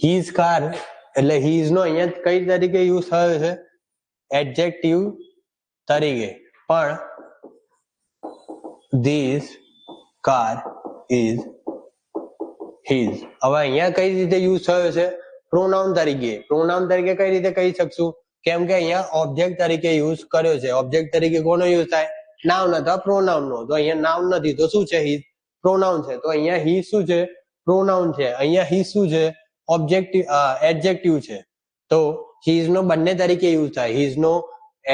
his car એટલે his નો અહીંયા કઈ તરીકે યુઝ થયો છે? એડજેક્ટિવ તરીકે. પણ this car is his હવે અહીંયા કઈ રીતે યુઝ થયો છે? પ્રોનાઉન તરીકે. પ્રોનાઉન તરીકે કઈ રીતે કહી શકશું? કેમ કે અહીંયા ઓબ્જેક્ટ તરીકે યુઝ કર્યો છે. ઓબ્જેક્ટ તરીકે કોનો યુઝ થાય? નાઉન અથવા પ્રોનાઉન નો. તો અહીંયા નાઉન નથી તો શું છે? હિઝ પ્રોનાઉન છે. તો અહીંયા હિઝ શું છે? પ્રોનાઉન છે. અહીંયા હિઝ શું છે? એડજેક્ટિવ છે. તો his નો બંને તરીકે યુઝ થાય. his નો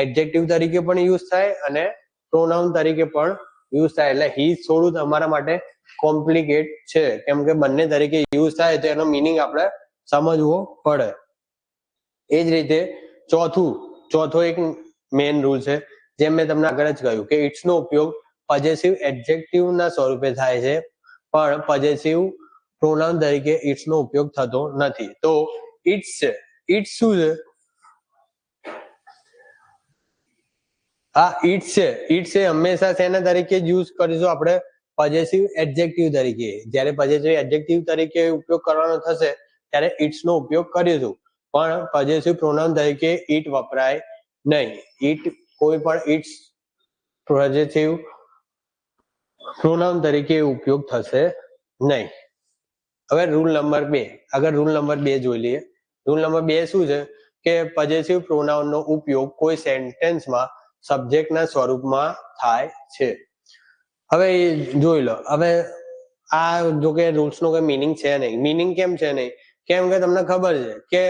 એડજેક્ટિવ તરીકે પણ યુઝ થાય અને પ્રોનાઉન તરીકે પણ યુઝ થાય. એટલે his થોડું તમારા માટે કોમ્પ્લિકેટ છે, કેમ કે બંને તરીકે યુઝ થાય તો એનો મિનિંગ આપણે સમજવો પડે. એ જ રીતે ચોથો એક મેઇન રૂલ છે, જેમ મેં તમને આગળ જ કહ્યું કે ઇટ્સ નો ઉપયોગ પોઝેસિવ એડજેક્ટિવ ના સ્વરૂપે થાય છે, પણ પોઝેસિવ પ્રોનાઉન તરીકે ઇટ્સ નો ઉપયોગ થતો નથી. તો ઇટ્સ છે, ઇટ્સ શું છે? આ ઇટ્સ છે, ઇટ્સ એ હંમેશા શેના તરીકે યુઝ કરીશું આપણે? પોઝેસિવ એડજેક્ટિવ તરીકે. જ્યારે પોઝેસિવ એડજેક્ટિવ તરીકે ઉપયોગ કરવાનો થશે ત્યારે ઇટ્સ નો ઉપયોગ કરીશું, પણ પોઝેસિવ પ્રોનાઉન તરીકે ઇટ વપરાય નહીં. ઇટ કોઈ પણ ઇટ્સ પોઝેસિવ પ્રોનાઉન તરીકે ઉપયોગ થશે નહીં. હવે રૂલ નંબર 2, આગળ રૂલ નંબર 2 જોઈ લઈએ. રૂલ નંબર 2 શું છે કે પોઝેસિવ પ્રોનાઉન નો ઉપયોગ કોઈ સેન્ટેન્સમાં સબ્જેક્ટના સ્વરૂપમાં થાય છે. હવે જોઈ લો. હવે આ જો કે રૂલ્સ નો કોઈ મિનિંગ છે નહીં. મિનિંગ કેમ છે નહીં? કેમ કે તમને ખબર છે કે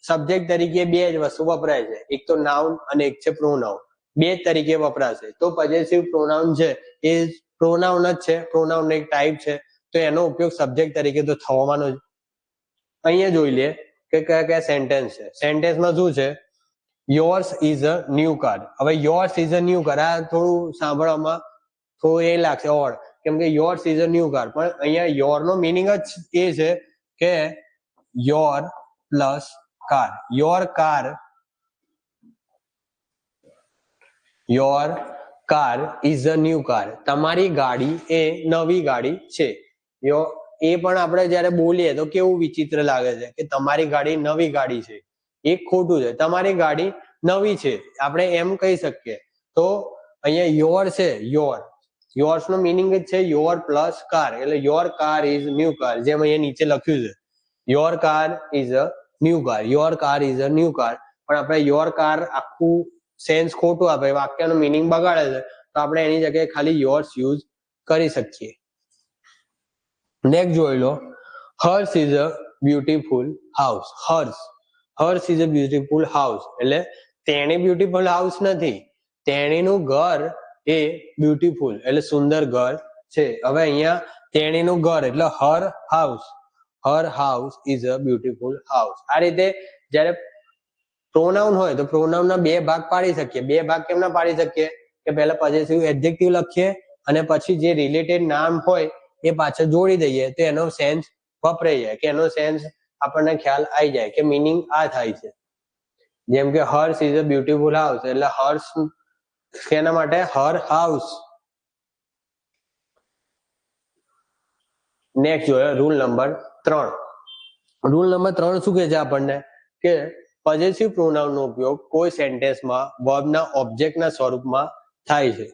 સબ્જેક્ટ તરીકે બે જ વસ્તુ વપરાય છે, એક તો નાઉન અને એક છે પ્રોનાઉન. બે તરીકે વપરાશે. તો પોઝેસિવ પ્રોનાઉન છે એ પ્રોનાઉન જ છે, પ્રોનાઉન એક ટાઈપ છે, તો એનો ઉપયોગ સબ્જેક્ટ તરીકે તો થવાનો જ. અહીંયા જોઈ લે કે કયા કયા સેન્ટેન્સ છે. સેન્ટેન્સમાં શું છે? Yours is a new car. હવે yours is a new car, આ થોડું સાંભળવામાં થોડું એ લાગશે ઓડ, કેમ કે yours is a new car, પણ અહીંયા યોર નો મિનિંગ જ એ છે કે your plus car. Your car is a new car. તમારી ગાડી એ નવી ગાડી છે. એ પણ આપણે જયારે બોલીએ તો કેવું વિચિત્ર લાગે છે કે તમારી ગાડી નવી ગાડી છે. એ ખોટું છે. તમારી ગાડી નવી છે આપણે એમ કહી શકીએ. તો અહીંયા યોર છે, યોર્સ નો મિનિંગ જ છે યોર પ્લસ કાર, એટલે your car is new car. જેમ અહીંયા નીચે લખ્યું છે your car is a new car, your car is a new car, પણ આપણે યોર કાર આખું સેન્સ ખોટું આપે, વાક્યનો મિનિંગ બગાડે છે, તો આપણે એની જગ્યાએ ખાલી યોર્સ યુઝ કરી શકીએ. નેક્સ્ટ જોઈ લો. Hers is a beautiful house. Hers is a beautiful house એટલે તેણે બ્યુટીફુલ હાઉસ નથી, તેણીનું ઘર એ બ્યુટીફુલ એટલે સુંદર ઘર છે. હવે અહીંયા તેણીનું ઘર એટલે her house is a beautiful house. આ રીતે જ્યારે પ્રોનાઉન હોય તો પ્રોનાઉન ના બે ભાગ પાડી શકીએ. બે ભાગ કેમ ના પાડી શકીએ? કે પહેલા પોઝેસિવ એડજેક્ટિવ લખીએ અને પછી જે રિલેટેડ નામ હોય એ પાછળ જોડી દઈએ તો એનો સેન્સ વપરાઈ જાય, કે એનો સેન્સ આપણને ખ્યાલ આવી જાય કે મિનિંગ આ થાય છે. જેમ કે hers is a beautiful house એટલે હર્સ શેના માટે? Her house. નેક્સ્ટ જોઈએ રૂલ નંબર 3. રૂલ નંબર 3 શું કહે છે આપણને? કે પોઝેસિવ પ્રોનાઉન નો ઉપયોગ કોઈ સેન્ટેન્સમાં વર્બના ઓબ્જેક્ટના સ્વરૂપમાં થાય છે.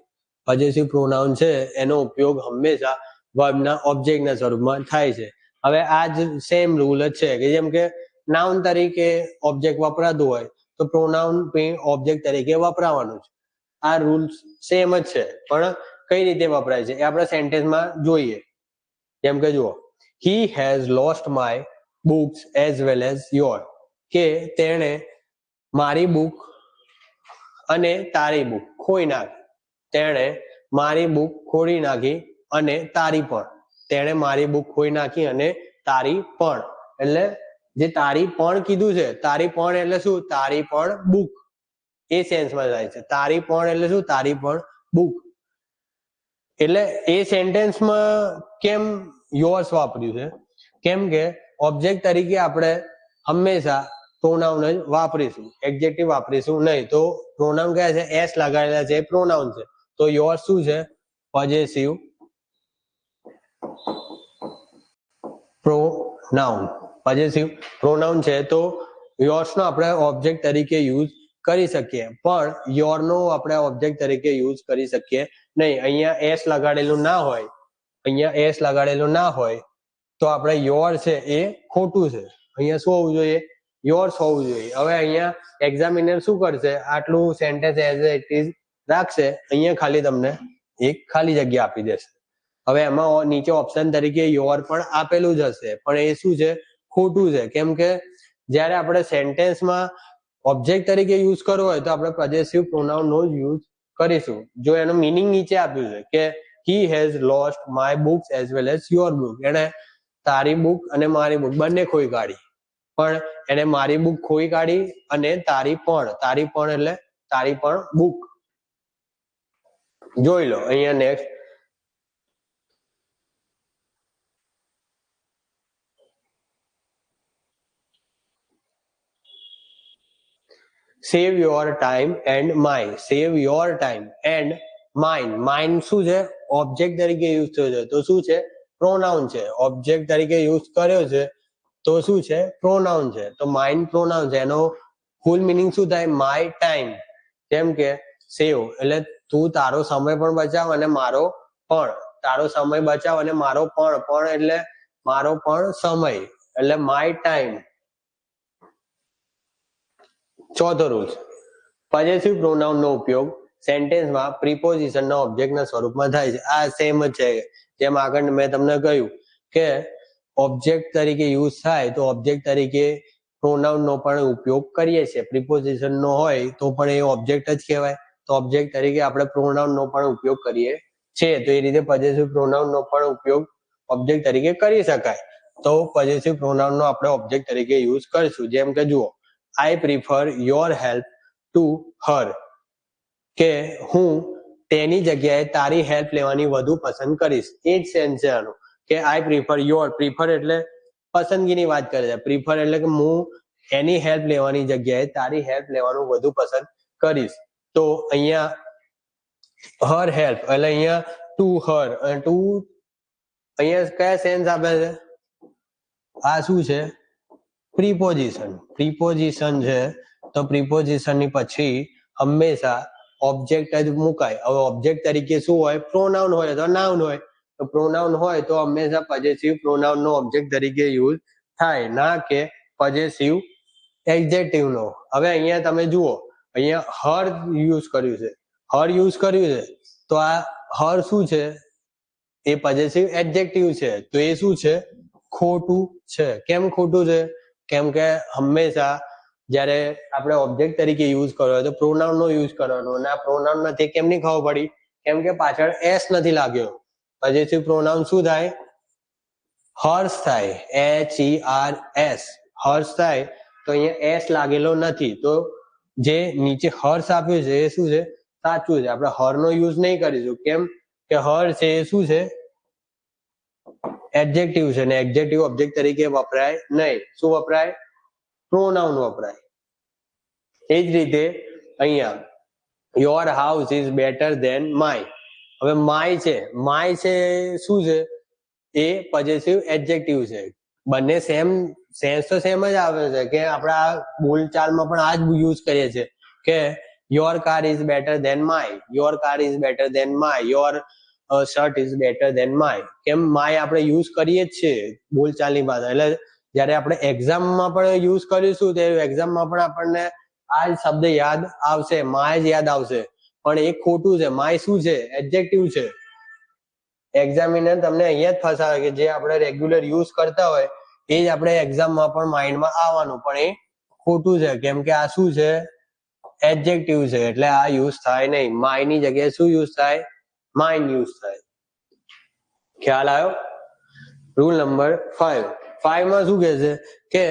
પોઝેસિવ પ્રોનાઉન છે એનો ઉપયોગ હંમેશા વર્બના ઓબ્જેક્ટના સ્વરૂપમાં થાય છે. હવે આ જ સેમ રૂલ જ છે કે જેમ કે નાઉન તરીકે ઓબ્જેક્ટ વપરાતું હોય તો પ્રોનાઉન ઓબ્જેક્ટ તરીકે વપરાવાનું છે. આ રૂલ્સ સેમ જ છે, પણ કઈ રીતે વપરાય છે એ આપણે સેન્ટેન્સમાં જોઈએ. જેમ કે જુઓ, he has lost my books as well as your, કે તેણે મારી બુક અને તારી બુક ખોઈ નાખી. તેણે મારી બુક ખોઈ નાખી અને તારી પણ. તેણે મારી બુક ખોઈ નાખી અને તારી પણ. એટલે જે તારી પણ કીધું છે, તારી પણ એટલે શું? તારી પણ બુક. એ સેન્સમાં થાય છે. તારી પણ એટલે શું? તારી પણ બુક. એટલે એ સેન્ટેન્સમાં કેમ યોર્સ વાપર્યું છે? કેમ કે ઓબ્જેક્ટ તરીકે આપણે હંમેશા પ્રોનાઉન જ વાપરીશું, એડજેક્ટિવ વાપરીશું નહીં. તો પ્રોનાઉન કયા છે? એસ લગાડેલા છે, પ્રોનાઉન છે. તો યોર્સ શું છે? Possessive pronoun. પોઝેસિવ પ્રોનાઉન છે તો યોર્સ નો આપણે ઓબ્જેક્ટ તરીકે યુઝ કરી શકીએ, પણ યોર નો આપણે ઓબ્જેક્ટ તરીકે યુઝ કરી શકીએ નહીં. અહીંયા એસ લગાડેલું ના હોય તો આપણે યોર છે એ ખોટું છે. અહીંયા શું હોવું જોઈએ? યોર્સ હોવું જોઈએ. હવે અહીંયા એક્ઝામિનર શું કરશે? આટલું સેન્ટેન્સ એઝ ઇટ ઇઝ રાખશે, અહીંયા ખાલી તમને એક ખાલી જગ્યા આપી દેશે. હવે એમાં નીચે ઓપ્શન તરીકે યોર પણ આપેલું જ હશે, પણ એ શું છે? ખોટું છે. કેમ કે જ્યારે આપણે સેન્ટેન્સમાં ઓબ્જેક્ટ તરીકે યુઝ કરવો હોય તો આપણે પોઝેસિવ પ્રોનાઉન નો યુઝ કરીશું. જો એનો મિનિંગ નીચે આપ્યું છે કે he has lost my books as well as your book, એને તારી બુક અને મારી બુક બંને ખોઈ કાઢી, પણ એને મારી બુક ખોઈ કાઢી અને તારી પણ એટલે તારી પણ બુક. જોઈ લો અહીંયા next, save your time and mine. Save your time and mine. Mine શું છે? ઓબ્જેક્ટ તરીકે યુઝ થયો છે તો શું છે? પ્રોનાઉન છે. ઓબ્જેક્ટ તરીકે યુઝ કર્યો છે તો શું છે? પ્રોનાઉન છે. તો માઇન પ્રોનાઉન છે. એનો ફૂલ મિનિંગ શું થાય? My time. જેમ કે સેવ એટલે તું તારો સમય પણ બચાવ અને મારો પણ. તારો સમય બચાવ અને મારો પણ એટલે મારો પણ સમય એટલે માય ટાઈમ. ચોથો રૂલ, પોઝેસિવ પ્રોનાઉન નો ઉપયોગ સેન્ટેન્સમાં પ્રીપોઝિશન ના ઓબ્જેક્ટના સ્વરૂપમાં થાય છે. આ સેમ જ છે. જેમ આગળ મેં તમને કહ્યું કે ઓબ્જેક્ટ તરીકે યુઝ થાય તો ઓબ્જેક્ટ તરીકે પ્રોનાઉન નો પણ ઉપયોગ કરીએ છીએ. પ્રીપોઝિશન નો હોય તો પણ એ ઓબ્જેક્ટ જ કહેવાય. તો ઓબ્જેક્ટ તરીકે આપણે પ્રોનાઉન નો પણ ઉપયોગ કરીએ છીએ. તો એ રીતે પોઝેસિવ પ્રોનાઉન નો પણ ઉપયોગ ઓબ્જેક્ટ તરીકે કરી શકાય. તો પોઝેસિવ પ્રોનાઉન નો આપણે ઓબ્જેક્ટ તરીકે યુઝ કરીશું. જેમ કે જુઓ, I prefer your help to her, કે હું તેની જગ્યાએ તારી હેલ્પ લેવાની વધુ પસંદ કરીશ. એ જ સેન્સ છે આનો કે I prefer your. પ્રિફર એટલે પસંદગીની વાત કરે છે. પ્રિફર એટલે કે હું એની હેલ્પ લેવાની જગ્યાએ તારી હેલ્પ લેવાનું વધુ પસંદ કરીશ. તો અહીંયા her help એટલે અહીંયા to her, અને to અહીંયા કયા સેન્સ આપે છે? આ શું છે? પ્રીપોઝિશન. પ્રીપોઝિશન છે તો પ્રીપોઝિશન ની પછી હંમેશા ઓબ્જેક્ટ જ મુકાય. હવે ઓબ્જેક્ટ તરીકે શું હોય? પ્રોનાઉન હોય અથવા નાઉન હોય. તો પ્રોનાઉન હોય તો હંમેશા પોઝેસિવ પ્રોનાઉન નો ઓબ્જેક્ટ તરીકે યુઝ થાય, ના કે પોઝેસિવ એડજેક્ટિવ નો. હવે અહીંયા તમે જુઓ, અહીંયા હર યુઝ કર્યું છે. હર યુઝ કર્યું છે તો આ હર શું છે? એ પોઝેસિવ એડજેક્ટિવ છે. તો એ શું છે? ખોટું છે. કેમ ખોટું છે? કેમ કે હંમેશા જ્યારે આપણે ઓબ્જેક્ટ તરીકે યુઝ કરવો હોય તો પ્રોનાઉન નો યુઝ કરવાનો, અને આ પ્રોનાઉન નથી કેમ ની ખબર પડી? કેમ કે પાછળ એસ નથી લાગ્યો. પોઝેસિવ પ્રોનાઉન શું થાય? હર્ષ થાય. HERS હર્ષ થાય તો અહીંયા એસ લાગેલો નથી. તો જે નીચે હર્ષ આપ્યું છે એ શું છે? સાચું છે. આપણે હર નો યુઝ નહીં કરીશું. કેમ કે હર છે એ શું છે? એડજેક્ટિવ છે, ને એડજેક્ટિવ ઓબ્જેક્ટ તરીકે વપરાય નહીં. શું વપરાય? પ્રોનાઉન વપરાય. એ જ રીતે અહીંયા your house is better than my. હવે માય છે, માય છે શું છે? એ પોઝેસિવ એડજેક્ટિવ છે. બંને સેમ સેન્સ તો સેમ જ આવે છે કે આપણે આ બોલચાલમાં પણ આ જ યુઝ કરીએ છીએ કે your car is better than my, your car is better than my, your shirt is better than my. કેમ? માય આપણે યુઝ કરીએ જ છીએ બોલચાલની ભાષા. એટલે જ્યારે આપણે એક્ઝામમાં પણ યુઝ કરીશું ત્યારે એક્ઝામમાં પણ આપણને આ જ શબ્દ યાદ આવશે, માય જ યાદ આવશે. પણ એ ખોટું છે. માય શું છે? એડજેક્ટિવ છે. એક્ઝામિનર તમને અહીંયા જ ફસાવે કે જે આપણે રેગ્યુલર યુઝ કરતા હોય એ જ આપણે એક્ઝામમાં પણ માઇન્ડમાં આવવાનું, પણ એ ખોટું છે. કેમ કે આ શું છે? એડજેક્ટિવ છે. એટલે આ યુઝ થાય નહીં. માય ની જગ્યાએ શું યુઝ થાય? માઇન યુઝ થાય. ખ્યાલ આવ્યો? Rule number 5. 5 માં શું કહે છે કે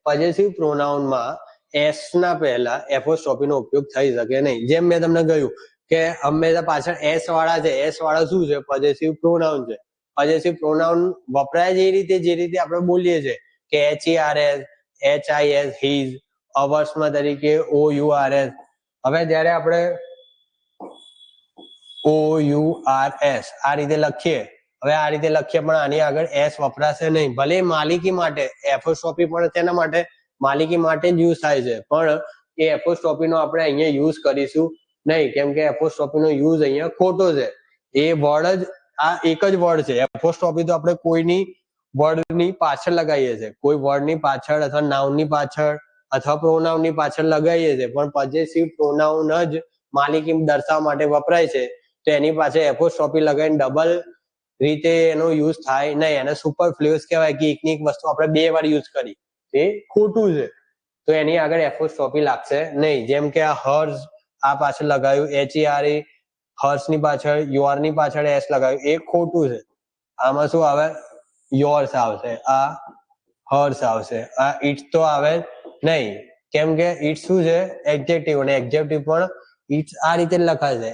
પોઝેસિવ પ્રોનાઉનમાં એસ ના પહેલા એપોસ્ટ્રોફી નો ઉપયોગ થઈ શકે નહીં. જેમ મેં તમને કહ્યું કે હંમેશા પાછળ એસ વાળા છે. એસ વાળા શું છે? પોઝેસિવ પ્રોનાઉન છે. પોઝેસિવ પ્રોનાઉન વપરાય જે રીતે આપણે બોલીએ છીએ કે HERS, HIS, HIS, અવર્સમાં તરીકે OURS. હવે જ્યારે આપણે OURS આ રીતે લખીએ, હવે આ રીતે લખીએ પણ આની આગળ એસ વપરાશે નહીં. ભલે માલિકી માટે એપોસ્ટ્રોફી પણ તેના માટે માલિકી માટે જ યુઝ થાય છે, પણ એ એપોસ્ટ્રોફી નો આપણે અહીંયા યુઝ કરીશું નહીં. કેમ કે એપોસ્ટ્રોફી નો યુઝ અહીંયા ખોટો છે. એ વર્ડ જ આ એક જ વર્ડ છે. એપોસ્ટ્રોફી તો આપણે કોઈની વર્ડની પાછળ લગાવીએ છીએ, કોઈ વર્ડની પાછળ અથવા નાઉનની પાછળ અથવા પ્રોનાઉનની પાછળ લગાવીએ છીએ, પણ પોઝેસિવ પ્રોનાઉન જ માલિકી દર્શાવવા માટે વપરાય છે. તો એની પાછળ એપોસ્ટ્રોફી લગાવીને ડબલ રીતે એનો યુઝ થાય નહીં. એને સુપરફ્લુઅસ કહેવાય કે એકની એક વસ્તુ આપણે બે વાર યુઝ કરી, એ ખોટું છે. તો એની આગળ એપોસ્ટ્રોફી લાગશે નહીં. જેમ કે આ હર્ષ આ પાછળ લગાવ્યું HERE, હર્ષ ની પાછળ યોર ની પાછળ એસ લગાવ્યું, એ ખોટું છે. આમાં શું આવે? યોર્સ આવશે, આ હર્ષ આવશે, આ ઇટ્સ તો આવે નહીં. કેમ કે ઇટ્સ શું છે? એડજેક્ટિવ, અને એડજેક્ટિવ પણ ઇટ્સ આ રીતે લખાશે,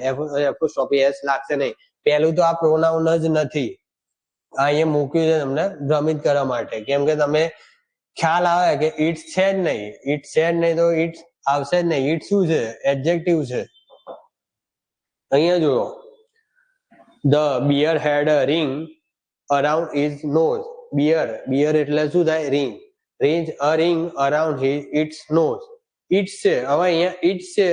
એપોસ્ટ્રોફી એસ લાગશે નહીં. પહેલું તો આ પ્રોનાઉન જ નથી, આ અહીંયા મૂક્યું છે તમને ભ્રમિત કરવા માટે. કેમ કે તમે ખ્યાલ આવે કે ઇટ્સ છે જ નહીં, ઇટ્સ છે જ નહીં તો ઇટ્સ આવશે જ નહીં. ઇટ્સ શું છે? એડજેક્ટિવ છે. અહીંયા જુઓ, the bear had a ring around his nose. Bear એટલે શું થાય? Ring. A ring around its nose. Its છે, હવે અહીંયા ઇટ્સ છે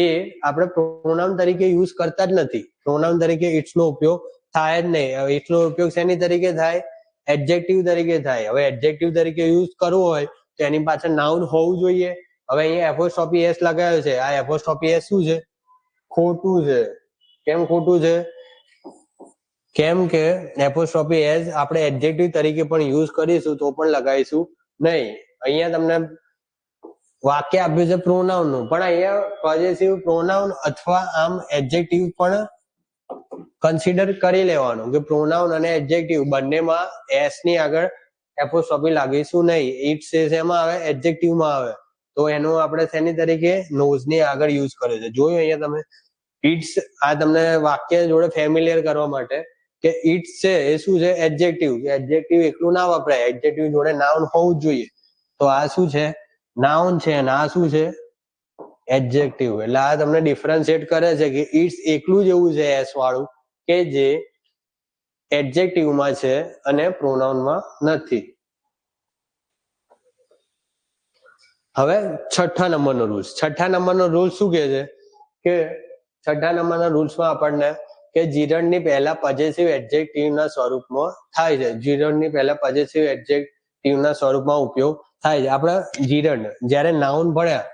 એ આપણે પ્રોનાઉન તરીકે યુઝ કરતા જ નથી. પ્રોનાઉન તરીકે ઇટ્સ નો ઉપયોગ થાય જ નહીં. ઇટ્સ નો ઉપયોગ શેની તરીકે થાય? એડજેક્ટિવ તરીકે થાય. હવે એડજેક્ટિવ તરીકે યુઝ કરવું હોય તો એની પાછળ નાઉન હોવું જોઈએ. હવે અહીંયા એપોસ્ટ્રોફી એસ લગાવ્યો છે, આ એપોસ્ટ્રોફી એસ શું છે? ખોટું છે. કેમ ખોટું છે? કેમ કે એપોસ્ટ્રોફી એસ આપણે એડજેક્ટિવ તરીકે પણ યુઝ કરીશું તો પણ લગાવીશું નહીં. અહીંયા તમને વાક્ય આપ્યું છે પ્રોનાઉન નું, પણ અહીંયા પોઝેસિવ પ્રોનાઉન અથવા આમ એડજેક્ટિવ પણ કન્સિડર કરી લેવાનું કે પ્રોનાઉન અને એડજેક્ટિવ બંનેમાં એસ ની આગળ એપોસ્ટ્રોફી લાગીશું નહીં. ઇટ્સ એમાં આવે? એડજેક્ટિવમાં આવે. તો એનું આપણે શેની તરીકે? નોઝ ની આગળ યુઝ કર્યો છે. જોયું અહીંયા તમે? ઇટ્સ, આ તમને વાક્ય જોડે ફેમિલિયર કરવા માટે કે ઇટ્સ છે એ શું છે? એડજેક્ટિવ. એડજેક્ટિવ એકલું ના વપરાય, એડજેક્ટિવ જોડે નાઉન હોવું જ જોઈએ. તો આ શું છે? નાઉન છે, અને આ શું છે? એડજેક્ટિવ. એટલે આ તમને ડિફરન્શિએટ કરે છે કે ઇટ્સ એકલું જ એવું છે એસ વાળું કે જે એડજેક્ટિવમાં છે અને પ્રોનાઉનમાં નથી. હવે છઠ્ઠા નંબરનો રૂલ્સ. છઠ્ઠા નંબરનો રૂલ શું કહે છે? કે છઠ્ઠા નંબરના રૂલ્સમાં આપણને કે જીરણની પહેલા પોઝેસિવ એડજેક્ટિવના સ્વરૂપમાં થાય છે. જીરણની પહેલા પોઝેસિવ એડજેક્ટિવના સ્વરૂપમાં ઉપયોગ થાય છે. આપણે જીરણ જ્યારે નાઉન ભણ્યા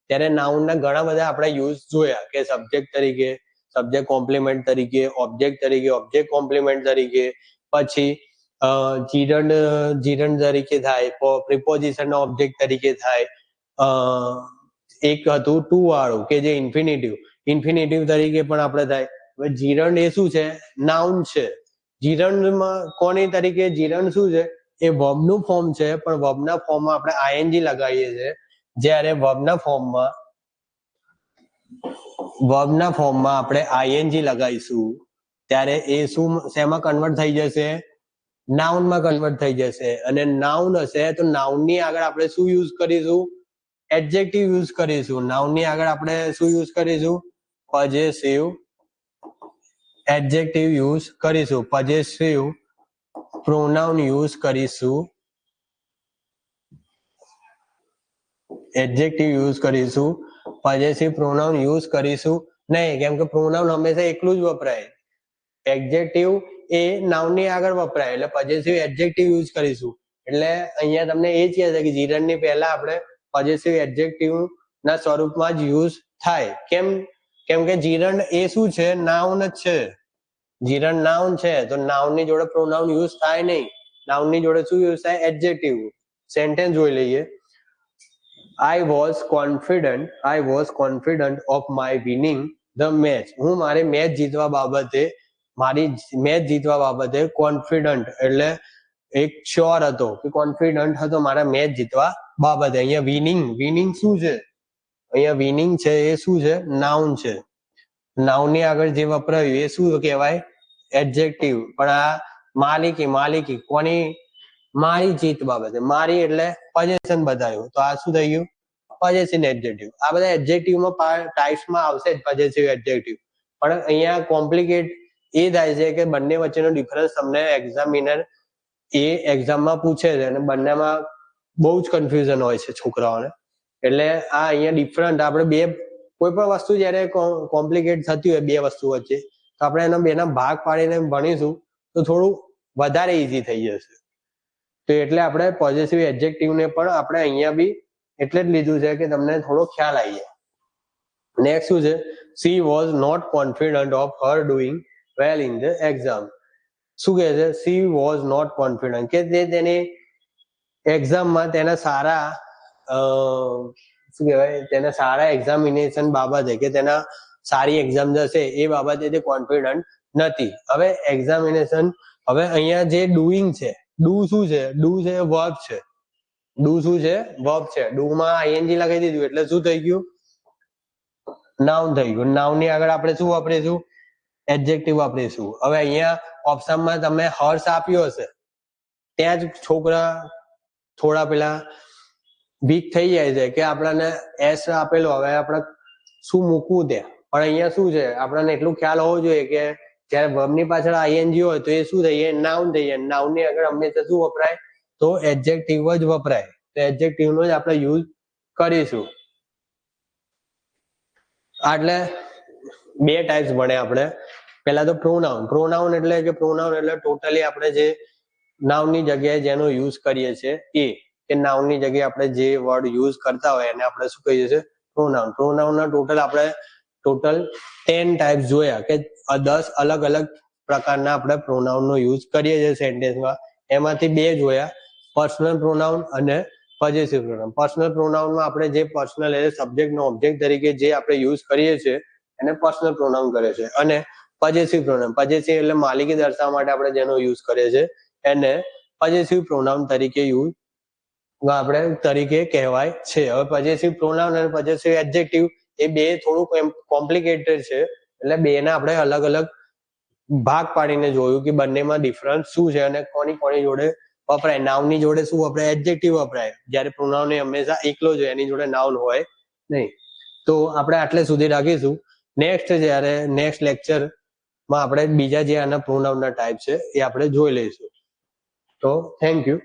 ત્યારે નાઉનના ઘણા બધા આપણે યુઝ જોયા કે સબ્જેક્ટ તરીકે, સબ્જેક્ટ કોમ્પ્લિમેન્ટ તરીકે, ઓબ્જેક્ટ તરીકે, ઓબ્જેક્ટ કોમ્પ્લિમેન્ટ તરીકે, પછી જીરણ તરીકે થાય, પ્રિપોઝિશન ઓબ્જેક્ટ તરીકે થાય. એક હતું ટુ વાળું કે જે ઇન્ફિનિટિવ તરીકે પણ આપણે થાય. હવે જીરણ એ શું છે? નાઉન છે. જીરણમાં કોની તરીકે? જીરણ શું છે? એ વર્બનું ફોર્મ છે, પણ વર્બના ફોર્મમાં આપણે આઈએનજી લગાવીએ છીએ. જ્યારે વર્બના ફોર્મમાં આપણે આઈએનજી લગાવીશું ત્યારે એ શું શેમાં કન્વર્ટ થઈ જશે? નાઉનમાં કન્વર્ટ થઈ જશે. અને નાઉન હશે તો નાઉનની આગળ આપણે શું યુઝ કરીશું? એડજેક્ટિવ યુઝ કરીશું. નાઉનની આગળ આપણે શું યુઝ કરીશું? પોઝેસિવ એડજેક્ટિવ યુઝ કરીશું. પોઝેસિવ પ્રોનાઉન યુઝ કરીશું. એડજેક્ટિવ યુઝ કરીશું. પોઝેસિવ પ્રોનાઉન યુઝ કરીશું નહીં. કેમ કે પ્રોનાઉન હંમેશા એકલું જ વપરાય. એડજેક્ટિવ એ નાઉનની આગળ વપરાય, એટલે પોઝેસિવ એડજેક્ટિવ યુઝ કરીશું. એટલે અહીંયા તમને એ જ કહે છે કે જીરણની પહેલા આપણે પોઝેસિવ એડજેક્ટિવ ના સ્વરૂપમાં જ યુઝ થાય. કેમ કે જીરણ એ શું છે? નાઉન જ છે. જીરણ નાઉન છે તો નાઉનની જોડે પ્રોનાઉન યુઝ થાય નહીં. નાઉનની જોડે શું યુઝ થાય? એડજેક્ટિવ. સેન્ટેન્સ જોઈ લઈએ. I was confident of my winning the match. હું મારી મેચ જીતવા બાબતે કોન્ફિડન્ટ એટલે એક શ્યોર હતો કે કોન્ફિડન્ટ હતો મારા મેચ જીતવા બાબતે. અહીંયા વિનિંગ શું છે? અહીંયા વિનિંગ છે એ શું છે? નાઉન છે. નાઉનની આગળ જે વપરાયું એ શું કહેવાય? એડજેક્ટિવ. પણ આ માલિકી કોની? મારી જીત બાબતે. મારી એટલે પોઝેશન બતાવ્યું, તો આ શું થઈ ગયું? Possessive adjective. આ બધા એડજેક્ટિવમાં ટાઈપ્સમાં આવશે જ પોઝેસિવ એડજેક્ટિવ. પણ અહીંયા કોમ્પ્લિકેટ એ થાય છે કે બંને વચ્ચેનો ડિફરન્સ તમને એક્ઝામિનર એ એક્ઝામમાં પૂછે છે અને બંનેમાં બહુ જ કન્ફ્યુઝન હોય છે છોકરાઓને. એટલે આ અહીંયા ડિફરન્ટ આપણે કોઈ પણ વસ્તુ જયારે કોમ્પ્લિકેટ થતી હોય બે વસ્તુ વચ્ચે, તો આપણે એના બેના ભાગ પાડીને ભણીશું તો થોડું વધારે ઈઝી થઈ જશે. તો એટલે આપણે પોઝેસિવ એડજેક્ટિવને પણ આપણે અહીંયા બી એટલે જ લીધું છે કે તમને થોડો ખ્યાલ આવી જાય. નેક્સ્ટ શું છે? she was not confident of her doing well in the exam. શું કહે છે? she was not confident કે તે તેની એક્ઝામમાં તેના સારા શું કહેવાય તેને સારા એક્ઝામિનેશન બાબતે કે તેના સારી એક્ઝામ જશે એ બાબતે તે કોન્ફિડન્ટ નથી. હવે એક્ઝામિનેશન, હવે અહીંયા જે ડુઈંગ છે, ડુ શું છે? ડુ છે વર્બ છે. ડુ શું છે? વર્બ છે. ડુ માં આઈએનજી લગાવી દીધું એટલે શું થઈ ગયું? નાઉન થઈ ગયું. નાઉન ની આગળ આપણે શું વાપરીશું? એડજેક્ટિવ વાપરીશું. હવે અહીંયા ઓપ્શનમાં તમે હર્ષ આપ્યો હશે, ત્યાં જ છોકરા થોડા પેલા વીક થઈ જાય છે કે આપણને એસ આપેલો, હવે આપણે શું મૂકવું ત્યાં. પણ અહીંયા શું છે, આપણને એટલું ખ્યાલ હોવો જોઈએ કે જયારે વર્બ ની પાછળ આઈએનજી હોય તો એ શું થઈ જાય? નાઉન થઈ જાય. નાઉન ની આગળ હંમેશા શું વપરાય? તો એડજેક્ટિવ જ વપરાય. તો એડજેક્ટિવ નો જ આપણે યુઝ કરીશું. એટલે બે ટાઈપ્સ ભણ્યા આપણે. પહેલા તો પ્રોનાઉન. પ્રોનાઉન એટલે કે પ્રોનાઉન એટલે ટોટલી આપણે જે નાઉન ની જગ્યાએ જેનો યુઝ કરીએ છીએ એ, કે નાઉન ની જગ્યાએ આપણે જે વર્ડ યુઝ કરતા હોય એને આપણે શું કહીએ છીએ? પ્રોનાઉન. પ્રોનાઉન ના ટોટલ 10 ટાઈપ્સ જોયા કે 10 અલગ અલગ પ્રકારના આપણે પ્રોનાઉન નો યુઝ કરીએ છીએ સેન્ટેન્સમાં. એમાંથી બે જોયા, પર્સનલ પ્રોનાઉન અને પોઝેસિવ પ્રોનાઉન. પર્સનલ પ્રોનાઉનમાં આપણે જે પર્સનલ એટલે સબ્જેક્ટ નો ઓબ્જેક્ટ તરીકે જે આપણે યુઝ કરીએ છીએ એને પર્સનલ પ્રોનાઉન કરે છે. અને પોઝેસિવ પ્રોનાઉન, પોઝેસિવ એટલે માલિકી દર્શાવવા માટે આપણે જેનો યુઝ કરીએ છીએ એને પોઝેસિવ પ્રોનાઉન તરીકે કહેવાય છે. હવે પોઝેસિવ પ્રોનાઉન અને પોઝેસિવ એડજેક્ટિવ એ બે થોડુંક કોમ્પ્લિકેટેડ છે, એટલે બેના આપણે અલગ અલગ ભાગ પાડીને જોયું કે બંનેમાં ડિફરન્સ શું છે અને કોની જોડે વપરાય. નાઉન ની જોડે શું વપરાય? એડજેક્ટિવ વપરાય. જ્યારે પ્રોનાઉન હંમેશા એકલો જ હોય, એની જોડે નાઉન હોય નહીં. તો આપણે આટલે સુધી રાખીશું. નેક્સ્ટ લેક્ચરમાં આપણે બીજા જે આના પ્રોનાઉન ના ટાઈપ છે એ આપણે જોઈ લઈશું. તો થેન્ક યુ.